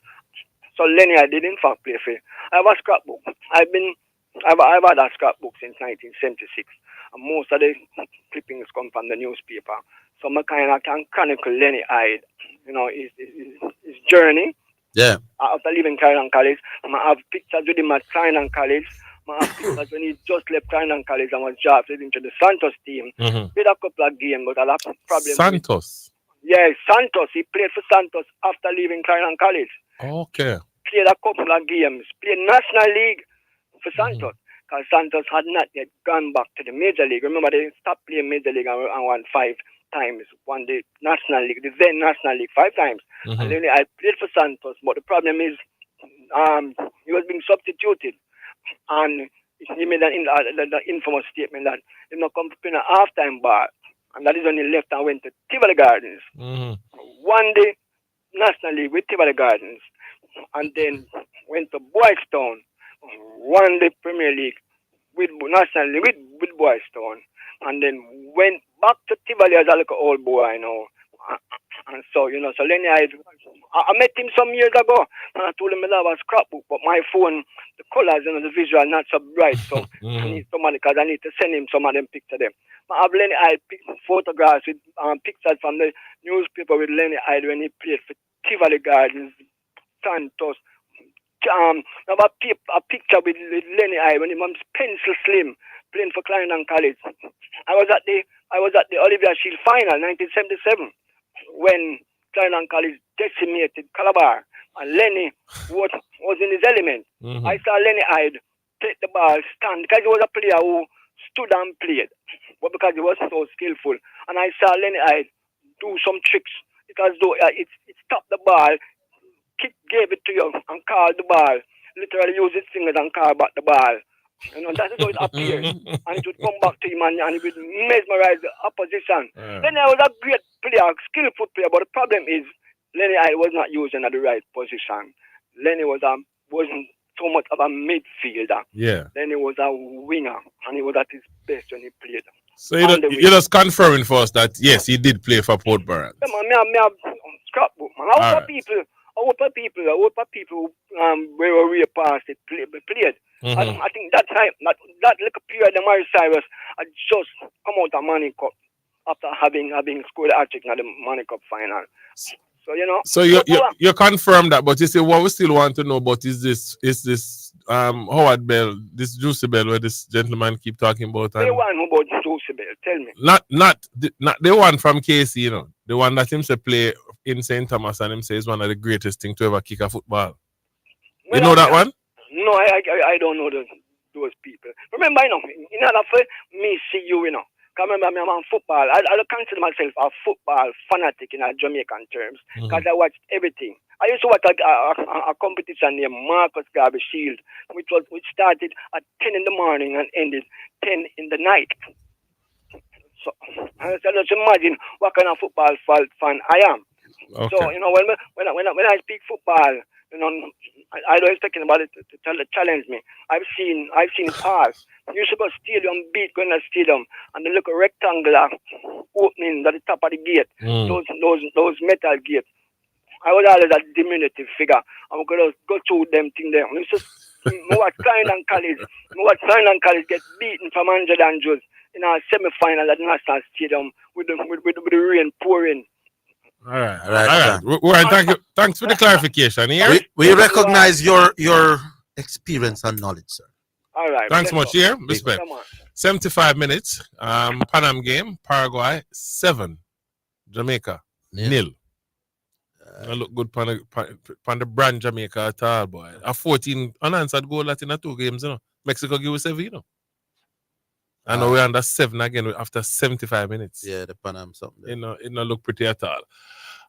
So Lenny, I did in fact play for. I have a scrapbook. I've had a scrapbook since 1976, and most of the clippings come from the newspaper. So I kind of can chronicle Lenny Hyde, his journey. Yeah. After leaving Clarendon College, I have pictures with him at Clarendon College. I have pictures when he just left Clarendon College and was drafted into the Santos team. Played a couple of games, but I had a problem. Santos? Santos. He played for Santos after leaving Clarendon College. Okay. Played a couple of games. Played National League for Santos. Because Santos had not yet gone back to the Major League. Remember, they stopped playing Major League and won 5 times. Won the National League, the then National League 5 times. And then I played for Santos, but the problem is he was being substituted. And he made the infamous statement that he not come to play a half-time bar. And that is when he left and went to Tivoli Gardens. One day, National League with Tivoli Gardens. And then went to Boys Town. One day, Premier League with National League with Boys Town. And then went back to Tivoli as a little old boy, And so, so Lenny I met him some years ago, and I told him I love a scrapbook, but my phone, the colors, the visual not so bright, so I need somebody, because I need to send him some of them pictures them. I have Lenny photographs with pictures from the newspaper with Lenny when he played for Tivoli Gardens, Santos. I have a picture with Lenny when he was pencil slim, playing for Clarendon College. I was at the Olivier Shield final, 1977, when Clarendon College decimated Calabar, and Lenny was in his element. I saw Lenny take the ball, stand, because he was a player who stood and played, but because he was so skillful. And I saw Lenny do some tricks. It was though it stopped the ball, gave it to you, and called the ball. Literally used his fingers and called back the ball. That is how it appeared. And it would come back to him and he would mesmerize the opposition. Lenny was a great player, skillful player, but the problem is Lenny was not used in the right position. Lenny wasn't so much of a midfielder. Yeah. Lenny was a winger, and he was at his best when he played. So you're just confirming for us that yes, he did play for Port Barons. Yeah, man, me have scrapbook, man. I hope people who were way past it played. I think that time, that little period, the Mary Cyrus had just come out of Manning Cup after having scored a hat-trick in the Manning Cup final. So So you confirmed that, but you say what we still want to know about is this Howard Bell, this Juicy Bell, where this gentleman keep talking about. The one who about Juicy Bell, tell me. Not the one from KC, the one that him say play in St. Thomas and him say is one of the greatest things to ever kick a football. Well, you know that one? No, I don't know those people. Remember, in order for me see you, because remember, I'm a football. I don't consider myself a football fanatic in Jamaican terms, because I watched everything. I used to watch a competition named Marcus Garvey Shield, which started at 10 in the morning and ended 10 in the night. So just imagine what kind of football fan I am. Okay. So when I speak football, I don't expect anybody to challenge me. I've seen it all. You should go stadium, beat going to stadium, and the little rectangular opening at the top of the gate. Those metal gates. I was always a diminutive figure. I'm gonna go through them thing there. It's just watch Clarendon College get beaten from 100 Andrews in our semi-final at the National Stadium with the rain pouring. All right. Well, thanks for the clarification. Here we recognize your experience and knowledge, sir. All right. Thanks much. Here, respect. 75 minutes. Panam game. Paraguay 7. Jamaica 0. I look good on the brand Jamaica at all, boy. A 14 unanswered goal in 2 games, Mexico give us 7, I know we're under 7 again after 75 minutes. Yeah, the Panam something. It not look pretty at all.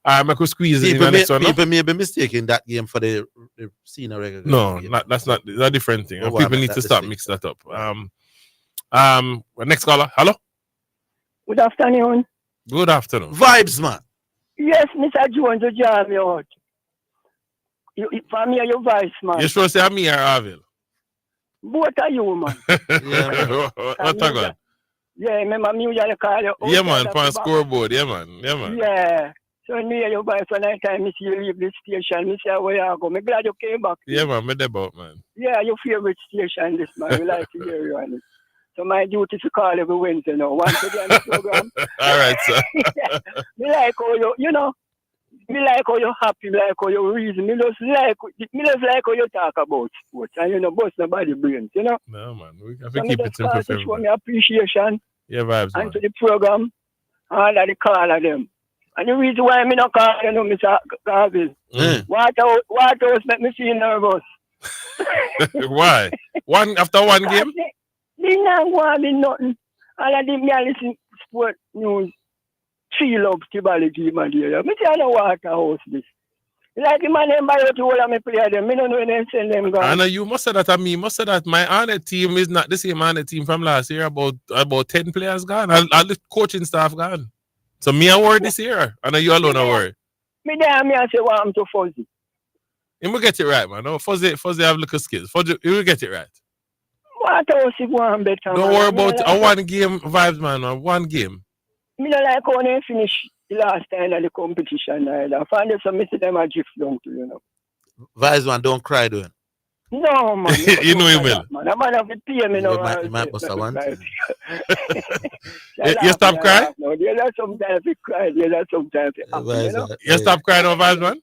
I could squeeze it in the next one. People may be mistaking that game for the senior regular. No, that's not a different thing. People need to start mix that up. Next caller. Hello. Good afternoon. Good afternoon. Vibes, man. Yes, Mr. Jones, you jam me out. For me, your voice, man. You sure say I'm me or Orville? Both of you, man. Yeah, what I got? Yeah, remember me, you call you. Yeah, man, on scoreboard. Yeah, man. Yeah. So when me hear your voice, when I time me see you leave the station, me say, where you go? I'm glad you came back. Yeah, man, me about, man. Yeah, your favorite station, this man. We like to hear you on it. So my duty to call every Wednesday now. Once again, the program. All right, sir. Me like how me like how you're happy, me like how you reason. Me just like how you talk about sports. And bust nobody brains, No, man. We have to keep it simple for everybody. Show me appreciation. Yeah, vibes, and man. to the program, all of the call of them. And the reason why me not call Mr. Garville, what else make me feel nervous? Why? After one game? They not want me nothing. All of them, me listen sport news. 3 loves Tivoli game and there. Me say I don't want to host this. Like the man them buy out to all of me play them. Me don't know when they send them gone. I know you must say that and me must say that my honor team is not the same honor team from last year. About 10 players gone. All the coaching staff gone. So me I worry this year. I know you alone are worried. Me there me I say what I'm to Fuzzy. You will get it right, man. No, Fuzzy have little skills. Fuzzy, you will get it right. What else if one better? Don't worry about a one game vibes, man. One game. Me don't like how they finish the last time at the competition. I find that some see them a drift down to, you know. Vice man, don't cry, doing. No, man. You know him well. Man, a man have to pay me now. You might bust a one. You stop crying? No, there's sometimes you cry. There's sometimes you happy, you know. You stop crying over Vice man?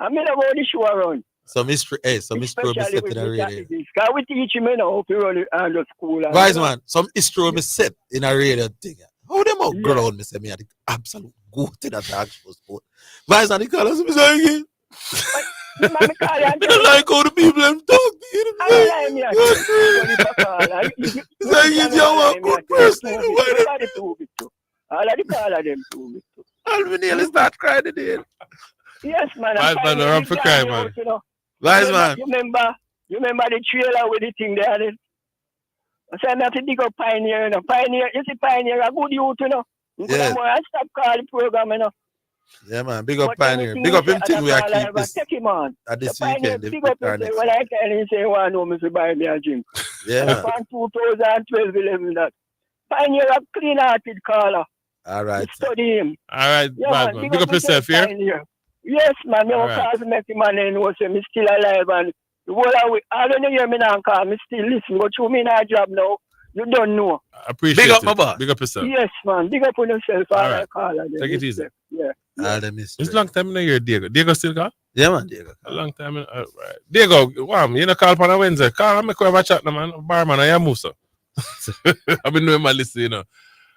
I mean about the show around. So Mr. Be set in a radio. Because we teach him, you know, how to run it under school. Vice man, some history be set in a radio thing. How them out ground, me say me had the absolute goat in that actual sport. Vice man, he call us, me say again. I don't like how the people them talk. You're a good person. All of the call of them too. I'll be nearly start crying today. Yes, man. Vice man, I'm for crying, man. Vice man. You remember the trailer with the thing there? Then? I said, I have to dig up Pioneer, you know. Pioneer, you see Pioneer, a good youth, you know. Yeah. I stop calling the program, you know. Yeah, man. Big up Pioneer. Big up him thing we are keep this. Take him on. At this Pioneer, weekend. big up him. When I tell him, say, well, no, Mr. Buy me a gym. Yeah, man. From 2012, 11, that. Pioneer, a clean-hearted caller. All right. Study him. All right, yeah, man. Big up yourself here. Pioneer. Yes, man. Me All right. call make him and then was say me still alive and the whole of it. I don't hear me now call me still listen. But you me not job now. You don't know. I appreciate Big up, it. my boy. Big up yourself. Yes, man. Big up on yourself. All right. Call Take it easy. Yeah. It's a long time in the year, Diego. Diego still call? Yeah, man, Diego. A long time in right. Diego, wow, you know call on a Wednesday. Call and make we have a chat, man. Barman, I am Musa. I've been doing my list, you know.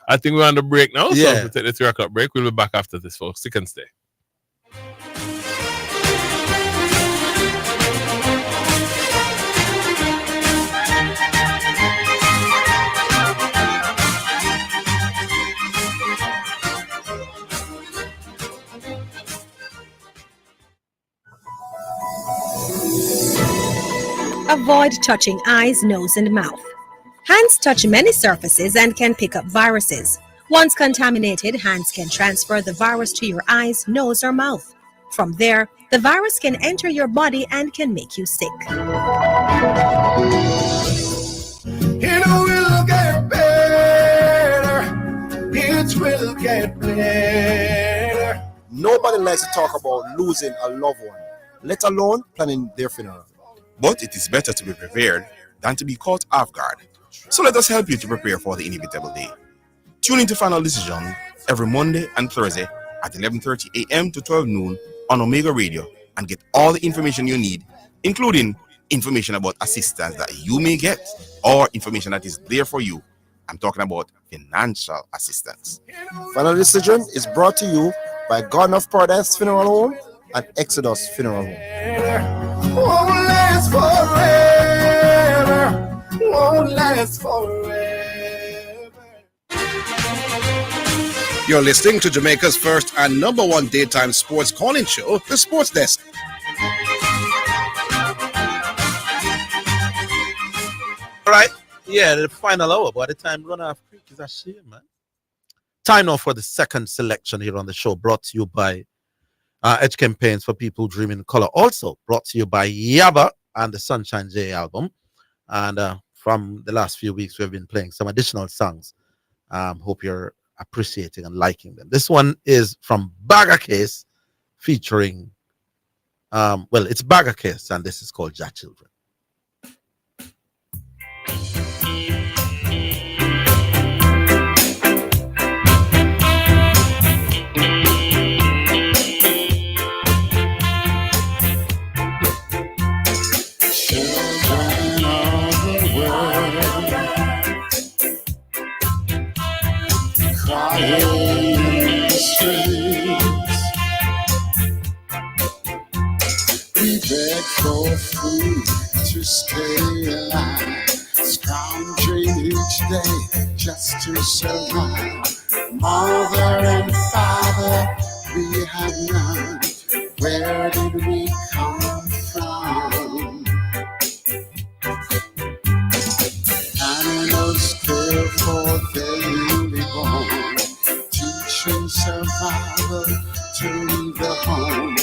I think we're on the break now. Yeah. So we take the 3 o'clock break. We'll be back after this, folks. Stick and stay. Avoid touching eyes, nose, and mouth. Hands touch many surfaces and can pick up viruses. Once contaminated, hands can transfer the virus to your eyes, nose, or mouth. From there, the virus can enter your body and can make you sick. It will get better. It will get better. Nobody likes to talk about losing a loved one, let alone planning their funeral. But it is better to be prepared than to be caught off guard. So let us help you to prepare for the inevitable day. Tune into Final Decision every Monday and Thursday at 11:30 a.m. to 12 noon on Omega Radio and get all the information you need, including information about assistance that you may get or information that is there for you. I'm talking about financial assistance. Final Decision is brought to you by Garden of Paradise Funeral Home and Exodus Funeral Home. Won't last forever. Won't last forever. You're listening to Jamaica's first and number one daytime sports calling show, the Sportsdesk. All right. Yeah, the final hour. By the time run off quick is a shame, man. Time now for the second selection here on the show, brought to you by Edge Campaigns for People Dreaming in Color. Also brought to you by Yaba and the Sunshine J album. And from the last few weeks, we've been playing some additional songs. Hope you're appreciating and liking them. This one is from Bagger Case featuring, it's Bagger Case, and this is called Ja Children. Children of the world, crying in the streets. We beg for food to stay alive, scrounging each day just to survive. Mother and father, we have none. Where did we come from? Animals care for their newly born, teaching survival to leave the home,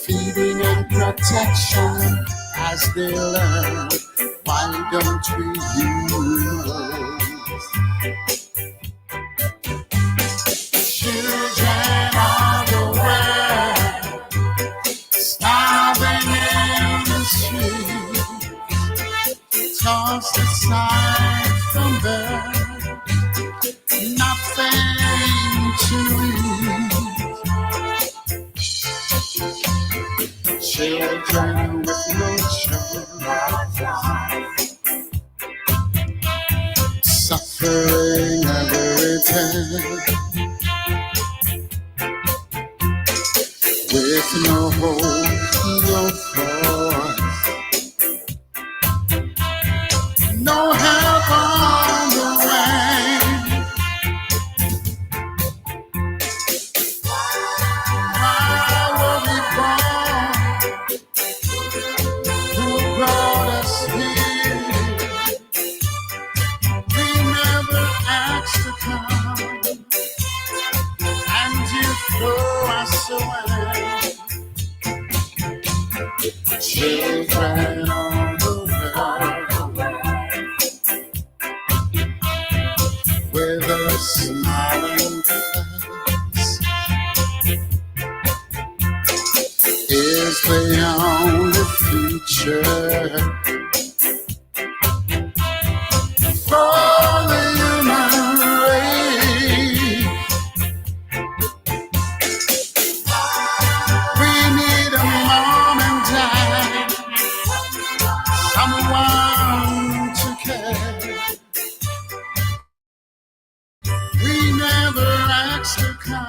feeding and protection as they learn. Why don't we humanize children? Children with no children, suffering every day, with no hope, no force, no help on the way. Why were we born? Who brought us here? We never asked to come, and you throw us away. Children on the way, with a smiling face, is the only future for the human race. We need a mom and dad, someone to care. We never asked to come.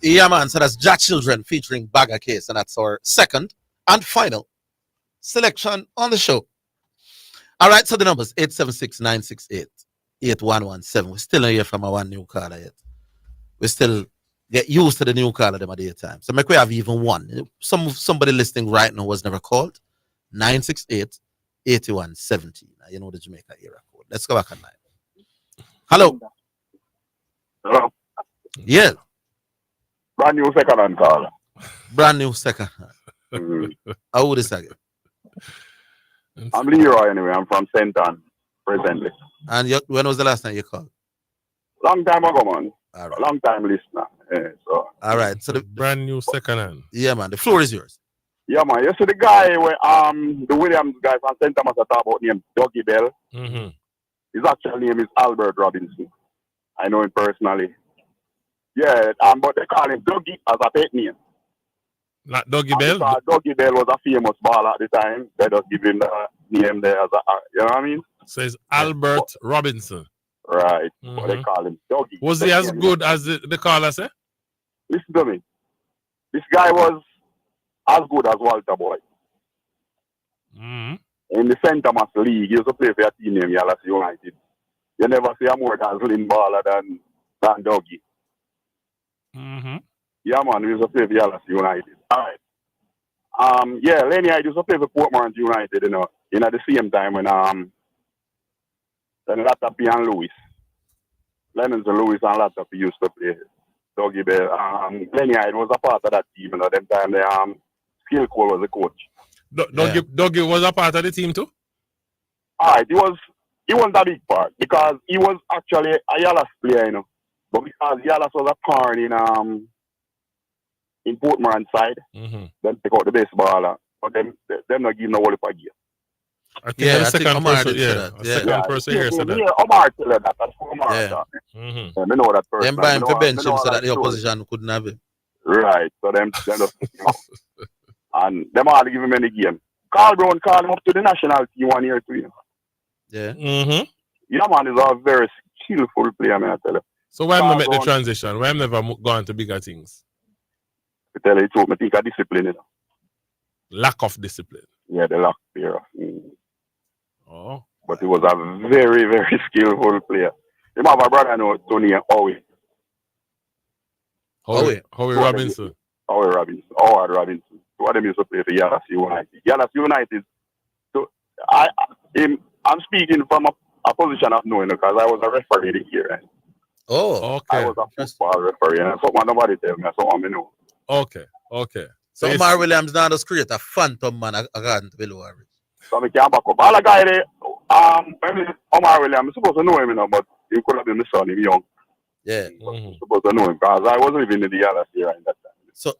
Yeah, man. So that's Jack Children featuring Bagger Case, and that's our second and final selection on the show. All right, so the numbers 876-968-8117. We still don't hear from our one new caller yet. We still get used to the new caller them at the time. So make we have even one. Somebody listening right now was never called. 968-8117. Now, you know the Jamaica era code. Let's go back on line. Hello. Hello. Yeah. Brand new second hand caller. Brand new second hand. How old is that? I'm Leroy anyway. I'm from St. Ann presently. And when was the last time you called? Long time ago, man. All right. Long time listener. Yeah, so. All right. So the brand new second hand. Yeah, man. The floor is yours. Yeah, man. You see the guy where the Williams guy from St. Thomas I talk about named Dougie Bell. Mm-hmm. His actual name is Albert Robinson. I know him personally. Yeah, but they call him Dougie as a pet name. Not Dougie Bell? Dougie Bell was a famous baller at the time. They just give him the name there as a, you know what I mean? Says Albert Robinson. Right. But they call him Dougie. Was he as good as the caller said? Listen to me. This guy was as good as Walter Boy. Mm-hmm. In the St. Thomas League, he used to play for a team named Dallas United. You never see a more dazzling baller than Dougie. Mm-hmm. Yeah, man, we used to play for Dallas United. All right. Yeah, Lenny, I used to play for Portmore United, you know, at the same time when then Latapi and Lewis. Lemons and Lewis and Latapi used to play Dougie Bell. Lenny Hyde was a part of that team, you know, them time the Skill Cole was the coach. Dougie was a part of the team too? Alright, he wasn't a big part because he was actually a Yalas player, you know. But because Yalas was a part in Portmore side, them take out the best baller. But them not give no whole for gear. I think the second person here said that. Yeah, Omar said that. That's Omar. Yeah. I know that person. Them buy him for bench him so that the opposition couldn't have him. Right. So them just, you know, and them all give him any game. Carl Brown called him up to the national team 1 year too. You know? Yeah. Mm-hmm. Yeah, man, is a very skillful player, man, I tell you. So why am I make the transition? Why am never gone to bigger things? I tell you the truth, I think of discipline, you know. Lack of discipline. Yeah, the lack there. Oh. But he was a very, very skillful player. You have a brother, know, Tony Howie. Howie Robinson. Howard Robinson. Two of them used to play for Yalas United. Yalas United. So I'm speaking from a position of knowing because I was a referee here. Right? Oh, okay. I was a football referee, and something nobody tell me, something I know. Okay. So Omar Williams now just create a phantom man according to Bill Harris. So I can't back up. All the guy there, Omar Williams, I'm supposed to know him, you know, but he could have been my son, he young. Yeah. I'm supposed to know him because I was living in the Yalas here at that time. So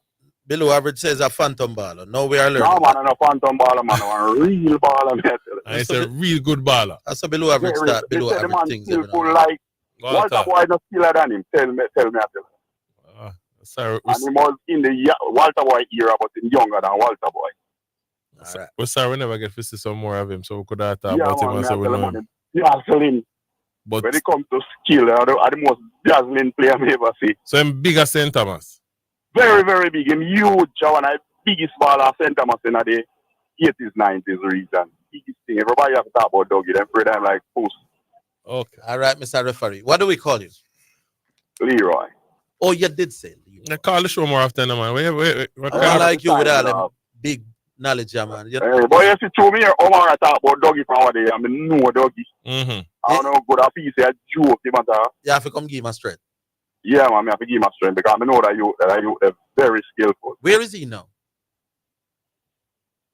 Below average says a phantom baller. Now we are learning. No, man, I'm a phantom baller, man. I'm a real baller, man. And it's a real good baller. That's a below average start. They Below said the average man things. skillful like Walter Boy not skiller than him. Tell me, I tell you. Sorry, And he was in the Walter Boy era, but he's younger than Walter Boy. Right. Well, sorry, we never get to see some more of him, so we could have talked Yeah, about him man, and so we know him. dazzling. But when it comes to skill, are the most dazzling player I ever see. So him bigger St. Thomas. Very, very big. Him huge. One of the biggest baller St. Thomas in the 80s, 90s region. Biggest thing. Everybody have to talk about Dougie. Them afraid I'm like post. Okay. All right, Mr. Referee. What do we call you? Leroy. Oh, you did say Leroy. I call the show more often, man. I like you with all them big knowledge, man. Hey, boy, you see through me, Omar I talk about Dougie from what day. I mean, no Dougie. Mm-hmm. I don't know, good a piece of joke, matter. You have to come give him a strength. Yeah, man, I have to give him a strength because I know that you are very skillful. Where is he now?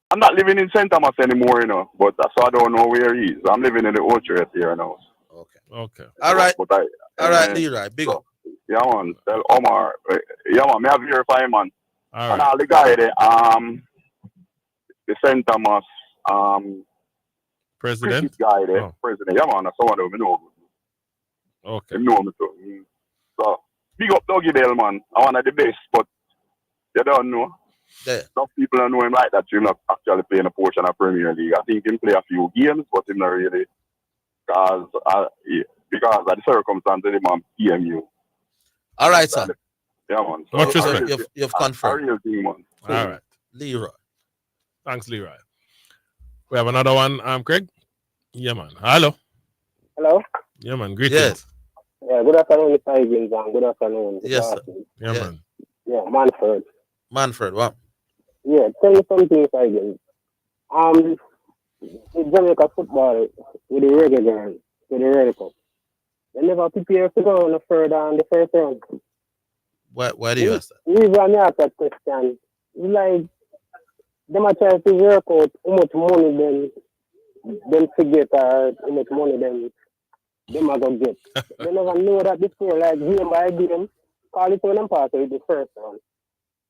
I'm not living in St. Thomas anymore, but so I don't know where he is. I'm living in the Orchard here now. Okay. All right. But all right, Leroy. Big up. Yeah, man. Tell Omar. Yeah, man. Me have verify, man. All and all the guy there, the St. Thomas, president guy there, president. Yeah, man. That's someone who know. Okay. They know me too. So big up Dougie Bell, man. I one of the best, but you don't know. Yeah. Some people don't know him like that. He's not actually playing a portion of Premier League. I think he play a few games, but he's not really because of the circumstances of man PMU. All right, sir. Yeah, man. So Much respect. You've confirmed. A real thing, man. All right. Leroy. Thanks, Leroy. We have another one, Craig. Yeah, man. Hello. Hello. Yeah, man. Greetings. Yes. Yeah, good afternoon, Mr. Higgins, and good afternoon. Yes, sir. Yeah, man. Yeah, Manfred. Manfred, what? Yeah, tell me something, Mr. Higgins. In Jamaica football, with the reggae girl, with the Red Cup, they never prepare to go no further than the first round. Why do you ask that? The reason I ask that question is like, them are trying to work out how much money them forget or how much money them are going to get. They never know that before, like game by game, call it when them pass with the first round.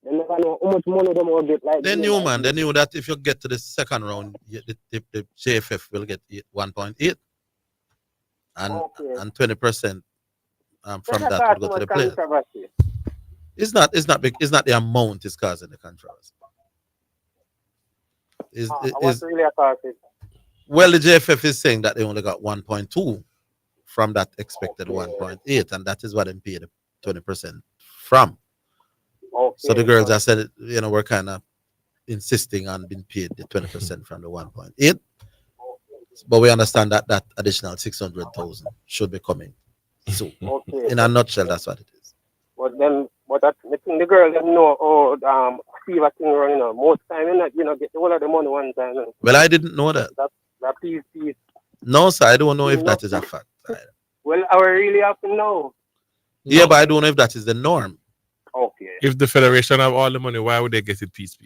They never know how much money them will get. Like They knew, man. They knew that if you get to the second round, the JFF will get 1.8 and 20% from that will go to the players. It's not big. It's not the amount is causing the controversy. What's really a cause? Well, the JFF is saying that they only got 1.2 from that expected 1.8, and that is what they paid 20% from. So the girls that said, we're kind of insisting on being paid the 20% from the 1.8. But we understand that that additional 600,000 should be coming soon. In a nutshell, that's what it is. But I think the girls them know fever thing running on. Most time get the whole of the money one time. Well, I didn't know that. That piece. No, sir, I don't know if that is a fact. Well, I really have to know. Yeah, but I don't know if that is the norm. Okay. If the federation have all the money, why would they get it piece?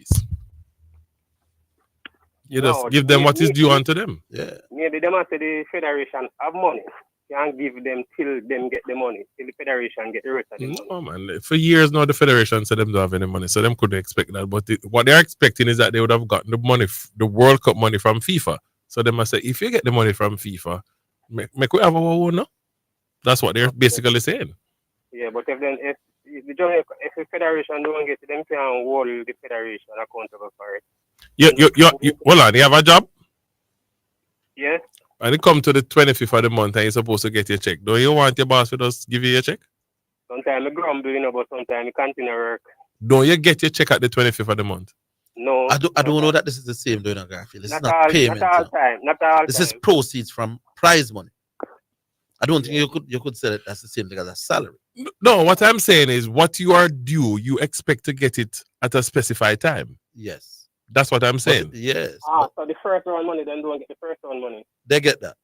You just give them what is due unto them. Yeah. Maybe they must say the federation have money. Can't give them till them get the money. Till the federation get the rest of the money. No, man. For years now, the federation said them don't have any money, so them couldn't expect that. But what they're expecting is that they would have gotten the money, the World Cup money from FIFA. So they must say, if you get the money from FIFA, make we have our own, no? That's what they're basically saying. Yeah, but if the federation don't get it, them can hold the federation accountable for it. Hold on, you have a job? Yes. And it come to the 25th of the month and you're supposed to get your check. Don't you want your boss to just give you your check? Sometimes I grumble, but sometimes I continue work. Don't you get your check at the 25th of the month? No. I don't know that this is the same doing a graphic. This is not all, payment. Not all time. Not all this time. is proceeds from prize money. I don't think you could say that that's the same thing as a salary. No, what I'm saying is what you are due, you expect to get it at a specified time. Yes. That's what I'm saying. Yes. So the first round money, then don't get the first round money. They get that.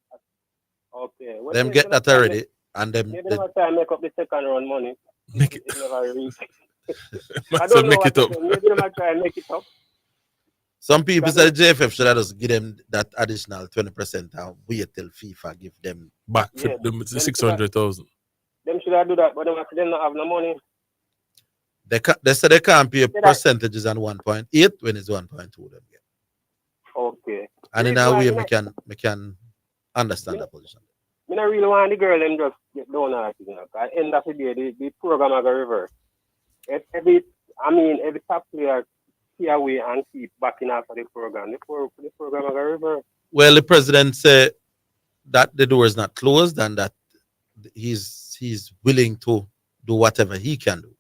Okay. Well, them get that already, and them. Maybe they try to make up the second round money. Make it. Never reach. I don't know make it up. Maybe they might try and make it up. Some people say the JFF should have just give them that additional 20% and wait till FIFA give them back the 600,000. Them should have do that, but them not have no money. They said they can't pay percentages on 1.8 when it's 1.2 them get. Okay. And in a way, we can understand that position. I don't really want the girl them just get down on it, you know. At the end of the day, the program is going to reverse. Every top player stay away and keep backing after the program. The program is going to reverse. Well, the president said that the door is not closed and that he's willing to do whatever he can do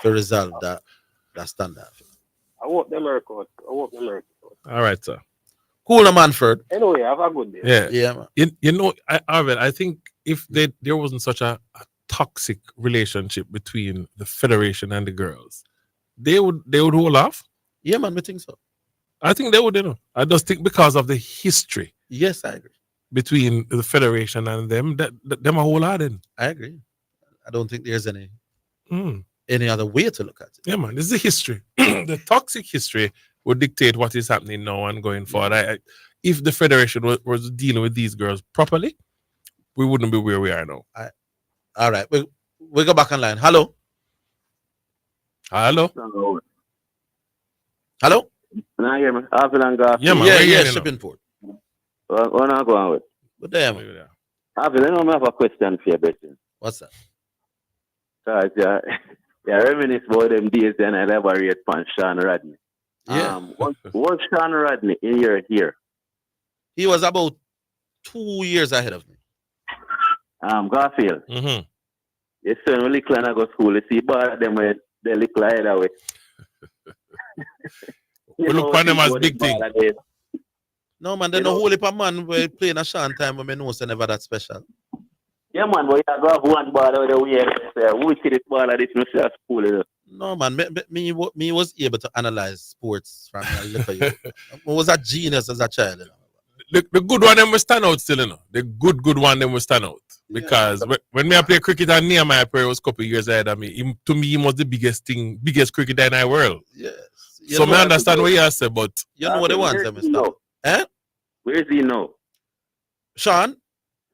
to resolve that standard. I hope them work out. All right, sir. Cool, Manford. Anyway, have a good day. Yeah, man. You know, I think if there wasn't such a toxic relationship between the federation and the girls, they would hold off. Yeah, man, I think so. I think they would, you know. I just think because of the history. Yes, I agree. Between the federation and them, them a whole lot in. I agree. I don't think there's any other way to look at it. Yeah, man. This is the history. The toxic history would dictate what is happening now and going forward. If the federation was dealing with these girls properly, we wouldn't be where we are now. All right. We go back online. Hello? Hello? Hello? Can I hear me? Orville and Zidane. Yeah, man. Yeah, shipping port. What am I going with? Good day, man. Orville, I have a question for you, Betty. What's that? Because you reminisce about them days and I elaborate on Sean Rodney. Yeah. Was Sean Rodney in your year? He was about 2 years ahead of me. Garfield. Mm-hmm. Your son will little and I go to school. You see, but them when they little either way. We look on them as big thing. No, man, there's no whole heap of man we playing a Sean time when I know so never that special. Yeah, man, but you have one ball over the way. Which is this ball at this school? You know? No, man, me was able to analyze sports from a little youth. I was a genius as a child. You know? The good one them will stand out still, you know. The good one them will stand out. Because when me I play cricket and Nehemiah Perry was a couple of years ahead of me, to me he was the biggest cricketer in the world. Yes. So I understand what you say, but you know what they want them to eh? Where is he now? Sean?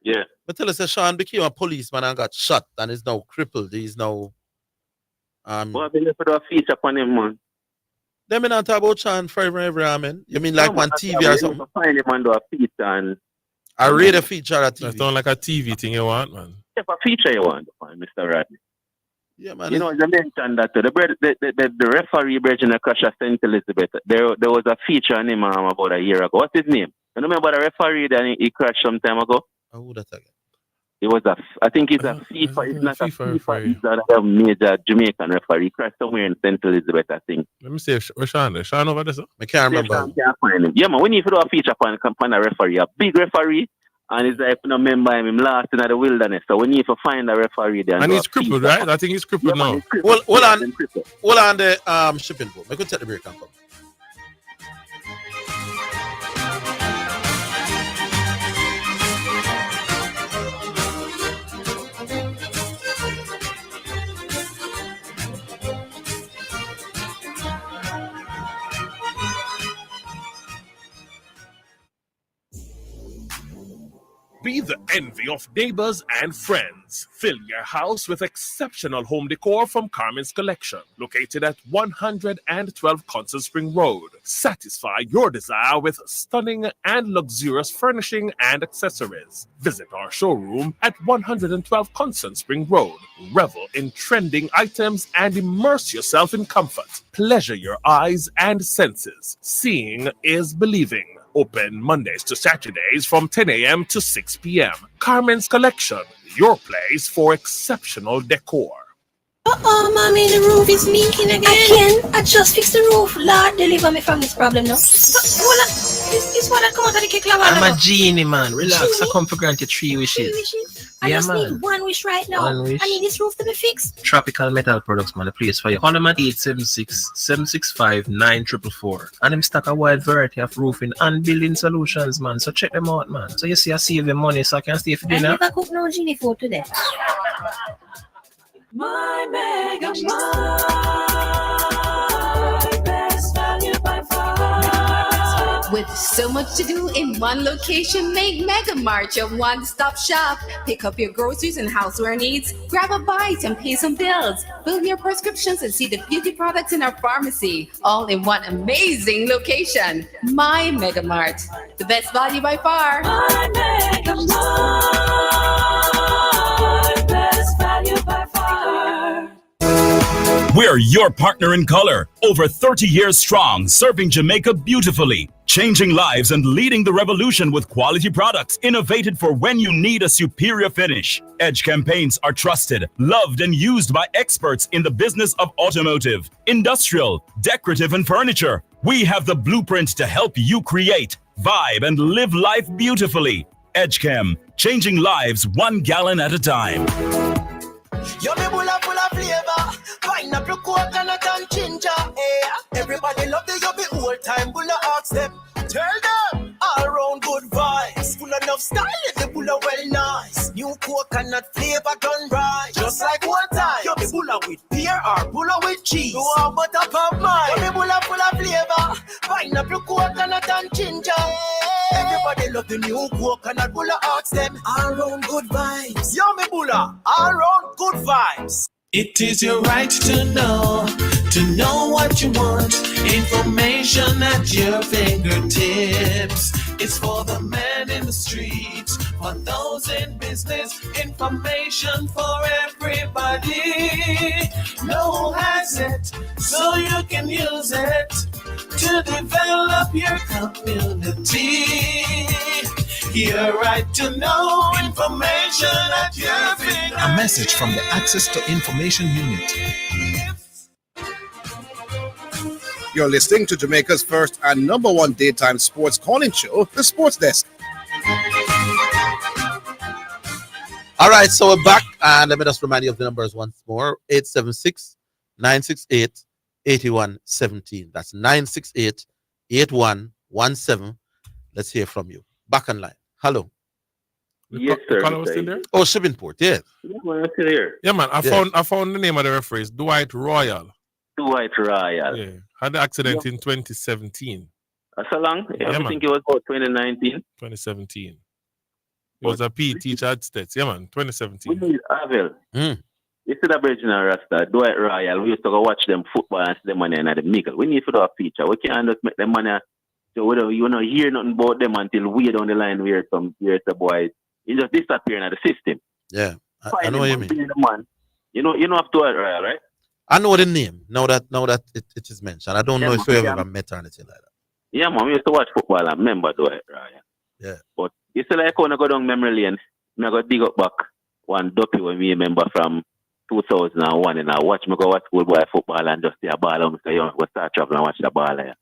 Yeah. But tell us that Sean became a policeman and got shot and is now crippled. He's now what have you put a feature upon him, man? They mean not talk about Sean forever and ever, I mean. You mean like on TV or something? Find him and do a feature and I read a feature at TV. That sound like a TV thing you want, man. If a feature you want to find, Mr. Rodney. Yeah, man. You know, you mentioned that the referee Bridget Crash of St. Elizabeth, there was a feature on him about a year ago. What's his name? You remember the referee that he crashed some time ago? Who that again? It was I think he's a FIFA. It's not a FIFA. He's a major Jamaican referee. He crashed somewhere in St. Elizabeth, I think. Let me see if Sean there. Sean over there, sir? I can't remember. Can't find him. Yeah, man, we need to do a feature upon a referee, a big referee. And he's like, no member him lost in the wilderness. So we need to find a referee there. And he's crippled, right? I think he's crippled now. Hold on the shipping boat. I could take the break and come. Be the envy of neighbors and friends. Fill your house with exceptional home decor from Carmen's Collection, located at 112 Constant Spring Road. Satisfy your desire with stunning and luxurious furnishing and accessories. Visit our showroom at 112 Constant Spring Road. Revel in trending items and immerse yourself in comfort. Pleasure your eyes and senses. Seeing is believing. Open Mondays to Saturdays from 10 a.m. to 6 p.m. Carmen's Collection, your place for exceptional decor. Oh, mommy, the roof is leaking again. I just fixed the roof. Lord, deliver me from this problem now. This one that come out of the cake. I'm a genie, man. Relax. I come for grant you 3 wishes. I just need one wish right now. One wish. I need this roof to be fixed. Tropical Metal Products, man. The place for you. Call them at 876-765-9444. And them stock a wide variety of roofing and building solutions, man. So check them out, man. So you see I save your money so I can stay for dinner. I never cook no genie food today. My Mega Mart, best value by far. With So much to do in one location. Make Mega Mart your one-stop shop. Pick up your groceries and houseware needs. Grab a bite and pay some bills. Fill your prescriptions and see the beauty products in our pharmacy. All in one amazing location. My Mega Mart. The best value by far. My Mega Mart. Best value by far. We're your partner in color. Over 30 years strong, serving Jamaica beautifully. Changing lives and leading the revolution with quality products innovated for when you need a superior finish. Edge campaigns are trusted, loved, and used by experts in the business of automotive, industrial, decorative, and furniture. We have the blueprint to help you create, vibe, and live life beautifully. EdgeChem, changing lives 1 gallon at a time. Yummy bulla full of flavor. Pineapple, coconut and ginger. Yeah. Everybody love the yummy old time bulla ask them. Tell them all round good vibes. Full enough style, the bulla well nice. New coconut flavor done right. Just like one time. Yummy bulla with beer or bulla with cheese. You are but up of mine. Yummy bulla full of flavor. Pineapple, coconut and ginger. Everybody love the new coconut bulla ask them. All round good vibes. Yummy bulla, all round good vibes. It is your right to know what you want. Information at your fingertips. It's for the man in the streets, for those in business. Information for everybody. No one has it, so you can use it to develop your community. Your right to know information at your fingertips. A message from the Access to Information Unit. You're listening to Jamaica's first and #1 daytime sports calling show, the Sportsdesk. All right, so we're back, and let me just remind you of the numbers once more. 876-968-8117. That's 968-8117. Let's hear from you. Back on line. Hello. Yes, sir. Caller was still there? Oh, Shippingport, yeah. Yeah, man, I'm still here. Yeah, man. I found the name of the referee. Dwight Royal. Dwight Royal. Yeah. Had the accident in 2017. That's a long. Yeah, I man. think it was about 2019. 2017. He was a PE teacher at States. Yeah, man. 2017. We need Orville. Instead of Virginia Rasta, Dwight Royal, we used to go watch them football and see them money in the middle. We need to do a feature. We can't just make them money. So we don't, hear nothing about them until way down the line where the boys, you just disappear in the system. Yeah, I know what you mean. Man. You know of Dwight Royal, right? I know the name. Now that it is mentioned. I don't know if we ever met or anything like that. Yeah, man. We used to watch football and remember Dwight Royal. Yeah. But you still like when I go down memory lane, I go dig up back one dopey when we remember from 2001 and I watch me go watch schoolboy football and just see a ball and say, go start traveling and watch the ball here.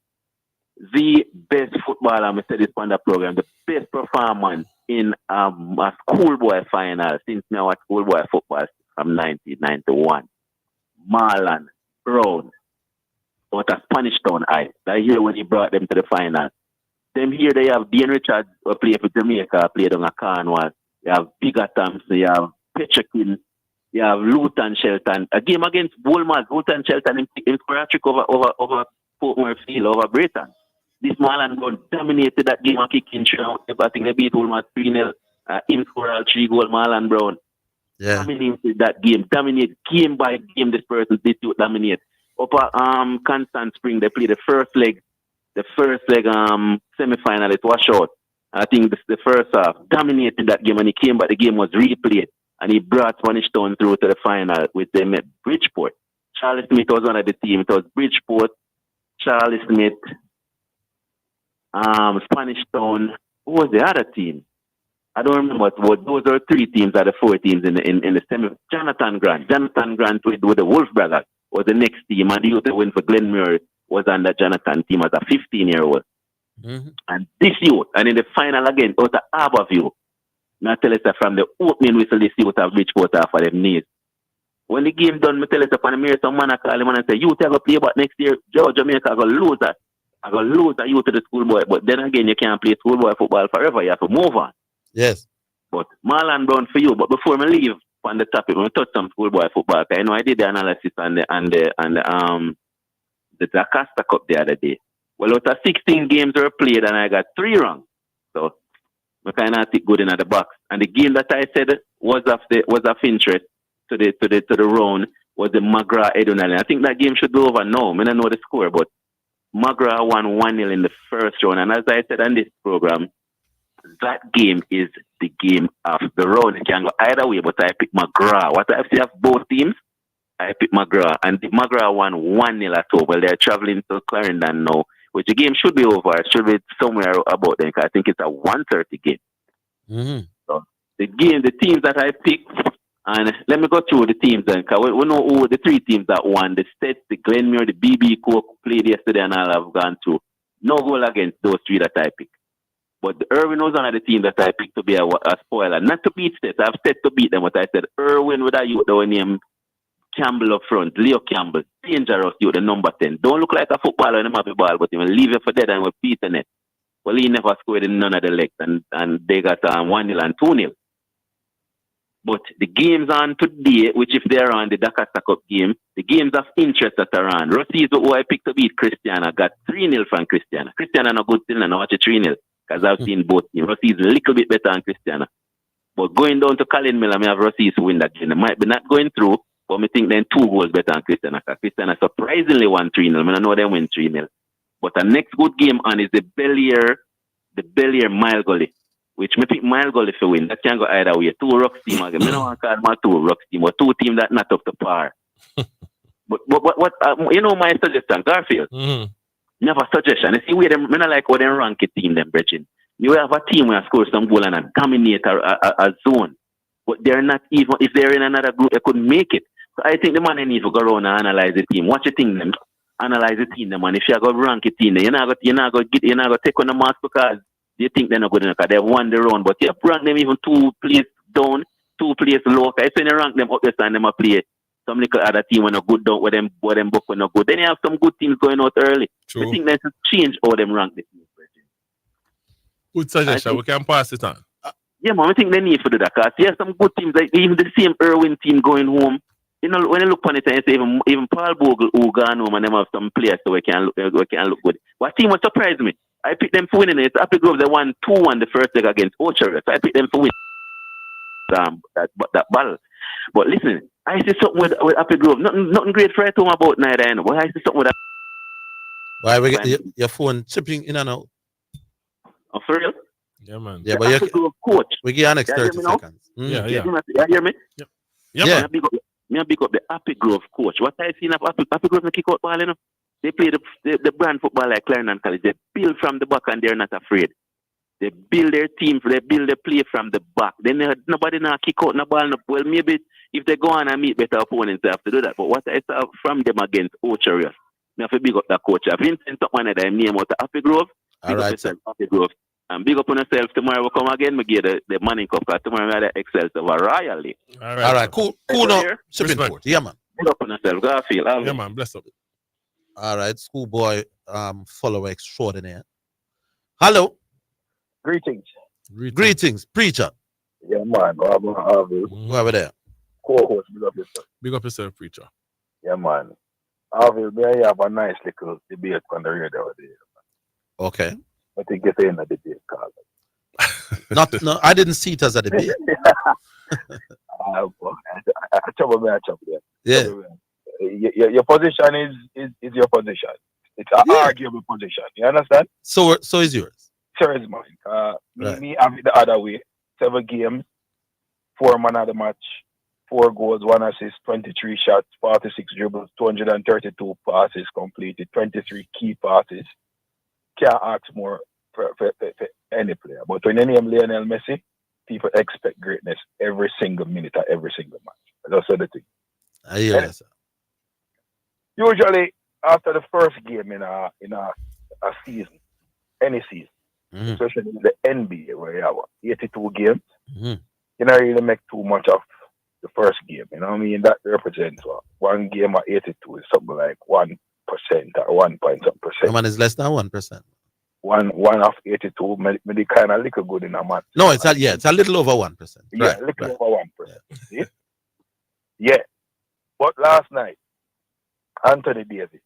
The best footballer, I said this on the program, the best performance in a schoolboy final since I watch schoolboy football from 1991. Marlon Brown, what a Spanish Town Ice. That year when he brought them to the final. Them here they have Dean Richards who played for Jamaica, played on a Cornwall. You have Bigger Thompson, you have Petchakin, you have Luton Shelton. A game against Bournemouth, Luton Shelton in score trick over Portmore Field, over Britain. This Marlon Brown dominated that game and kicking through. I think they beat Bournemouth 3-0. In score 3-goal Marlon Brown. Yeah. Dominated that game. Dominate game by game. This person did to dominate. Up at Constant Spring, they played the first leg semi-final. It was short. I think the first half dominated that game, and he came back. The game was replayed, and he brought Spanish Town through to the final with them at Bridgeport. Charlie Smith was one of the team. It was Bridgeport, Charlie Smith, Spanish Town. Who was the other team? I don't remember. But those are 3 teams out of 4 teams in the semi. Jonathan Grant with the Wolf Brothers was the next team, and the youth that went for Glenmuir was on that Jonathan team as a 15-year-old. Mm-hmm. And this youth, and in the final again, it was the Harborview. Now tell us that from the opening whistle, this youth have Bridgeport off of them knees. When the game done, me tell us that when the mirror, some man I call him and I say, you take a play back next year, Jamaica, I go lose that. I go lose that youth to the schoolboy. But then again, you can't play schoolboy football forever. You have to move on. Yes. But Marlon Brown for you. But before me leave on the topic, when we touch some schoolboy football, I know I did the analysis on the Acosta Cup the other day. Well, out of 16 games were played and I got 3 wrong. So I kind of good in the box. And the game that I said was of interest to the round was the McGrath Edunallen. I think that game should be over now. I don't know the score, but McGrath won 1-0 in the first round. And as I said on this program, that game is the game of the round. It can go either way, but I pick McGrath. What I see of both teams, I pick McGrath. And the McGrath won 1-0 at home. Well, they're traveling to Clarendon now, which the game should be over. It should be somewhere about then, because I think it's a 1:30 game. Mm-hmm. So the teams that I picked, and let me go through the teams then, because we know who the 3 teams that won. The States, the Glenmuir, the BB Coke played yesterday, and all have gone through. No goal against those 3 that I picked. But the Irwin was one of the teams that I picked to be a spoiler. Not to beat States. I've said to beat them, but I said Irwin with a youth that was named Campbell up front. Leo Campbell. Dangerous youth, the number 10. Don't look like a footballer when he have the ball, but he will leave it for dead and will beat in it. Well, he never scored in none of the legs, and they got 1-0 and 2-0. But the games on today, which if they're on the Dakar Cup game, the games of interest that are on. Rossi, who I picked to beat Christiana, got 3-0 from Christiana. Christiana not good still, and I watch it 3-0, because I've seen both teams. Rossi is a little bit better than Christiana. But going down to Colin Miller, I have Rossi to win that game. They might be not going through, but I think then 2 goals better than Christiana, because Christiana surprisingly won 3-0. I know they win 3-0. But the next good game on is the Bellier Mile Gully, which me pick Mile Gully to win. That can go either way. 2 Rocks team again. I don't want to call my 2 Rocks team, or 2 teams that not up to par. but what you know my suggestion, Garfield? Mm-hmm. You have a suggestion. You see where them, I don't like how they rank a team, them, Bridget. You have a team where score some goal and dominate a zone. But they're not even, if they're in another group, they couldn't make it. So I think the man need to go around and analyze the team. Watch the team, them. Analyze the team, them. And if you go rank a team, you're not going to take on the marks because you think they're not good enough, because they've won the round. But you rank them even 2 places down, 2 places low. I say you rank them up this and them a play some little other team when a good down, where them book when no good. Then you have some good teams going out early. True. I think they should change how them rank the teams. Good suggestion. We can pass it on. Yeah, man, I think they need to do that, because you have some good teams, like even the same Irwin team going home. You know, when you look on it and you say even Paul Bogle who gone home and them have some players so we can look good. What team would surprise me? I picked them for winning it. Happy Grove, they won 2-1 the first leg against Orchard. So I picked them for winning that battle. But listen, I see something with Happy Grove. Nothing great for it about neither end. But I see something with that. Why we get your phone chipping in and out? Oh, for real? Yeah, man. Yeah, but you coach. We get an next 30 seconds. Yeah. You hear me? Yep. Yeah. Me pick up the Happy Grove coach. What I seen of Happy Grove, kick out ball, you know? They play the brand football like Clarendon College. They build from the back and they're not afraid. They build their team, they build their play from the back. Then nobody now kick out no ball. Well, maybe if they go on and meet better opponents, they have to do that. But what I saw from them against Orchard, I have to big up that coach. I've been saying someone that I name out Happy Grove. All right, sir. Happy Grove. And big up on yourself. Tomorrow we'll come again. We get the money cup. Tomorrow we have the Excel over Royal League. All right. Cool now. Shipping port. Yeah, man. Big up on yourself. Garfield. Yeah, man. Bless up. All right. Schoolboy follower extraordinaire. Hello. Greetings. Preacher. Yeah, man. Go over there. Co-host, big up yourself. Big up yourself, preacher. Yeah, man. Harvey, we have a nice little debate on the radio there. Okay. I think it's in a debate, Carl. No, I didn't see it as a debate. Trouble there. Yeah. Your position is your position. It's an arguable position. You understand? So is yours. So is mine. Me have it the other way. 7 games, 4 man of the match, 4 goals, 1 assist, 23 shots, 46 dribbles, 232 passes completed, 23 key passes. Can't ask more for any player. But when you name Lionel Messi, people expect greatness every single minute of every single match. That's the thing. I hear that, sir. Usually, after the first game in a season, any season, especially in the NBA where you have 82 games, you don't really make too much of the first game. You know what I mean? That represents one game of 82 is something like 1% or 1 point some percent. One is less than 1%. One of 82, maybe kind of little good in a match. No, it's a little over 1%. Yeah, right, little over 1%. Yeah. But last night, Anthony Davis.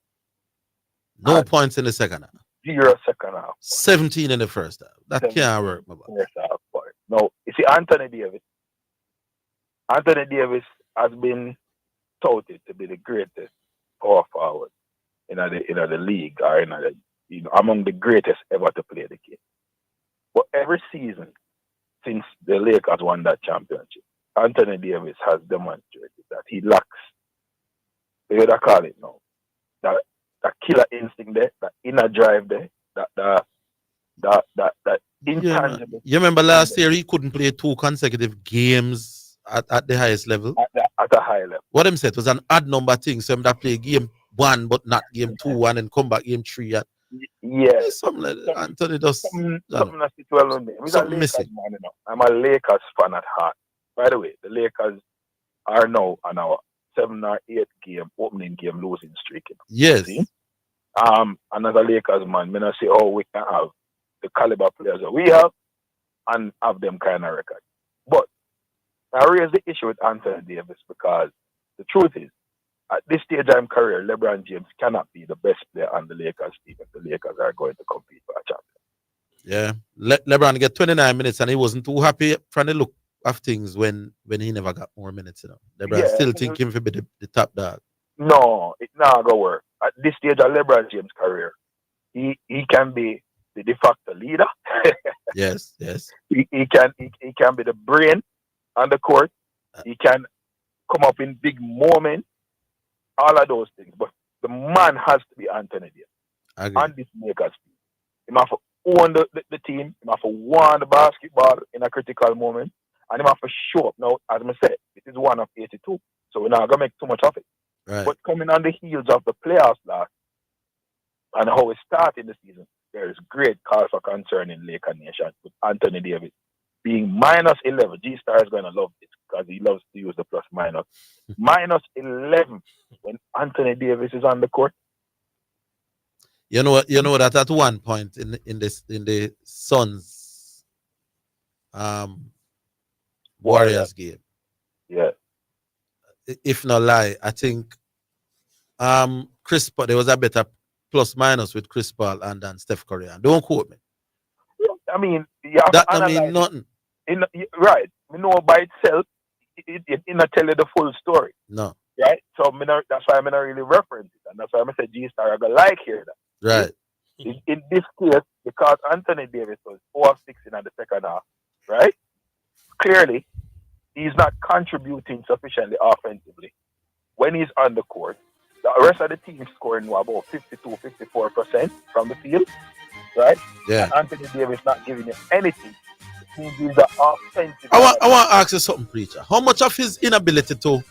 No points in the second half. 0 second half. 17 in the first half. That can't work, my boy. First half point. No, you see, Anthony Davis. Anthony Davis has been touted to be the greatest power forward in the league, or among the greatest ever to play the game. But every season since the Lakers won that championship, Anthony Davis has demonstrated that he lacks, what do I call it now, that killer instinct there, that inner drive there, that intangible. You remember last year he couldn't play 2 consecutive games at the highest level? At a high level. What him said was an odd number thing. So him that play game 1 but not game 2 and then come back game 3. Yeah. Something like that. Anthony does something that sit well on me. something missing. Man, I'm a Lakers fan at heart. By the way, the Lakers are now on our 7 or 8 game opening game losing streak. Yes. See? And as a Lakers man, I say, oh, we can have the caliber players that we have and have them kind of record. But I raise the issue with Anthony Davis because the truth is, at this stage of his career, LeBron James cannot be the best player on the Lakers team if the Lakers are going to compete for a championship. Yeah. LeBron get 29 minutes and he wasn't too happy from the look of things when he never got more minutes. LeBron still thinking to be the top dog. No, it's not going to work. At this stage of LeBron James' career, he can be the de facto leader. Yes. He can be the brain on the court. He can come up in big moments. All of those things. But the man has to be Anthony Davis. And this Lakers team. He must own the team. He must won the basketball in a critical moment. And he must show up. Now, as I said, it is 1 of 82. So we're not going to make too much of it. Right. But coming on the heels of the playoffs last and how we started the season, there is great cause for concern in Laker Nation with Anthony Davis being minus 11. G-Star is going to love this because he loves to use the plus minus. Minus 11 when Anthony Davis is on the court. You know that at one point in the Suns Warriors game. Yeah. If not lie, I think Chris Paul, there was a better plus minus with Chris Paul and then Steph Curry. Don't quote me. I mean, that don't mean nothing. Right. We know by itself, it not tell you the full story. No. Right? So that's why I'm not really reference it. And that's why I said G-Star, I go like here. Right. In this case, because Anthony Davis was 4 of 6 in the second half, right? Clearly, he's not contributing sufficiently offensively. When he's on the court, the rest of the team scoring about 52-54% from the field, right? Yeah. And Anthony Davis not giving you anything. He's the offensive. I want to ask you something, Preacher. How much of his inability to,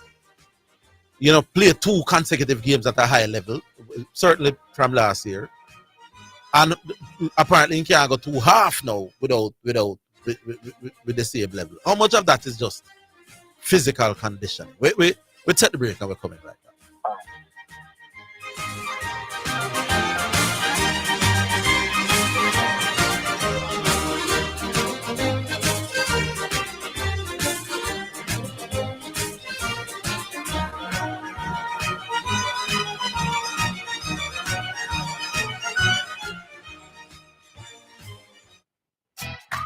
play 2 consecutive games at a high level, certainly from last year, and apparently he can't go 2 half now without with the same level. How much of that is just physical condition? We take the break and we're coming back.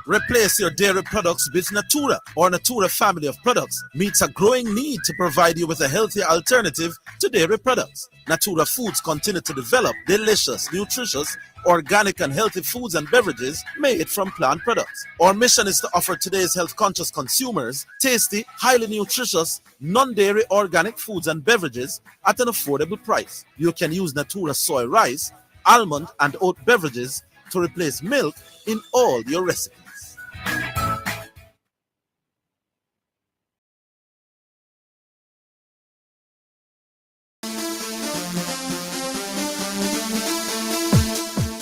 Replace your dairy products with Natura or Natura family of products meets a growing need to provide you with a healthy alternative to dairy products. Natura Foods continue to develop delicious, nutritious, organic and healthy foods and beverages made from plant products. Our mission is to offer today's health-conscious consumers tasty, highly nutritious, non-dairy organic foods and beverages at an affordable price. You can use Natura soy rice, almond and oat beverages to replace milk in all your recipes.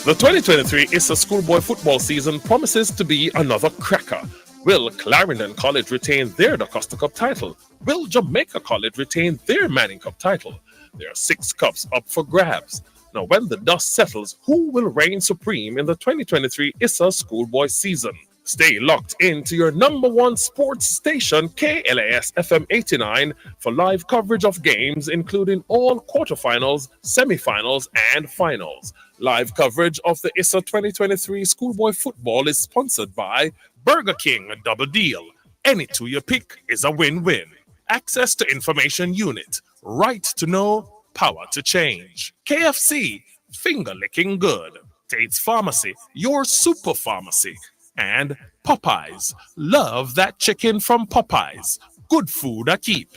The 2023 ISSA schoolboy football season promises to be another cracker. Will Clarendon College retain their Da Costa Cup title? Will Jamaica College retain their Manning Cup title? There are 6 cups up for grabs. Now, when the dust settles, who will reign supreme in the 2023 ISSA schoolboy season? Stay locked into your #1 sports station, KLAS FM 89, for live coverage of games, including all quarterfinals, semifinals, and finals. Live coverage of the ISA 2023 Schoolboy Football is sponsored by Burger King, a double deal. Any two you pick is a win-win. Access to information unit. Right to know, power to change. KFC, finger licking good. Tate's Pharmacy, your super pharmacy. And Popeyes, love that chicken from Popeyes. Good food I keep.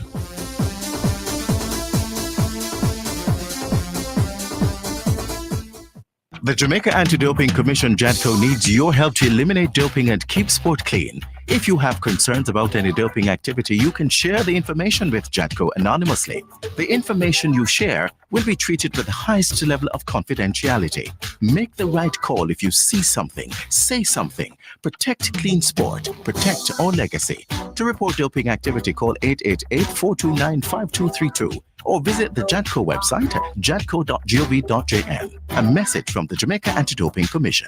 The Jamaica Anti-Doping Commission JADCO needs your help to eliminate doping and keep sport clean. If you have concerns about any doping activity, you can share the information with JADCO anonymously. The information you share will be treated with the highest level of confidentiality. Make the right call if you see something, say something. Protect clean sport. Protect our legacy. To report doping activity, call 888-429-5232 or visit the JADCO website, jadco.gov.jn. A message from the Jamaica Anti-Doping Commission.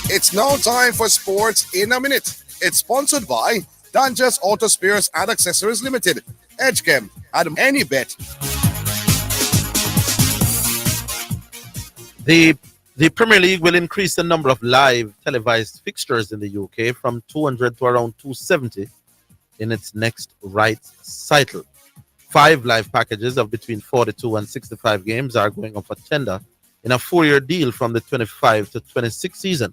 It's now time for Sports in a Minute. It's sponsored by Dangerous Auto Spares and Accessories Limited, Edgechem, and Anybet. The Premier League will increase the number of live televised fixtures in the UK from 200 to around 270 in its next rights cycle. 5 live packages of between 42 and 65 games are going up for tender in a 4-year deal from the 25 to 26 season.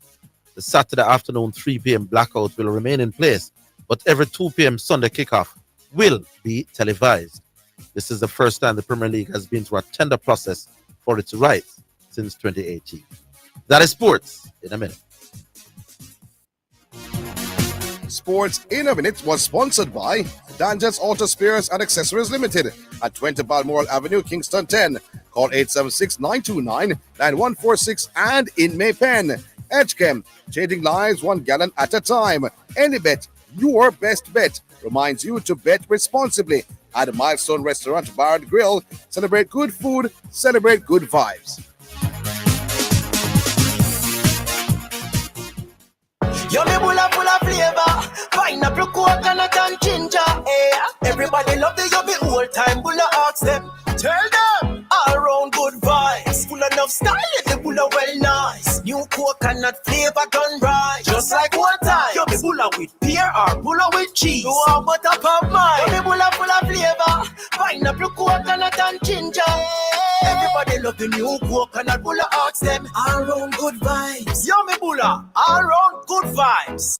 The Saturday afternoon 3 p.m. blackout will remain in place, but every 2 p.m. Sunday kickoff will be televised. This is the first time the Premier League has been through a tender process for its rights since 2018. That is Sports in a Minute. Sports in a Minute was sponsored by Dangerous Auto Spares and Accessories Limited at 20 Balmoral Avenue, Kingston 10. Call 876-929-9146 and in Maypen. Edgechem, changing lives 1 gallon at a time. Anybet, your best bet, reminds you to bet responsibly at a Milestone Restaurant Bar and Grill. Celebrate good food, celebrate good vibes. Yummy full of flavor, pineapple, coconut and ginger. Yeah. Everybody love the yummy old time bulla. Ask them, tell them all around good vibes, full enough style. The bulla well nice, new coconut flavor done right, just like one time. Yummy bulla with pear or bulla with cheese. You are but up of mine. Yummy bulla full of flavor, pineapple, coconut and ginger. Everybody love the new coconut bulla. Ask them all around good vibes. Yummy bulla, all around good vibes.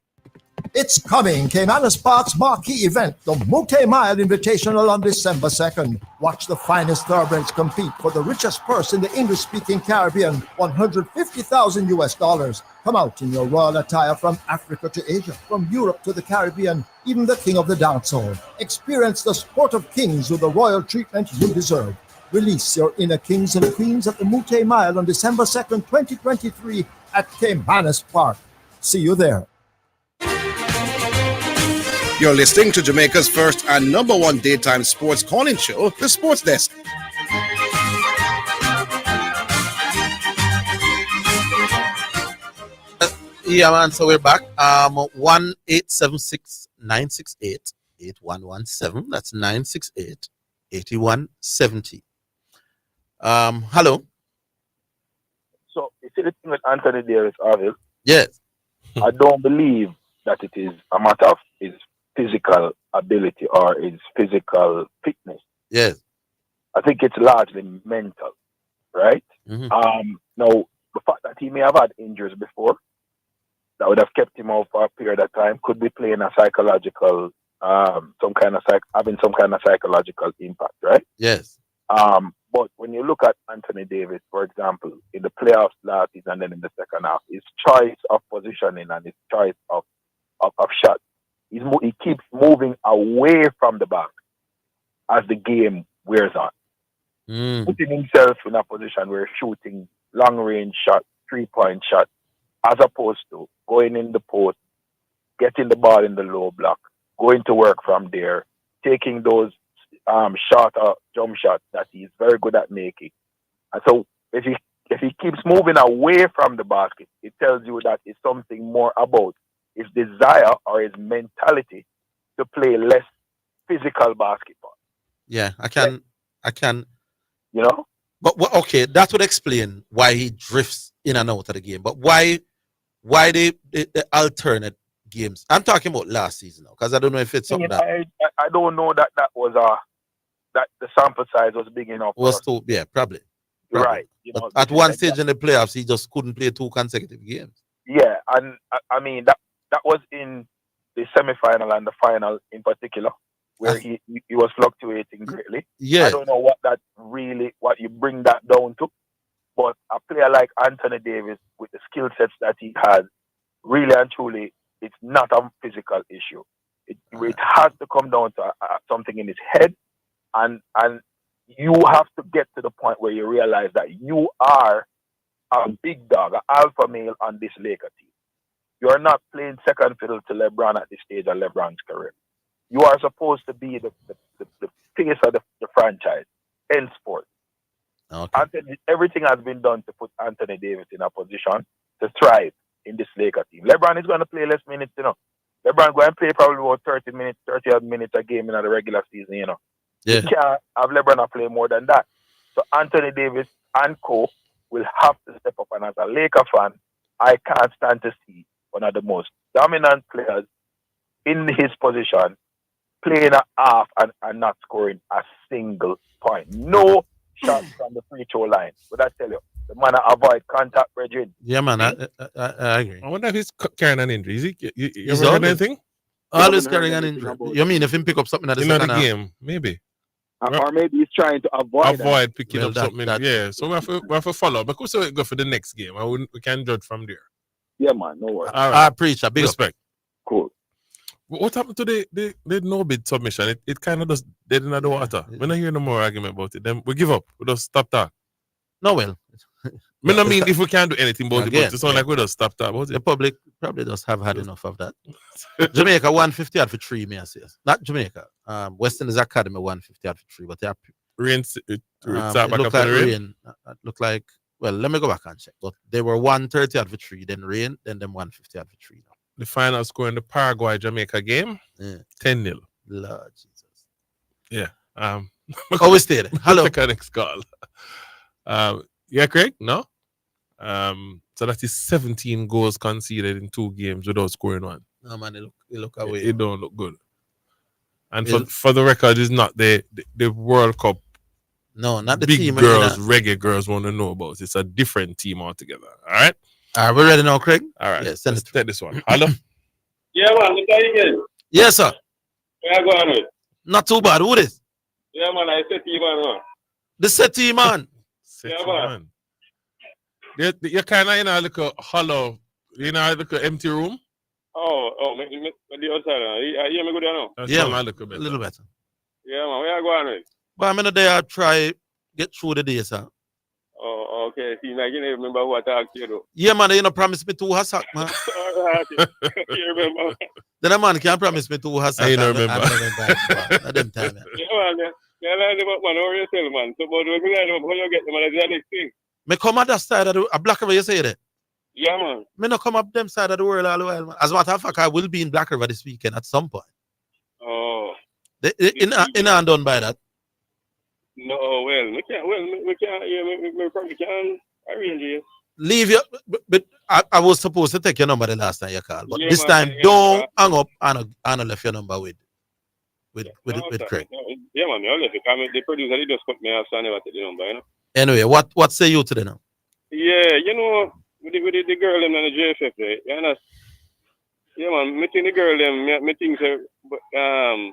It's coming, Caymanas Park's marquee event, the Multi-Mile Invitational on December 2nd. Watch the finest thoroughbreds compete for the richest purse in the English-speaking Caribbean, $150,000 US. Come out in your royal attire from Africa to Asia, from Europe to the Caribbean, even the king of the dancehall. Experience the sport of kings with the royal treatment you deserve. Release your inner kings and queens at the Multi-Mile on December 2nd, 2023 at Caymanas Park. See you there. You're listening to Jamaica's first and number 1 daytime sports calling show, the Sportsdesk. Yeah, man, so we're back. 1-876-968-8117. That's 968-8170. Hello. So, you see the thing with Anthony Davis, Orville? Yes. I don't believe that it is a matter of his physical ability or his physical fitness. Yes. I think it's largely mental, right? Mm-hmm. Now, the fact that he may have had injuries before that would have kept him out for a period of time could be playing a psychological, having some kind of psychological impact, right? Yes. But when you look at Anthony Davis, for example, in the playoffs last season and then in the second half, his choice of positioning and his choice of shot, he keeps moving away from the back as the game wears on. Putting himself in a position where he's shooting long-range shot, 3-point shot, as opposed to going in the post, getting the ball in the low block, going to work from there, taking those shorter jump shots that he's very good at making. And so if he keeps moving away from the basket, it tells you that it's something more about his desire or his mentality to play less physical basketball. Yeah, I can. You know? But okay, that would explain why he drifts in and out of the game. But why the alternate games? I'm talking about last season now, because I don't know if it's something that I don't know that was that the sample size was big enough. was too, yeah, probably. Right. But at one stage in the playoffs, he just couldn't play 2 consecutive games. Yeah, and I mean that was in the semi-final and the final in particular, where he was fluctuating greatly. Yeah. I don't know what you bring that down to, but a player like Anthony Davis with the skill sets that he has, really and truly, it's not a physical issue. It has to come down to something in his head, and you have to get to the point where you realize that you are a big dog, an alpha male on this Laker team. You are not playing second fiddle to LeBron at this stage of LeBron's career. You are supposed to be the face of the franchise in sports. Okay. Everything has been done to put Anthony Davis in a position to thrive in this Laker team. LeBron is going to play less minutes, LeBron going to play probably about 30 odd minutes a game in the regular season, Yeah. You can't have LeBron play more than that. So Anthony Davis and co will have to step up. And as a Laker fan, I can't stand to see one of the most dominant players in his position playing a half and not scoring a single point. No shots from the free throw line. But I tell you, the man avoid contact, Bridget. Yeah, man, I agree. I wonder if he's carrying an injury. Is he? You He's ever heard always- anything? Always carrying an injury. You mean if him pick up something at the In second the half? game, maybe. Or maybe he's trying to avoid picking Well, up something. Yeah, so we have to follow. Because we go for the next game. We can judge from there. Yeah, man, no worries. All I preach a big respect. Cool. What happened to the no bid submission? It kind of just dead in the water. We're not hearing no more argument about it. Then we give up. We just stop that. No, well. I mean, if we can't do anything about Again, it, but it's not like we just stop that about The it. public probably just have had enough of that. Jamaica 150 out for 3, may I say. Not Jamaica. West Indies Academy 150 out for 3, but they are Rain, it back looked up like in the rain. rain. It looked like, well, let me go back and check. But they were 130 out for 3, then rain, then them 150 out for 3 now. The final score in the Paraguay Jamaica game, 10-0. Lord Jesus. Yeah. We stay there. Hello. Take our next call. Yeah, Craig? No? So that is 17 goals conceded in 2 games without scoring 1. No, man, it look away. It don't look good. And for the record, it's not the World Cup. No, not the big team. girls, reggae girls want to know about. It's a different team altogether. All right? All right, we're ready now, Craig? All right. Yeah, send Let's take this one. Hello? Yeah, man, look at you. Yes, sir. Where you going with? Not too bad. Who this? Yeah, man, I said to you, man. The Seti man. Yeah, man. You're kind of in a little hollow, a little empty room. Me the outside. You hear me good now? Yeah, man, a little better. Yeah, man, where you going with? But I'm in there, try get through the day, sir. Oh, okay. See, like, you don't remember who I talked to you, though. Yeah, man, you know, promise me 2 hasak, man. All right. You remember? Then a man can't promise me 2 hasak. I don't remember. At them time, man. Yeah, man. Yeah, line them up, man. How you tell, man? So, but when you line them up, how you get them, man? That's the next thing. Me come at that side of a Black River, you say that? Yeah, man. Me not come up them side of the world all the while, man. As a matter of fact, I will be in Black River this weekend at some point. Oh. In and done by that. No, well, we can't, yeah, we probably can arrange it. Leave your, but I was supposed to take your number the last time you called, but Yeah, this man, time yeah, don't hang up and left your number with Craig. Yeah, man, I left it. I mean, the producer, they just put me off, so I never take the number, you know. Anyway, what say you today now? Yeah, you know, with the girl them and the JFF, right? You understand? Yeah, man, me think the girl them, me think so, but,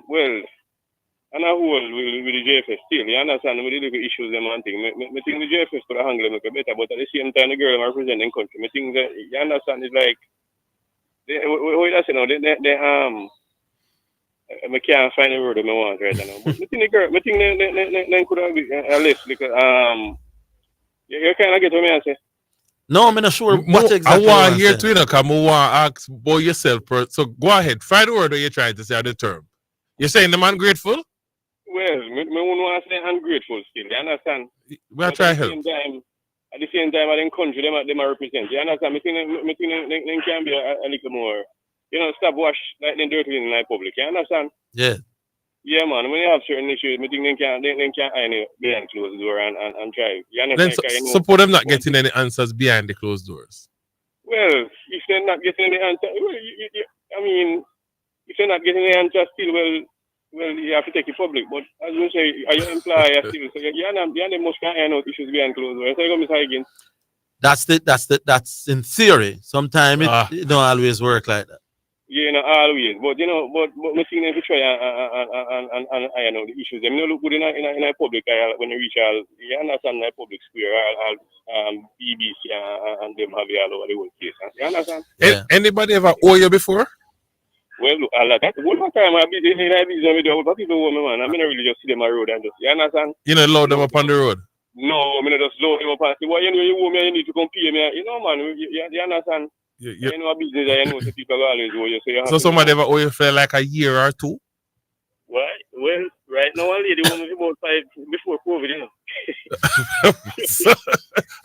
well, and I hold with the JFS still, you understand, with the little issues them and thing. Me think the JFS could handle them better, but at the same time, the girl them representing country. Me think that, you understand, it's like, what you say now, I can't find the word that I want right now. But me think the girl, me think they could have been less, because, you kind of get what I say. No, I'm not sure what exactly I want to hear to you, because I want to ask about yourself. So go ahead, find the word that you're trying to say at the term. You're saying the man grateful? Well, me want to say ungrateful still, you understand? We'll try help. At the same time, I didn't country them represent. You understand? Me think they can be a little more, you know, stop wash like them dirty in the public. You understand? Yeah. Yeah, man. When you have certain issues, I think they can't hide behind closed door and try. You Then understand? suppose them not getting any answers behind the closed doors. Well, if they're not getting the answer, well, I mean, if they're not getting the answer still, well, you have to take it public. But as you say, are you employer still? So you're not most can't iron out issues behind closed doors. So you go, Mr. Higgins. That's in theory. Sometimes it don't always work like that. Yeah, not always. But we think if you try and iron out the issues, them look good in a public eye when you reach all, you understand, the public square, all BBC and them have it all over the whole place. You understand? Yeah. Anybody ever owe you before? Well, look, a lot. One more time I busy in a business with them, but people owe me, man. I mean, I really just see them on the road and just, you understand? You know, load them up on the road? No, I mean, I just load them up and say, well, you know, you owe me, you need to come pay me. You know, man, you understand? You know a business that you know the people always owe you. So somebody ever owe you for like a year or two? Well, right now, a lady owe me about 5 before COVID, you know.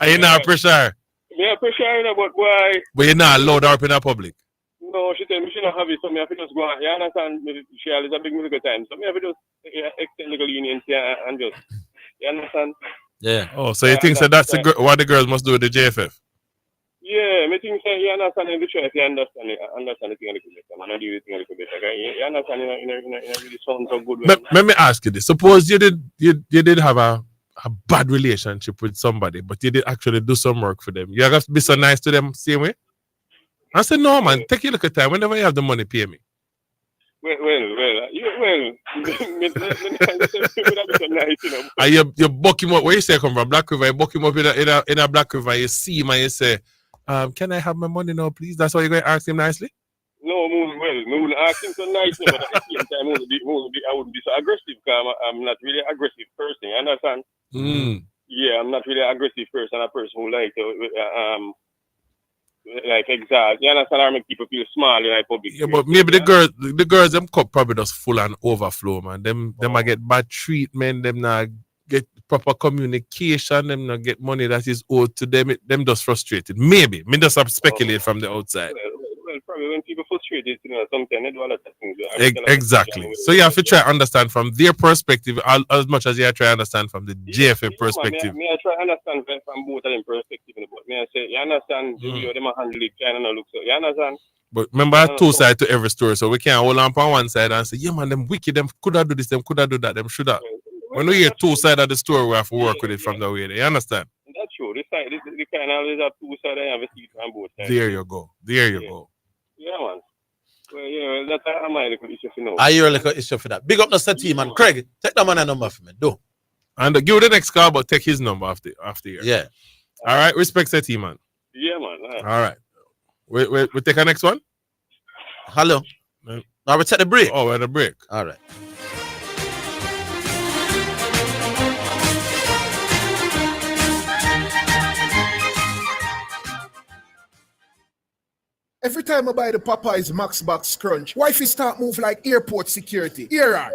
Are you not pressure? Yeah, pressure, you know, but why? But you're not allowed up in the public? No, she tell me she don't have it, so me have to just go on. You understand? She has a big musical time, so me have to just extend legal leniency and just, you understand? Yeah. Oh, so you think so that's what the girls must do with the JFF? Yeah, I think you understand the choice, you understand the thing a little better, man. I do the thing a little better, okay? You understand in a really sound so good way. Let me ask you this. Suppose you did have a bad relationship with somebody, but you did actually do some work for them. You have to be so nice to them same way? I said, no, man, take a look at time. Whenever you have the money, pay me. You buck him up. Where you say come from? Black River. You buck him up in a Black River. You see him and you say, can I have my money now, please? That's why you're going to ask him nicely? No, I wouldn't ask him so nicely, but at the same time, I wouldn't be so aggressive because I'm not really an aggressive person. You understand? Yeah, I'm not really an aggressive person. A person who like exalt. You understand? I make people feel small in public. Yeah, but maybe the girls, them cup probably just full and overflow, man. Them I get bad treatment. Them not get proper communication. Them not get money that is owed to them. Them just frustrated. Maybe. Me just speculate from the outside. Well, probably when people frustrated, sometimes they do a lot of things. Exactly. So you have to try to understand from their perspective as much as you try to understand from the JFA perspective. Me I try to understand from both of them perspective, but me I say, you understand, you them handle it, kind of look so. You understand? But remember, I have two sides to every story, so we can't hold on one side and say, yeah, man, them wicked, them could have do this, them could have do that, them should have. When we hear two sides of the story, we have to work with it from the way. You understand? That's true. This kind of always have two sides and have a seat on both sides. There you go. Yeah, man. Well, that's my little issue for now. Are you a little issue for that? Big up the team, man. Craig, take that man a number for me. Do. And give the next call, but take his number after here. Yeah. All right. Respect the team, man. Yeah, man. All right. We take our next one? Hello. Now we take the break. Oh, we're at a break. All right. Every time I buy the Popeyes Max Box Crunch, wifey start move like airport security. Here are.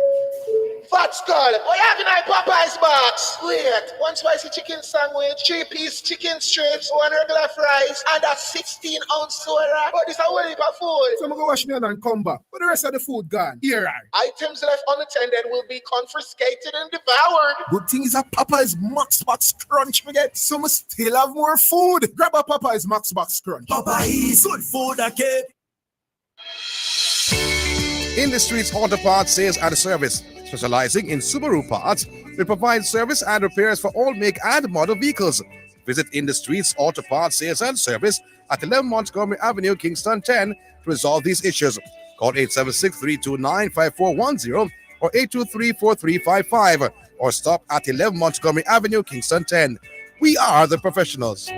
Fat Skull, what you having in Popeyes box? Wait, 1 spicy chicken sandwich, 3-piece chicken strips, 1 regular fries, and a 16-ounce soda. But this is a whole heap of food. So I'm going to wash me and come back. But the rest of the food gone. Here are. Items left unattended will be confiscated and devoured. Good thing is a Popeyes Max Box Crunch, me get. So I still have more food. Grab a Popeyes Max Box Crunch. Popeyes, good food again. In the Streets Auto Parts Sales and Service, specializing in Subaru parts, we provide service and repairs for all make and model vehicles. Visit In the Streets Auto Parts Sales and Service at 11 Montgomery Avenue, Kingston 10 to resolve these issues. Call 876-329-5410 or 823-4355 or stop at 11 Montgomery Avenue, Kingston 10. We are the professionals.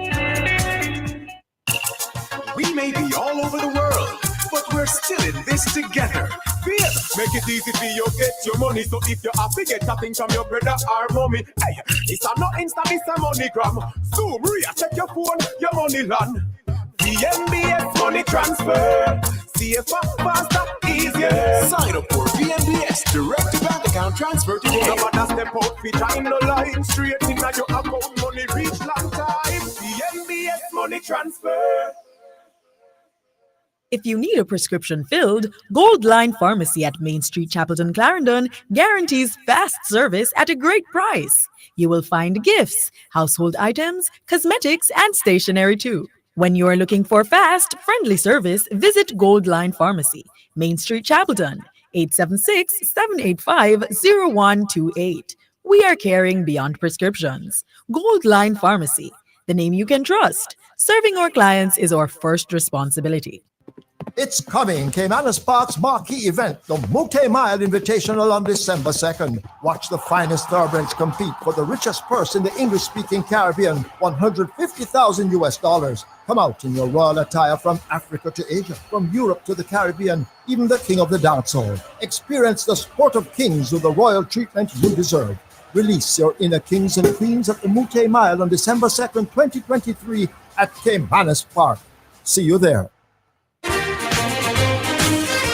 We may be all over the world, but we're still in this together. Babe, make it easy for you get your money. So if you have to get a thing from your brother or mommy, hey, it's a no Insta, it's a MoneyGram. Zoom, check your phone, your money land. VMBS money transfer. CFA faster, easier. Sign up for VMBS direct to bank account transfer today. No matter step out, be time no line. Straight in your account, money reach long time. VMBS money transfer. If you need a prescription filled, Gold Line Pharmacy at Main Street, Chapelton, Clarendon guarantees fast service at a great price. You will find gifts, household items, cosmetics, and stationery too. When you are looking for fast, friendly service, visit Gold Line Pharmacy, Main Street, Chapelton, 876-785-0128. We are caring beyond prescriptions. Gold Line Pharmacy, the name you can trust. Serving our clients is our first responsibility. It's coming. Caymanas Park's marquee event, the Multi-Mile Invitational on December 2nd. Watch the finest thoroughbreds compete for the richest purse in the English-speaking Caribbean, $150,000 US. Come out in your royal attire from Africa to Asia, from Europe to the Caribbean, even the king of the dancehall. Experience the sport of kings with the royal treatment you deserve. Release your inner kings and queens at the Multi-Mile on December 2nd, 2023 at Caymanas Park. See you there.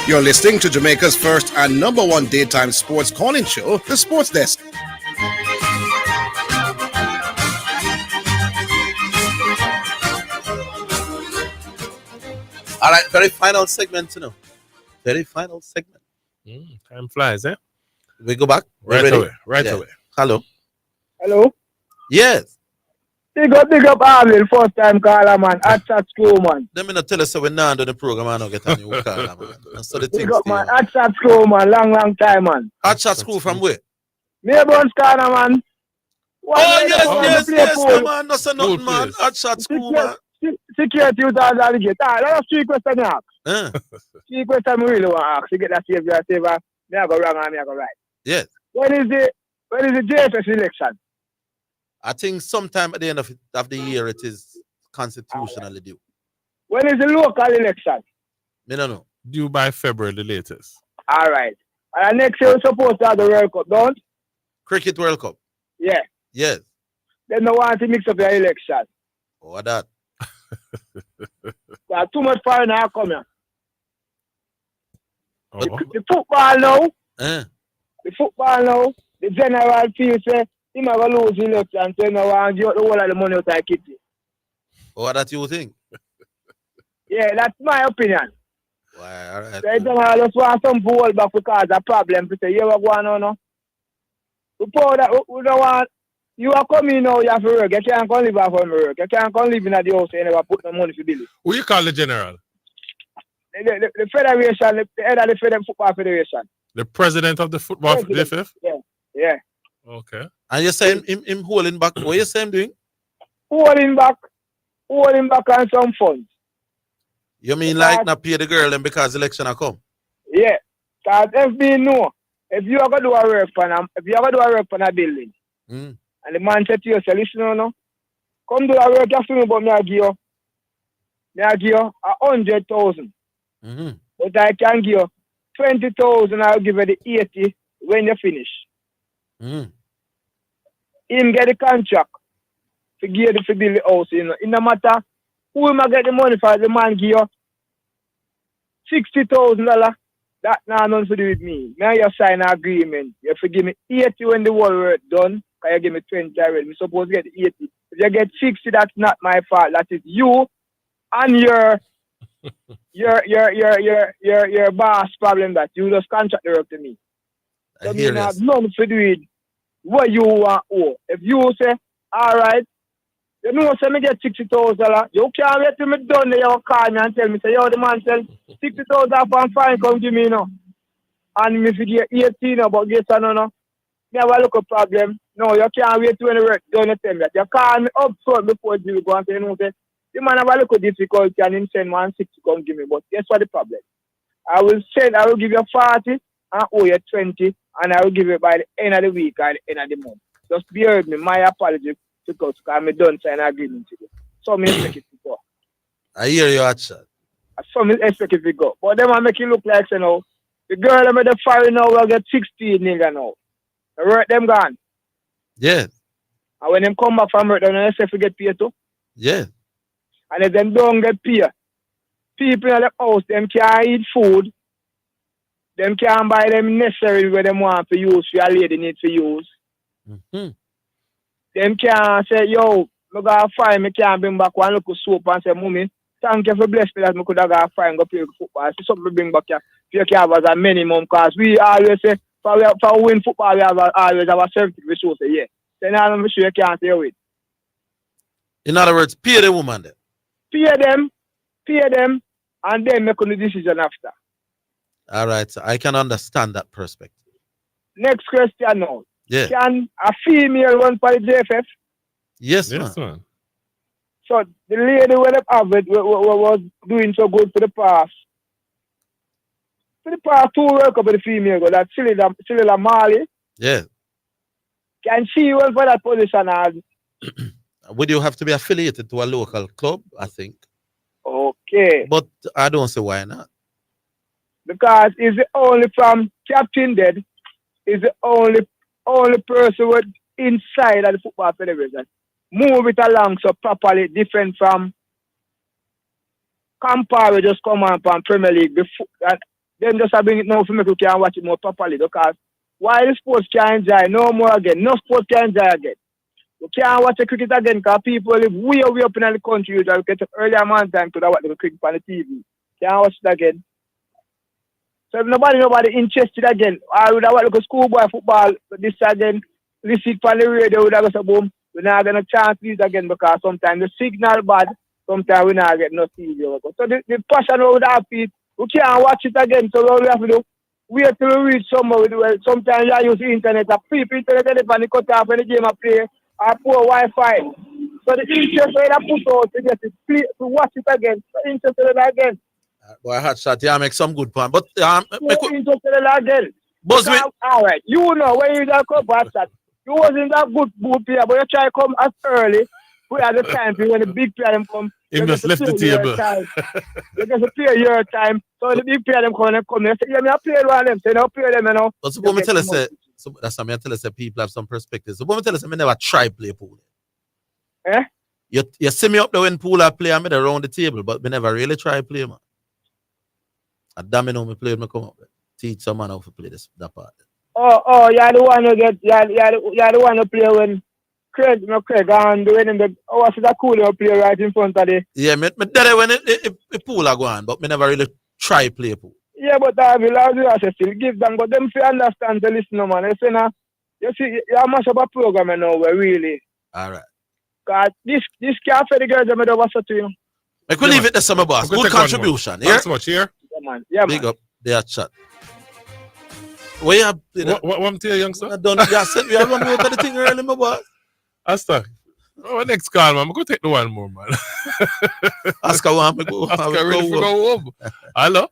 You're listening to Jamaica's first and #1 daytime sports calling show, the Sportsdesk. All right, very final segment, you know. Very final segment. Time flies, eh? We go back? Right away. Right Yeah. away. Hello. Hello? Yes. Big up, Orville, first time caller, man. At chat school, man. Let me not tell us so we're not on the program and I don't get a new caller, man. So the Big things up, man. At chat school, man. Long time, man. At chat school from where? Melbourne's corner, man. Oh, yes, man. That's a nothing, man. At chat school, man. Security with all that get. That's 3 questions I ask. 3 questions I really want to ask. You get that saver. Me I go wrong and me I go right. Yes. When is the JFS election? I think sometime at the end of the year it is constitutionally due. When is the local election? Me don't know. Due by February, the latest. All right. And next year we're supposed to have the World Cup, don't? Cricket World Cup. Yeah. Yes. Then no want to mix up your election. What that? Too much foreigner come here. Oh. The football now. The football now. The general feel say he might lose the election, so no one give the whole of the money out of kitty. What that you think? Yeah, that's my opinion. Why, all right. The general just want some hold back because of problem. To say, you are going on now. We don't want. You are coming now, you have to work. You can't come live off of work. You can't come live in the house and never put no money for bills. Who you call the general? The federation, the head of the football federation. The president of the football federation? Yeah. Okay. And you're saying him holding back. What you saying doing? Holding back on some funds. You mean like not pay the girl then because election are come? Yeah. Because FB know, if you are going to do a work on a building, and the man said to you, say, listen, no, come do a work after me, but me I give you 100,000. But I can give you 20,000, I'll give you the 80 when you finish. Him get the contract to give the build the house, you know. It no matter who him get the money for, the man give you $60,000. That now nothing to do with me. Now you sign an agreement. You have to give me 80 when the whole work done. Can you give me 20 already? I'm supposed to get 80. If you get 60, that's not my fault. That is you and your boss problem that you just contract the work to me. So you have nothing to do with what you want. If you say, all right, you know, say me get $60,000, you can't wait till me done. You call me and tell me, say, yo, the man sell 60,000 and fine, come give me, you know. And me figure 18, but guess what, no. Me have a look a problem. No, you can't wait till when the work done. You tell me that. You call me up front before you go and say, you know, say, the man have a look at difficulty and him send 160 come give me. But guess what the problem? I will give you 40 and owe you 20, and I will give it by the end of the week or the end of the month. Just bear with me. My apology because I'm done sign agreement to you. So me expect it to go. I hear you, Hatchet. So me expect it to go. But them I make it look like, you know, the girl that made the fire now will get 16 million now. The work them gone. Yes. And when them come back from work, they say get paid too. Yes. And if them don't get paid, people in the house, them can't eat food. Them can't buy them necessary where them want to use for your lady need to use. Them can't say, yo, I got to find me can't bring back one look of soap and say, mommy, thank you for blessing me that I could have got fine go play football. It's something to bring back here. You can have as a minimum because we always say for win football we have always have a certain resource. Yeah. Then I'm sure you can't say it. In other words, pay the woman then. Pay them, and then make a decision after. All right, so I can understand that perspective. Next question now. Yeah. Can a female run for the JFF? Yes, man. So the lady when they have it was doing so good for the past. For the past 2 World Cup with the female, that's Cilla Marley. Yeah. Can she run for that position as? Would you have to be affiliated to a local club, I think? Okay. But I don't see why not. Because it's the only from Captain Dead is the only person with inside of the football federation. Move it along so properly, different from Campari just come on from Premier League. Then just bring it now for me to can watch it more properly because while the sports can enjoy no more again, no sports can enjoy again. You can't watch the cricket again because people live way up in the country. You get up earlier man time to watch the cricket on the TV. Can't watch it again. So if nobody interested again, I would have watched the schoolboy football this again, listen from the radio, would have said boom, we're not gonna chance this again because sometimes the signal bad, sometimes we not get no TV. So the passion we would have it, we can't watch it again. So what we have to do, wait till we reach somewhere. Sometimes I use the internet, people internet and the cut off when the game I play. I poor Wi-Fi. So the interest rate I put out to get it to watch it again. So interested in it again. Boy, hot shot, yeah, make some good point. But interested in it again. All right, you know when you don't come back that you wasn't that good player, but you try to come as early. We had the time when the big player them come. He just left the table. You get to play your time. So the big player them come, they say, yeah, me I play one of them. Say, no, play them, you know. But suppose me tell us, so that's what I tell us, people have some perspective. So, me tell us, I never try play pool. Eh? You see me up there when pool I play, I'm around the table, but me never really try play, man. I damn know me play, me come up there. Teach some man how to play that part. Oh, you're the one who get, you're the one who play when Craig and when the what's that cool you play right in front of the. Yeah, me there when the pool are going, but me never really try play pool. Yeah, but I will still give them, but them if understand the listener, man. You see, now, you see, you mash up a program now, really. All right. Because this can't for the girls that made over to you. I could leave it to summer boss. Good contribution. Thanks so much, here. Yeah, man. Yeah, Big man. up. They are chat. Where you have, what I'm telling you, youngster? I don't. Yeah, said we have one more to the thing early, my boy. Asta. Oh, next call, man. I'm going to take the one more, man. Oscar want me go. Oscar ready to go home. Hello?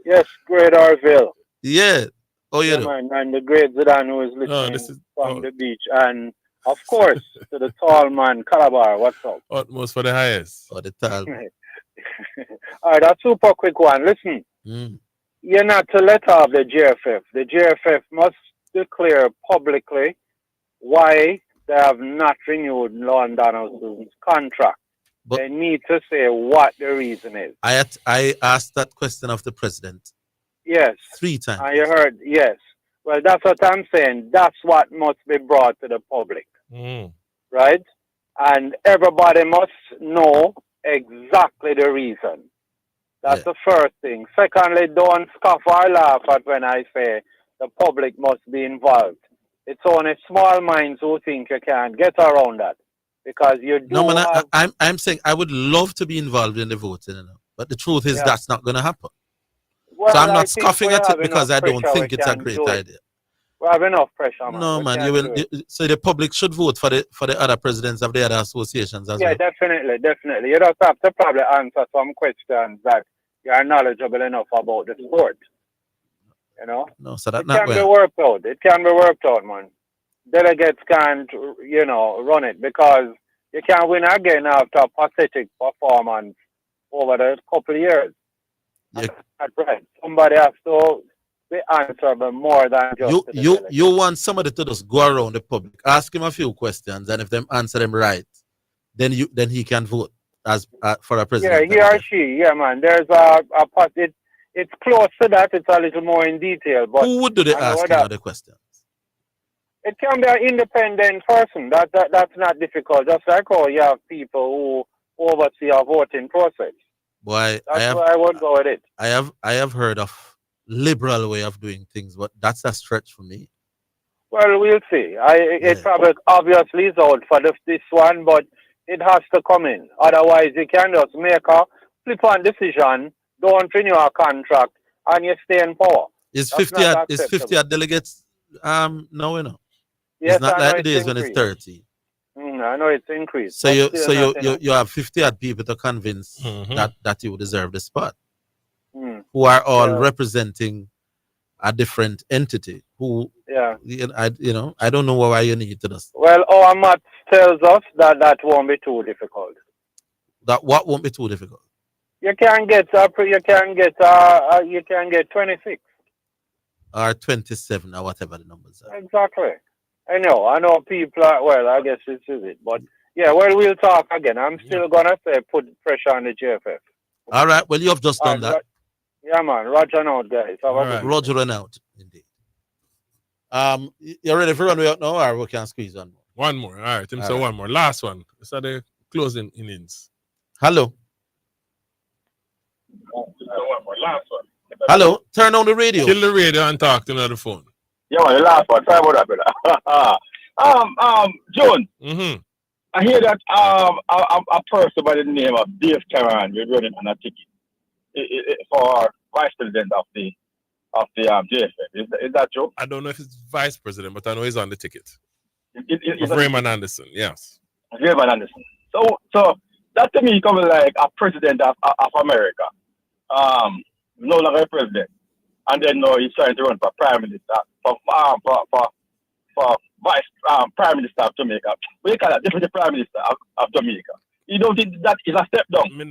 Yes, great Orville. Yeah. Oh, yeah. Man, and the great Zidane who is listening from the beach. And, of course, to the tall man, Calabar. What's up? Utmost for the highest. For the tall man. All right, a super quick one. Listen. You're not to let off the JFF. The JFF must declare publicly why they have not renewed Lon Donaldson's contract. But they need to say what the reason is. I asked that question of the president. Yes. 3 times. And you heard, yes. Well, that's what I'm saying. That's what must be brought to the public. Right? And everybody must know exactly the reason. That's the first thing. Secondly, don't scoff or laugh at when I say the public must be involved. It's only small minds who think you can get around that. Because you do I'm saying I would love to be involved in the voting, but the truth is that's not going to happen. Well, so I'm not scoffing at it because I don't think it's a great idea. We have enough pressure, man. No, man. So the public should vote for the other presidents of the other associations as well. Yeah, definitely. You just have to probably answer some questions that you are knowledgeable enough about the sport. You know? No, so that it can be worked out. It can be worked out, man. Delegates can't, run it because you can't win again after a pathetic performance over the couple of years. Yeah. That's right. Somebody has to be answerable more than just you want somebody to just go around the public, ask him a few questions, and if them answer them right, then he can vote as for a president. Yeah, he or she. Yeah, man. There's it's close to that. It's a little more in detail. But who would do the asking of the questions? It can be an independent person. That's not difficult. Just like how you have people oversee our voting process. Boy, That's where I would go with it. I have heard of liberal way of doing things, but that's a stretch for me. Well, we'll see. It probably obviously is out for this one, but it has to come in. Otherwise, you can just make a flip-on decision, don't renew a contract, and you stay in power. Is That's 50 not is 50 acceptable. delegates no, you know. Yes, It's not I like know the days when it's increased. 30. I know it's increased. So but still not enough. you have 50 odd people to convince that you deserve the spot. Mm. Who are all Yeah. representing a different entity. Who I don't know why you need to this. Well, our math tells us that won't be too difficult. That what won't be too difficult. You can get 26. Or 27 or whatever the numbers are. Exactly. I know people are, well, I guess this is it. But yeah, well, we'll talk again. I'm still gonna say put pressure on the JFF. All right. Well, you have just done that. Yeah, man. Roger and out, guys. Have a good week. Roger and out, indeed. You ready for run way out now, or we can squeeze one more? One more. All right. All So right. one more. Last one. It's at the closing innings. Hello. One more. Last one. Hello. Turn on the radio. Kill the radio and talk to another phone. Yeah, man, the last one. Sorry about that, brother. John. Mm-hmm. I hear that a person by the name of Dave Cameron is running on a ticket for vice president of the JFF. Is that true? I don't know if it's vice president, but I know he's on the ticket. It's Of Raymond Anderson, yes. Raymond Anderson. So that to me comes like a president of America. No longer a president. And then now he's trying to run for prime minister, for vice prime minister of Jamaica. We call it deputy prime minister of Jamaica. You don't think that is a step down? Me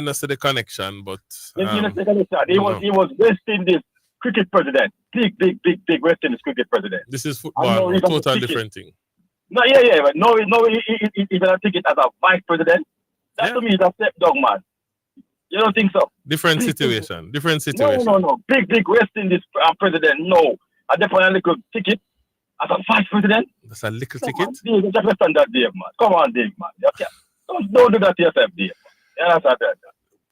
not see the connection, but He was West Indies cricket president. Big West Indies cricket president. this is I football, know a he's on the total ticket. different thing. No, but no, he's on a ticket as a vice president. That to me is a step down, man. You don't think so? Different situation. Different situation. No. Big West Indies president. No, I definitely a little ticket as a vice president. That's a little Come ticket. on, Dave, you just understand that, Dave, man. Come on, Dave, man. Okay. Don't do that to yourself, Dave. You understand that?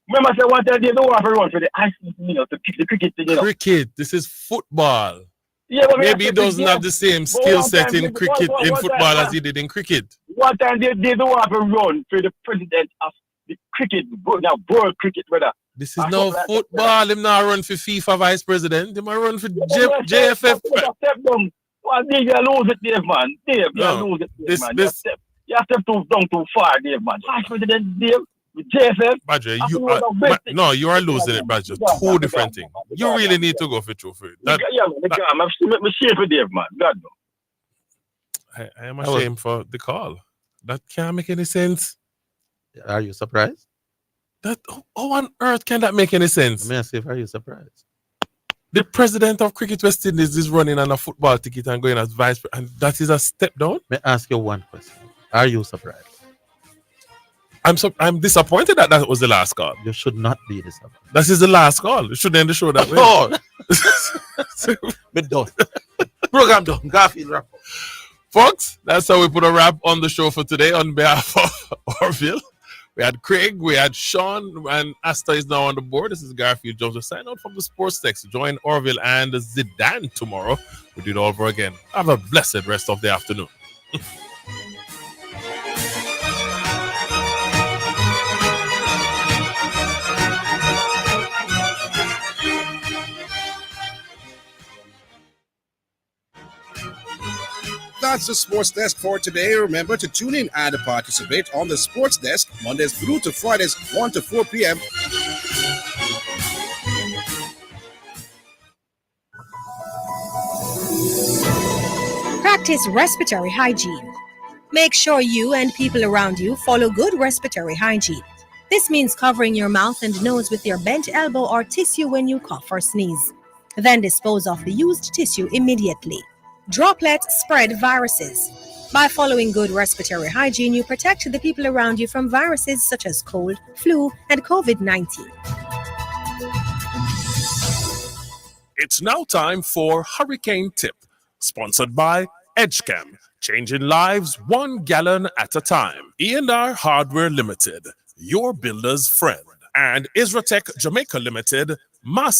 Remember, I said one time, Dave, don't want to run for the ice, to kick the cricket thing, Cricket. This is football. Yeah, but Maybe he doesn't have the same skill set in cricket in football as he did in cricket. One time, they don't want to run for the president of the cricket, world cricket, brother. This is no football. Him not run for FIFA vice president. Him not run for JFF. Well, Dave, you lose it, Dave, man. Dave, you lose it, Dave, man. You have to down too far, Dave, man. Vice president, Dave, with JFF. Badger, you are losing it, Badger. Two different things. You really need to go for truth. I'm ashamed for Dave, man. God, no. I am ashamed for the call. That can't make any sense. Are you surprised? How on earth can that make any sense? May I say, are you surprised? The president of Cricket West Indies is running on a football ticket and going as vice president, and that is a step down. May I ask you one question? Are you surprised? I'm disappointed that was the last call. You should not be disappointed. This is the last call. It should end the show that way. But done. Program done. Garfield wrap up. Folks, that's how we put a wrap on the show for today on behalf of Orville. We had Craig, we had Sean, and Asta is now on the board. This is Garfield Jones. We'll sign out from the Sportsdesk. Join Orville and Zidane tomorrow. We do it all over again. Have a blessed rest of the afternoon. That's the Sports Desk for today. Remember to tune in and participate on the Sports Desk Mondays through to Fridays, 1 to 4 p.m. Practice respiratory hygiene. Make sure you and people around you follow good respiratory hygiene. This means covering your mouth and nose with your bent elbow or tissue when you cough or sneeze. Then dispose of the used tissue immediately. Droplets spread viruses. By following good respiratory hygiene, you protect the people around you from viruses such as cold, flu, and COVID-19. It's now time for Hurricane Tip, sponsored by EdgeCam, changing lives 1 gallon at a time. E&R Hardware Limited, your builder's friend. And Isratech Jamaica Limited, Master